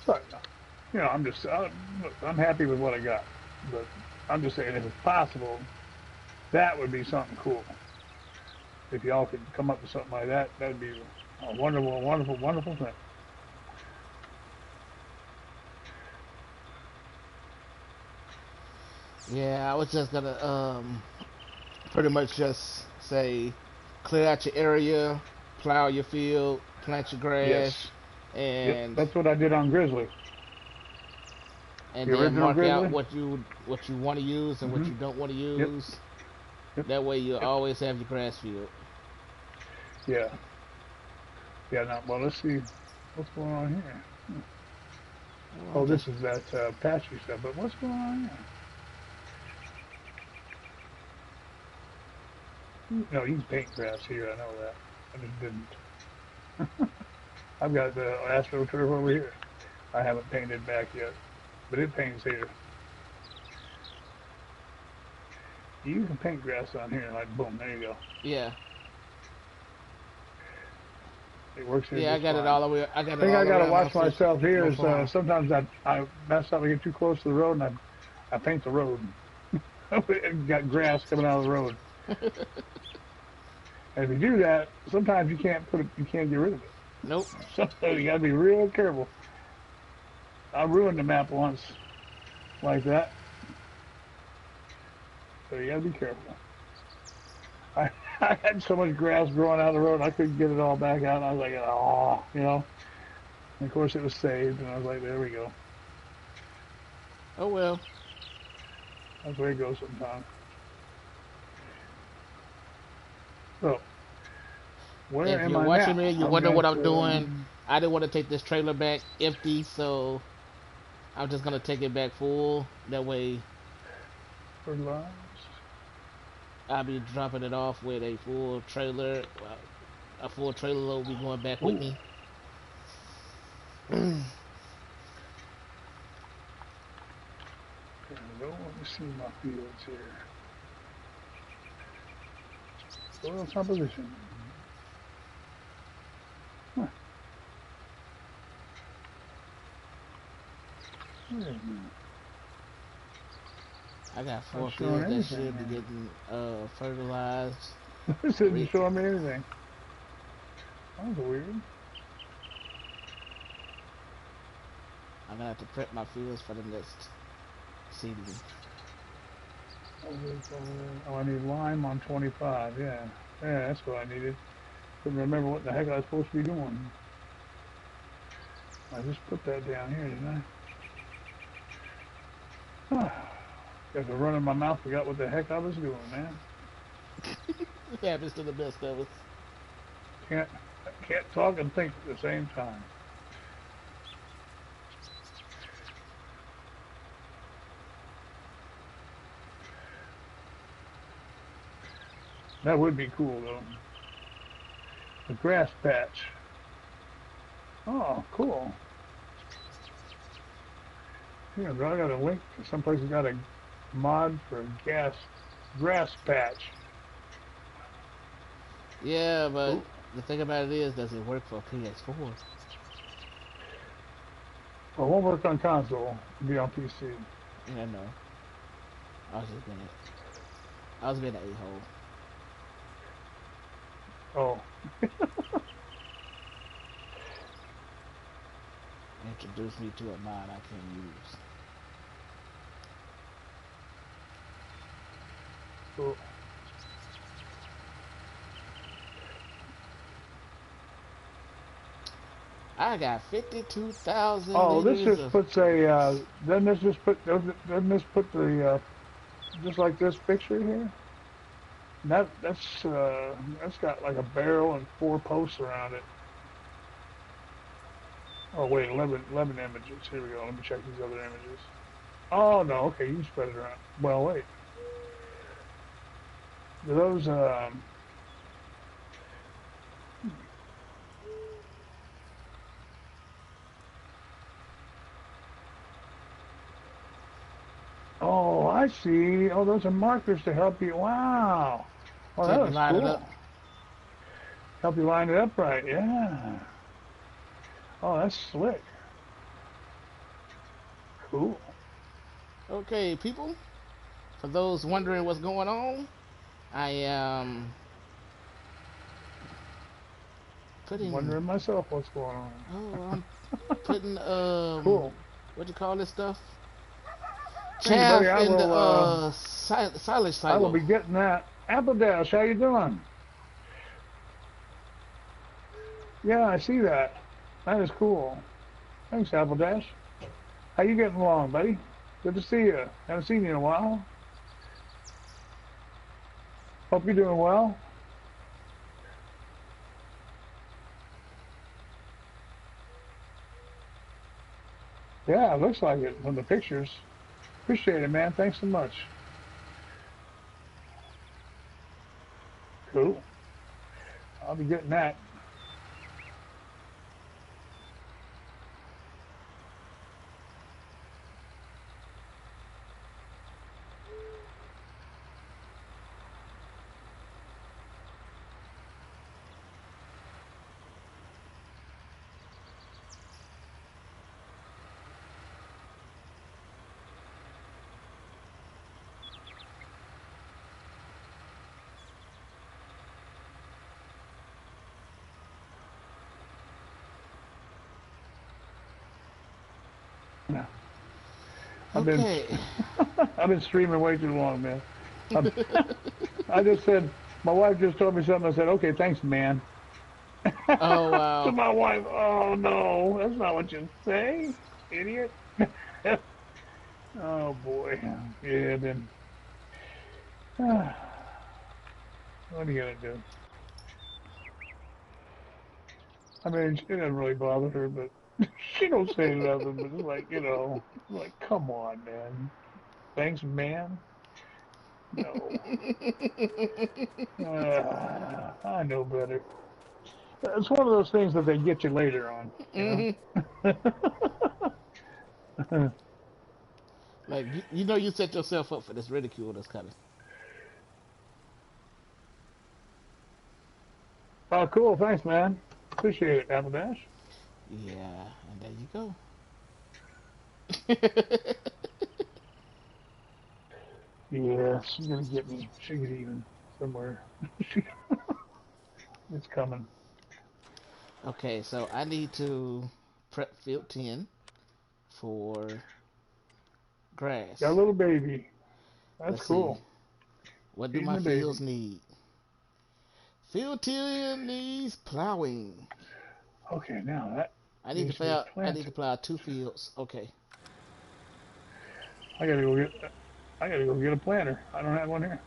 So, I'm just, look, I'm happy with what I got. But I'm just saying, if it's possible, that would be something cool. If y'all could come up with something like that, that'd be a wonderful, wonderful, wonderful thing. Yeah, I was just gonna pretty much just say clear out your area, plow your field, plant your grass, Yes. Yep. and That's what I did on Grizzly. The then original mark out Grizzly. what you want to use and what Mm-hmm. you don't want to Yep. use. Yep. That way you Yep. always have your grass field. Yeah. Yeah. Now, well, let's see what's going on here. Well, Oh, I'm this just is that patchy stuff. But what's going on here? No, you can paint grass here. I know that. I just didn't. I've got the AstroTurf over here. I haven't painted back yet, but it paints here. You can paint grass on here, like boom, there you go. yeah, It works here yeah. I just got it fine. all the way. I got it Thing I all gotta around watch myself here my is farm. sometimes I mess up. I get too close to the road and I paint the road. And got grass coming out of the road. And if you do that, sometimes you can't put it. You can't get rid of it. Nope. So you gotta be real careful. I ruined the map once like that. So you gotta be careful. I, I had so much grass growing out of the road, I couldn't get it all back out. And I was like, oh. And of course, it was saved, and I was like, there we go. Oh well. That's the way it goes sometimes. So, where If am you're I watching now? me, you I'm wonder at what I'm doing. I didn't want to take this trailer back empty, so I'm just gonna take it back full. That way, fertilize. I'll be dropping it off with a full trailer. Well, a full trailer load will be going back with Ooh, me. there we go. Let me see my fields here. Soil composition. Huh. Wait a minute. I got Not 4 showing fields that anything should be here. getting fertilized. This isn't Re- showing me anything. That was weird. I'm gonna have to prep my fields for the next seeding. Oh, I need lime on 25. Yeah. Yeah, that's what I needed. Couldn't remember what the heck I was supposed to be doing. I just put that down here, didn't I? Got the run in my mouth. Forgot what the heck I was doing, man. It happens to the best of us. Can't can't talk and think at the same time. That would be cool though. The grass patch. Oh, cool. Yeah, I got a link to someplace that got a mod for a grass patch. Yeah, but Oh, the thing about it is, does it work for PS4? well, it won't work on console. It'll be on PC. Yeah, no. I was just being, I was being an a-hole. Oh, Introduce me to a mod I can't use. cool. I got 52,000 Oh, this liters just of. puts a. Doesn't this put the just like this picture here? That's got like a barrel and 4 posts around it. Oh wait, 11 images. Here we go. Let me check these other images. Oh no, okay, you can spread it around. Well, wait. Do those Oh, I see. Oh, those are markers to help you. Wow. Oh, To that help you was line it cool. up. Help you line it up right. Yeah. Oh, that's slick. Cool. Okay, people. For those wondering what's going on, I am putting. Wondering myself what's going on. Oh, I'm putting Cool. what do you call this stuff? Thank you, buddy. Chaff in the silage I will silo. be getting that. Apple Dash, how you doing? Yeah, I see that. That is cool. Thanks, Apple Dash. How you getting along, buddy? Good to see you. Haven't seen you in a while. Hope you're doing well. Yeah, it looks like it from the pictures. Appreciate it, man. Thanks so much. Cool. I'll be getting that. I've been Okay. I've been streaming way too long, man. I'm, I just said my wife just told me something. I said, "Okay, thanks, man." Oh To wow. my wife, "Oh no, that's not what you say, idiot." Oh boy, yeah. Then what are you gonna do? I mean, it doesn't really bother her, but she don't say nothing. But it's like like come on, man. Thanks, man. No, I know better. It's one of those things that they get you later on. hmm Like you know, you set yourself up for this ridicule that's coming. Oh, cool. Thanks, man. Appreciate it, Apple Dash. Yeah, and there you go. Yeah, she's gonna get me. She'll get even somewhere. She, it's coming. Okay, so I need to prep field 10 for Got a grass. little baby. That's Let's see. cool. What do Feeding my the fields baby. need? Field 10 needs plowing. Okay, now that I need to needs to be plow. I need to planted. plow 2 fields. Okay, I gotta go get. I gotta go get a planter. I don't have one here.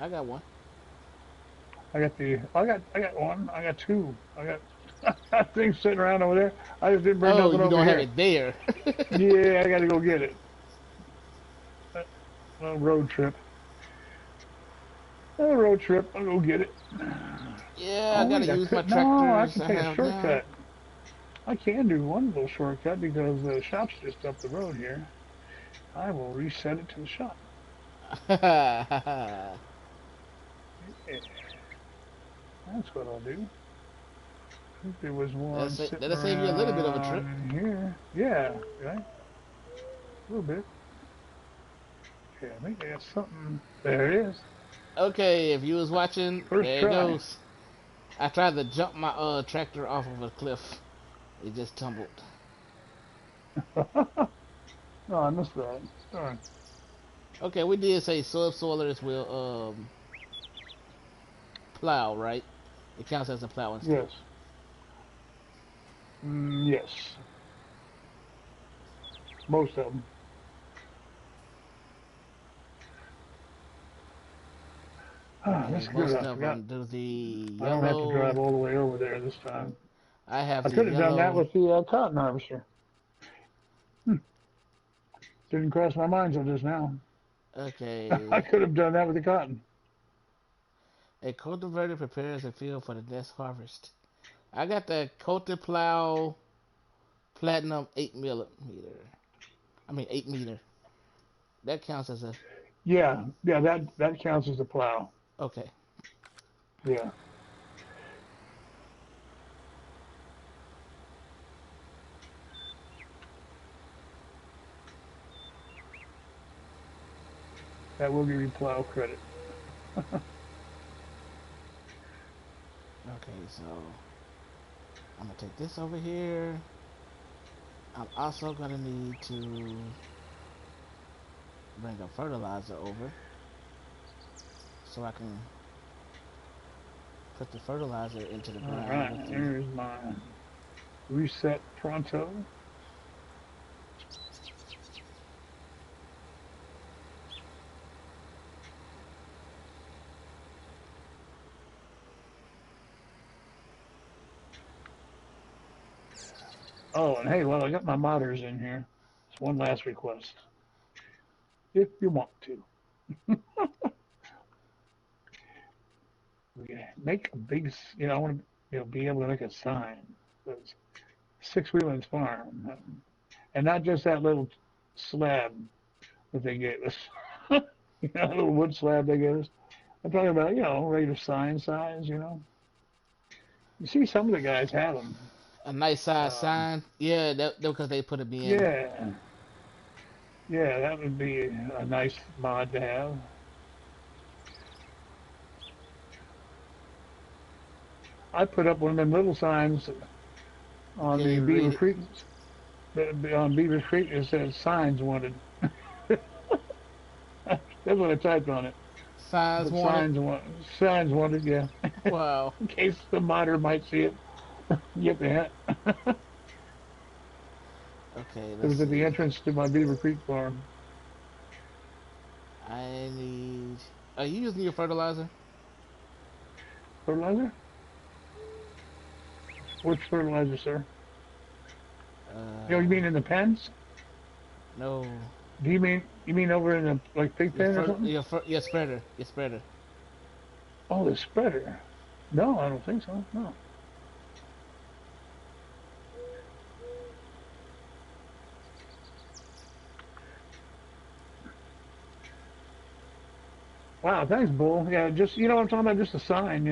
I got one. I got the. I got one. I got two. I got that thing sitting around over there. I just didn't bring Oh, nothing you over don't have here. it there. Yeah, I gotta go get it. A road trip. A road trip. I'll go get it. Yeah, I Oh gotta wait, I use my could. No, I tractors can I take a have now. shortcut. I can do one little shortcut because the shop's just up the road here. I will reset it to the shop. Yeah, that's what I'll do. I think there was one sitting That'll save you a little bit of a around trip. in here. Yeah, right. A little bit. Okay, I think I got something. There it is. Okay, if you was watching, First there it try. goes. I tried to jump my tractor off of a cliff. It just tumbled. No, I missed that. Darn. Okay, we did say subsoilers will plow, right? It counts as a plowing skill. Yes. Yes. Most of them. Ah, Okay, that's good. most I of forgot. them do the I don't have to drive yellow. all the way over there this time. I have I the could have done that yellow. with the cotton harvester. Hmm. Didn't cross my mind until just now. I Okay, could have done that with the cotton. a cultivator prepares a field for the next harvest. I got the Cultiplow Platinum 8 millimeter. I mean 8 meter. That counts as a Yeah, yeah, that counts as a plow. okay. Yeah. That will give you plow credit. Okay, so I'm gonna take this over here. I'm also gonna need to bring a fertilizer over so I can put the fertilizer into the All ground right, with the. there's my reset pronto. Oh, and hey, well, I got my modders in here. It's one last request, if you want to. Make a big, I want to, be able to make a sign. That's Six Wheelin's Farm, and not just that little slab that they gave us. A little wood slab they gave us. I'm talking about, regular sign size. You see, some of the guys have them. A nice size Um, sign. Yeah, that because they put it in. yeah, yeah, that would be a nice mod to have. I put up one of them little signs on Can the you Beaver read it? Creek. On Beaver Creek, it says signs wanted. That's what I typed on it. Signs But wanted. signs wanted, yeah. Wow. In case the modder might see it, get the hint. Okay, It let's was at the see. entrance to my Beaver Creek farm. I need. Are you using your fertilizer? Fertilizer? Which fertilizer, sir? You Uh, mean in the pens? no. Do you mean over in the like pig pen or something? Your spreader. Your spreader. Oh, the spreader. No, I don't think so. No. Wow, thanks, Bull. Yeah, just what I'm talking about, just a sign.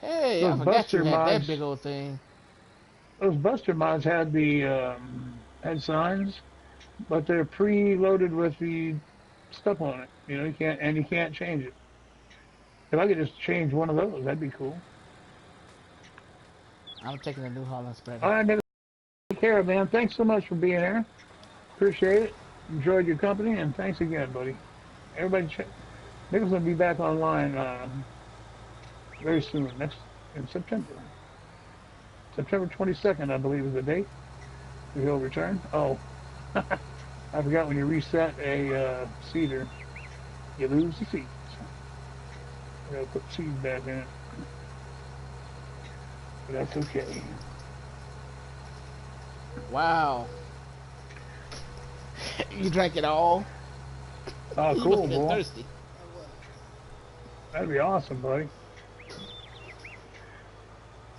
Hey, I Those forgot you Buster had that mods, big old thing. those Buster mods had the had signs, but they're pre-loaded with the stuff on it. You can't change it. If I could just change one of those, that'd be cool. I'm taking a New Holland spreader. All right, man. Take care, man. Thanks so much for being here. Appreciate it. Enjoyed your company, and thanks again, buddy. Everybody, Nick's gonna be back online very soon. Next in September. September 22nd, I believe, is the date that he'll return. Oh, I forgot when you reset a seeder, you lose the seeds. I gotta put seeds back in it, but that's okay. Wow. You drank it all? Oh, You must cool, have been boy. thirsty. That'd be awesome, buddy.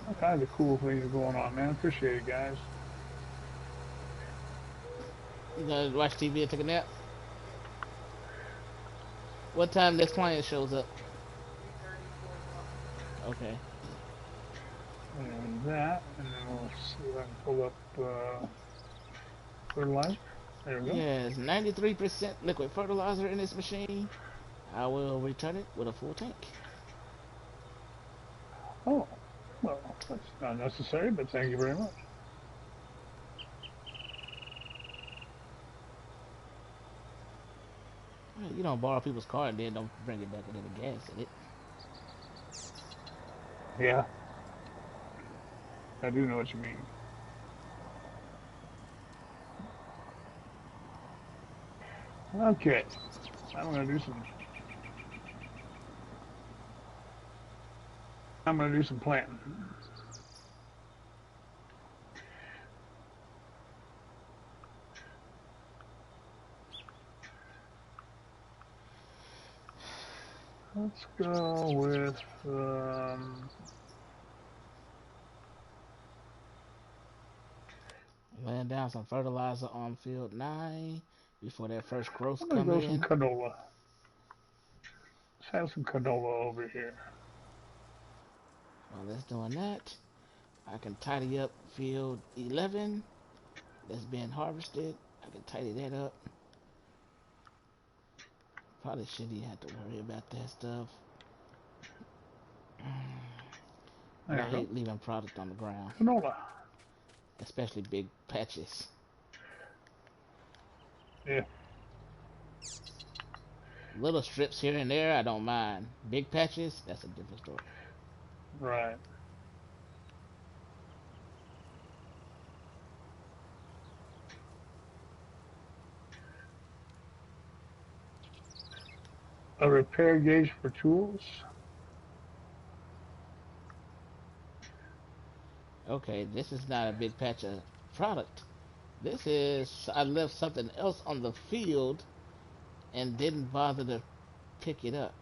All kinds of cool things are going on, man. Appreciate it, guys. You gonna watch TV and take a nap? What time this client shows up? 3:30, 4 o'clock. Okay. And that, and then we'll see if I can pull up fertilizer. There we go. Yes, 93% liquid fertilizer in this machine. I will return it with a full tank. Oh, well, that's not necessary, but thank you very much. You don't borrow people's car and then don't bring it back with any gas in it. Yeah, I do know what you mean. Okay, I'm gonna do some. I'm gonna do some planting. Let's go with Laying down some fertilizer on field 9 before that first growth I'm gonna come go some in. canola. Let's have some canola over here. While that's doing that, I can tidy up field 11 that's being harvested. I can tidy that up. Probably shouldn't even have to worry about that stuff. But There I you go. hate leaving product on the ground, Canola. especially big patches. Yeah. Little strips here and there, I don't mind. Big patches, that's a different story. Right. A repair gauge for tools. Okay, this is not a big patch of product. This is I left something else on the field and didn't bother to pick it up.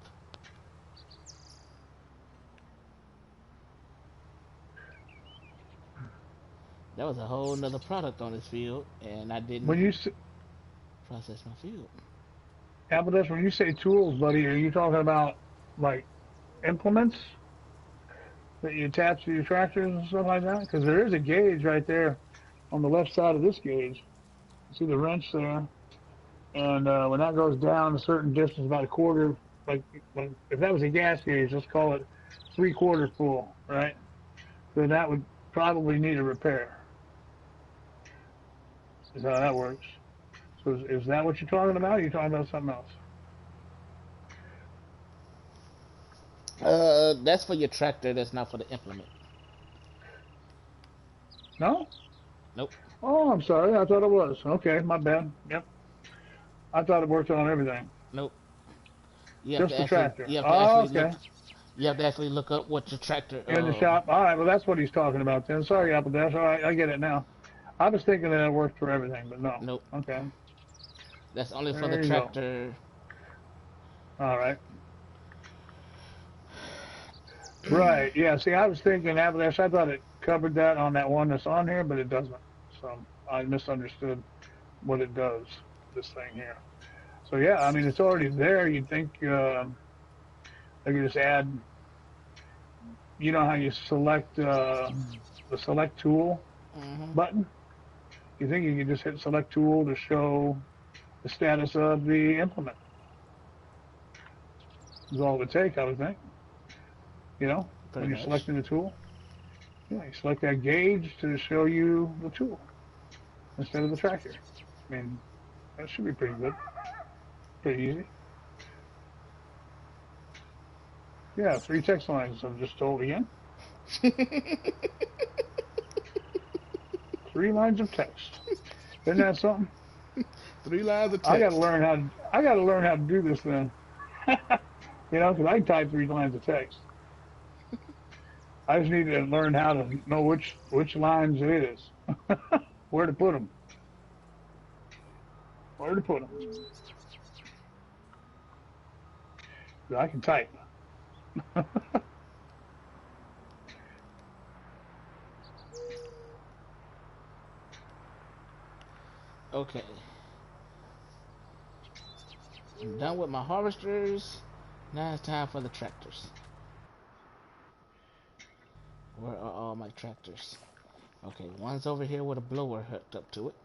That was a whole nother product on this field, and I When didn't you process my field. Appledesk, when you say tools, buddy, are you talking about like implements that you attach to your tractors and stuff like that? Because there is a gauge right there on the left side of this gauge. You see the wrench there, and when that goes down a certain distance, about a quarter, like if that was a gas gauge, let's call it 3/4 full, right? Then that would probably need a repair. Is how that works. So is that what you're talking about? Or are you talking about something else? That's for your tractor. That's not for the implement. No? Nope, Oh, I'm sorry. I thought it was. Okay, my bad. Yep. I thought it worked on everything. nope. You have Just to the actually, tractor. you have to Oh, actually okay. look. You have to actually look up what your tractor. In the shop. All right. Well, that's what he's talking about then. Sorry, Apple Dash. All right, I get it now. I was thinking that it worked for everything, but no. Nope. Okay. That's only for the There you go. tractor. All right. Right. Yeah. See, I was thinking Apple Dash. I thought it covered that on that one that's on here, but it doesn't. So I misunderstood what it does. This thing here. So yeah, I mean, it's already there. You'd think they could just add. You know how you select the select tool Hmm. button? You think you can just hit select tool to show the status of the implement? Is all it would take, I would think. You know, Pretty when you're much. selecting the tool, yeah, you select that gauge to show you the tool instead of the tractor. I mean, that should be pretty good, pretty easy. Yeah, 3 text lines. I'm just told again. 3 lines of text. Isn't that something? 3 lines of I got to text. learn how. I got to learn how to do this then. You know, because I can type 3 lines of text. I just need to learn how to know which lines it is, where to put them, where to put them. I can type. Okay, I'm done with my harvesters. Now it's time for the tractors. Where are all my tractors? Okay, one's over here with a blower hooked up to it.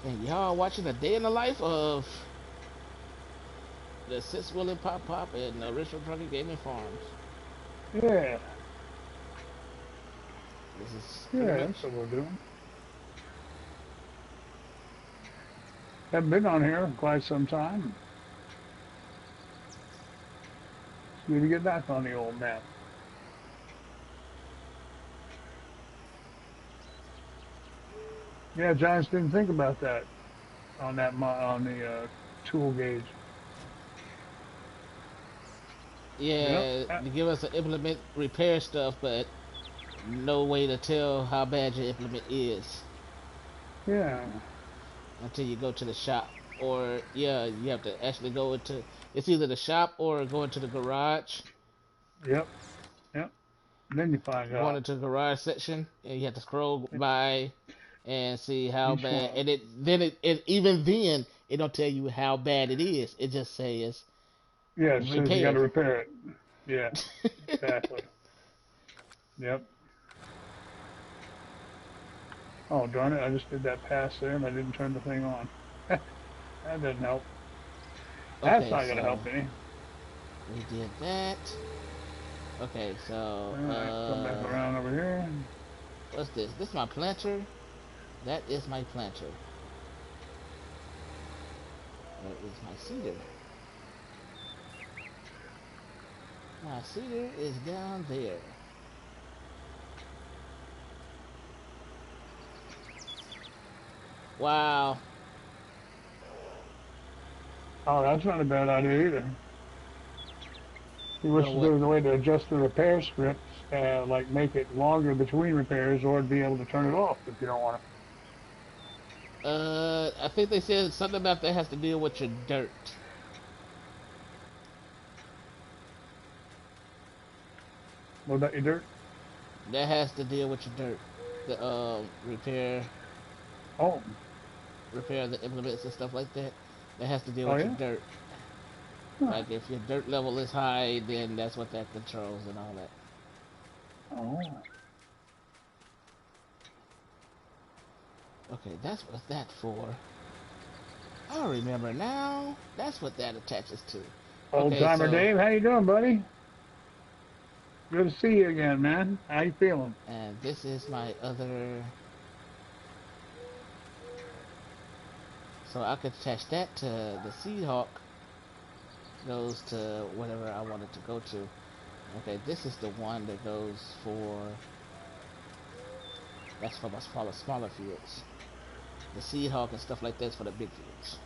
And y'all watching a day in the life of the sixwheelinpoppop and the Richard Trucker Gaming Farms. Yeah, This is pretty yeah, that's much. what we're doing. Haven't been on here in quite some time. It's good to get back on the old map. Yeah, Giants didn't think about that on on the tool gauge. Yep. Yeah, to give us an implement repair stuff, but no way to tell how bad your implement is Yeah. until you go to the shop. Or yeah, you have to actually go into it's either the shop or go into the garage. Yep. Yep. And then you find Going out into the garage section and you have to scroll by and see how each bad one. and it then it even then It don't tell you how bad it is. It just says Yeah, it says you got to repaired. repair it. Yeah, exactly. Yep. Oh, darn it. I just did that pass there and I didn't turn the thing on. That doesn't help. That's Okay, not going to so help any. we did that. Okay, so All right, come back around over here. what's this? This is my planter. That is my planter. Where is my cedar? My cedar is down there. Wow. Oh, that's not a bad idea either. He Go wishes there what? was a way to adjust the repair scripts, like make it longer between repairs, or to be able to turn it off if you don't want to. I think they said something about that has to deal with your dirt. What about your dirt? That has to deal with your dirt. The Oh, repair the implements and stuff like that. That has to deal oh with your yeah. dirt. Huh. Like if your dirt level is high, then that's what that controls and all that. Oh, Okay, that's what that's for. I remember now. That's what that attaches to. old Okay, timer so Dave, how you doing, buddy? Good to see you again, man. How you feeling? and this is my other. So I could attach that to the Seed Hawk. Goes to whatever I want it to go to. Okay, this is the one that goes for. That's for my smaller fields. The Seed Hawk and stuff like that's for the big fields.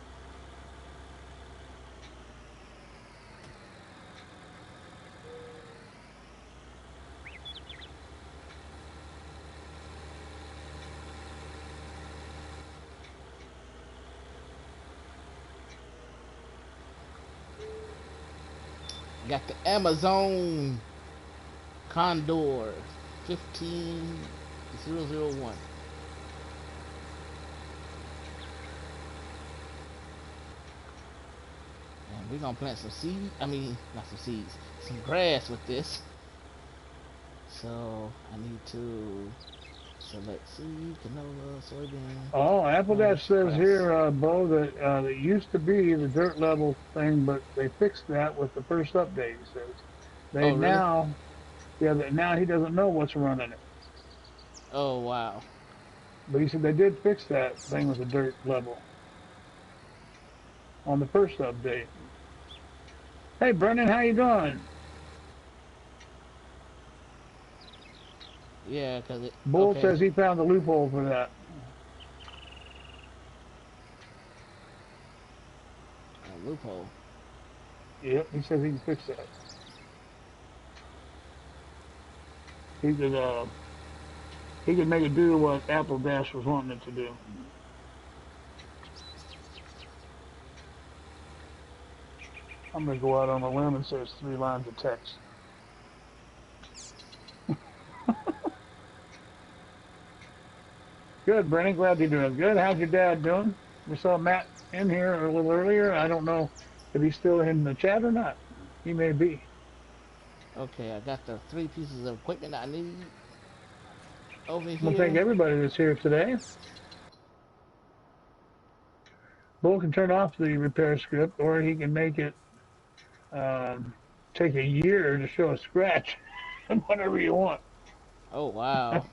Got the Amazon Condor 15001. And we're gonna plant some seed. I mean, not some seeds, some grass with this. So I need to select seed, canola, soybean, Oh, rice, Appledash says grass. here, Bo, that it used to be the dirt level thing, but they fixed that with the first update. He says they Oh, really? now, yeah, that now he doesn't know what's running it. Oh, wow. But he said they did fix that thing with the dirt level on the first update. Hey, Brendan, how you doing? Yeah, cause it. Bull Okay, says he found the loophole for that. a loophole. Yep, he says he can fix that. He could, uh, he could make it do what Appledash was wanting it to do. I'm gonna go out on a limb and say it's 3 lines of text. Good, Brennan. Glad you're doing good. How's your dad doing? We saw Matt in here a little earlier. I don't know if he's still in the chat or not. He may be. Okay, I got the 3 pieces of equipment I need over I'm gonna thank here. everybody that's here today. Bull can turn off the repair script, or he can make it um, take a year to show a scratch, whatever you want. Oh, wow.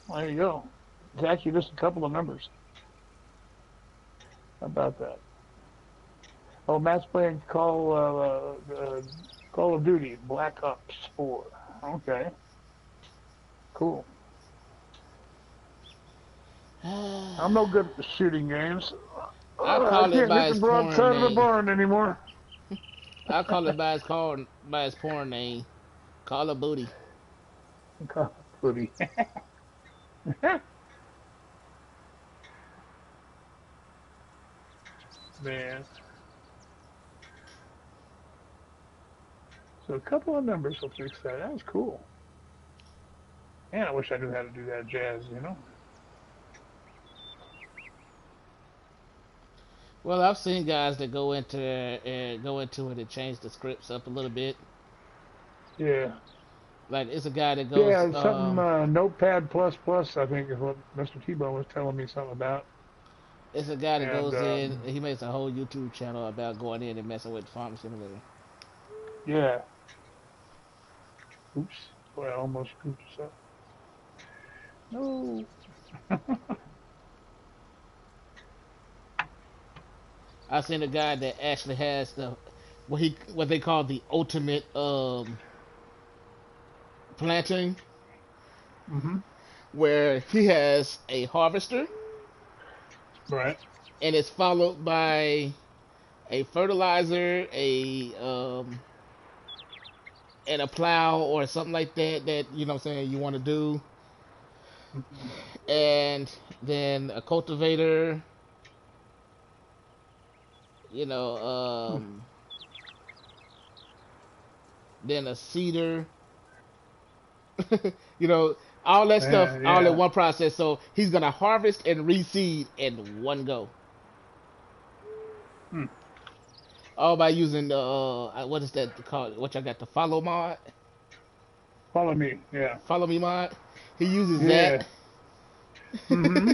There you go. It's actually just a couple of numbers. How about that? Oh, Matt's playing Call of Duty Black Ops 4. Okay, cool. I'm no good at the shooting games. I I call it can't hit by the its porn broadside of a name. barn anymore. I call it by its porn name. Call of Booty. Call of Duty. Man. So a couple of numbers will fix that. That was cool. Man, I wish I knew how to do that jazz, you know? Well, I've seen guys that go into it and change the scripts up a little bit. Yeah. Like it's a guy that goes, Yeah, something Notepad plus plus, I think is what Mr. T-Bone was telling me something about. it's a guy that And goes in. He makes a whole YouTube channel about going in and messing with Farm Simulator. yeah, oops, boy, I almost screwed this up. No. I've seen a guy that actually has what they call the ultimate planting, hmm where he has a harvester Right. and it's followed by a fertilizer, and a plow or something like that you know what I'm saying you want to do, hmm and then a cultivator, you know, then a seeder, you know, all that stuff Yeah, all in yeah. one process. So he's gonna harvest and reseed in one go, Hmm. all by using the what is that called? What I got the follow mod, Follow me. Yeah. follow me mod. He uses that. Yeah. hmm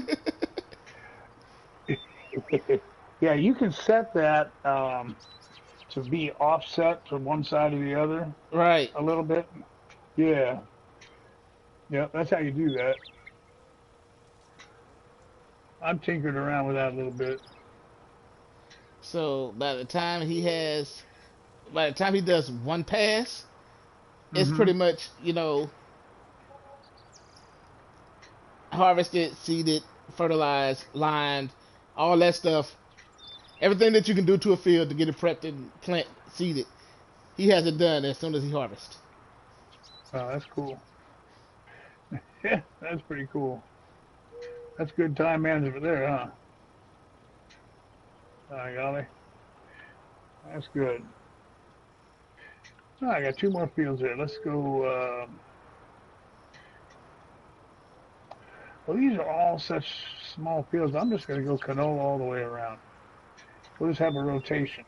yeah, you can set that to be offset from one side to the other Right. a little bit. Yeah. Yeah, that's how you do that. I've tinkered around with that a little bit. So by the time he does one pass, it's hmm pretty much harvested, seeded, fertilized, lined, all that stuff. Everything that you can do to a field to get it prepped and plant seeded, he has it done as soon as he harvests. Oh, that's cool. Yeah, that's pretty cool. That's good time management there, huh? By golly, that's good. Oh, I got two more fields here. Let's go. Well, these are all such small fields. I'm just going to go canola all the way around. We'll just have a rotation.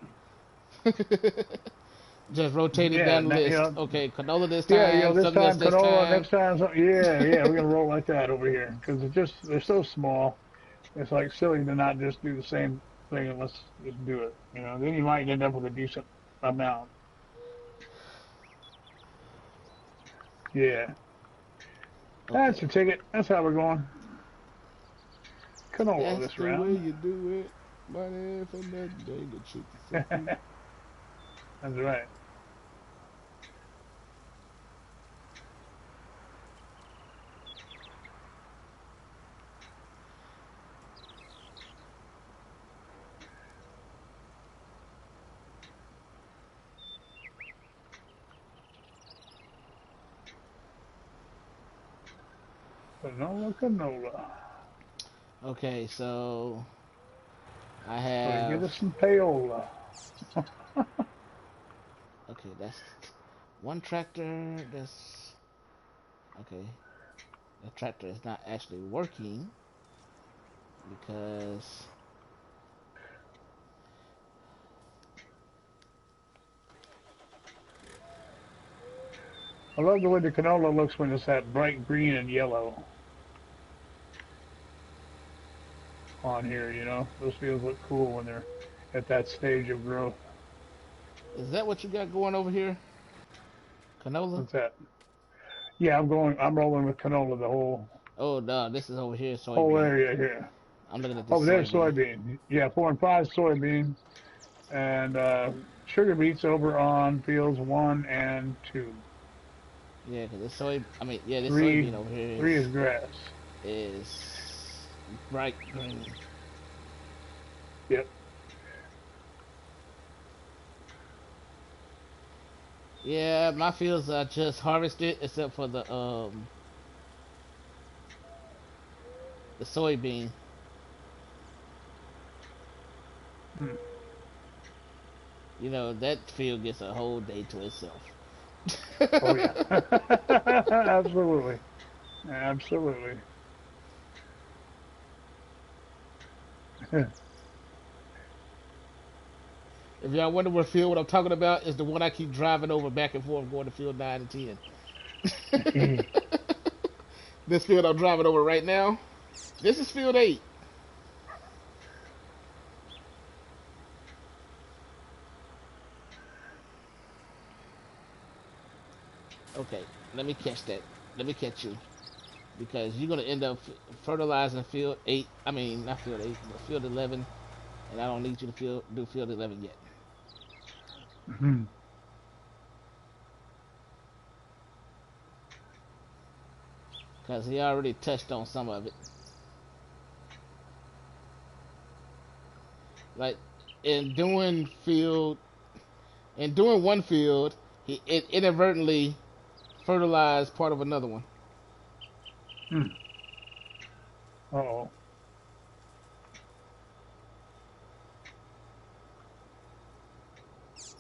Just rotate it Yeah, down the you list. know, Okay, canola this yeah, you know, time, this something else time this canola, time. next time something. Yeah, yeah, we're gonna roll like that over here because it's just they're so small. It's like silly to not just do the same thing and let's just do it. You know, then you might end up with a decent amount. Yeah, that's Okay, the ticket. That's how we're going. Canola that's this the way round. you do it. Money from that day, the chick is so That's cute. right. Canola, canola. Okay, so I So we get have. us some payola. Okay, that's one tractor. That's okay. The tractor is not actually working because I love the way the canola looks when it's that bright green and yellow on here. You know, those fields look cool when they're at that stage of growth. is that what you got going over here? Canola? What's that? Yeah, I'm going. I'm rolling with canola the Oh no, this is over here whole soybean. area here. I'm looking at this Oh, there's soybean. soybean. Yeah, 4 and 5 soybean, and sugar beets over on fields 1 and 2. Yeah, because this soy. I mean, yeah, this Three, soybean over here three is grass. is bright green. Yep. Yeah, my fields are just harvested except for the soybean. Hmm. You know that field gets a whole day to itself. Oh yeah. Absolutely. Absolutely. If y'all wonder what field what I'm talking about, is the one I keep driving over back and forth going to field 9 and 10. This field I'm driving over right now, this is field 8. Okay, let me catch that. Let me catch you. Because you're going to end up fertilizing field 8. I mean, not field 8, but field 11. And I don't need you to do field 11 yet. Mhm. Because he already touched on some of it. Like, in doing field, in doing one field, he inadvertently fertilized part of another one. Mm. Uh-oh.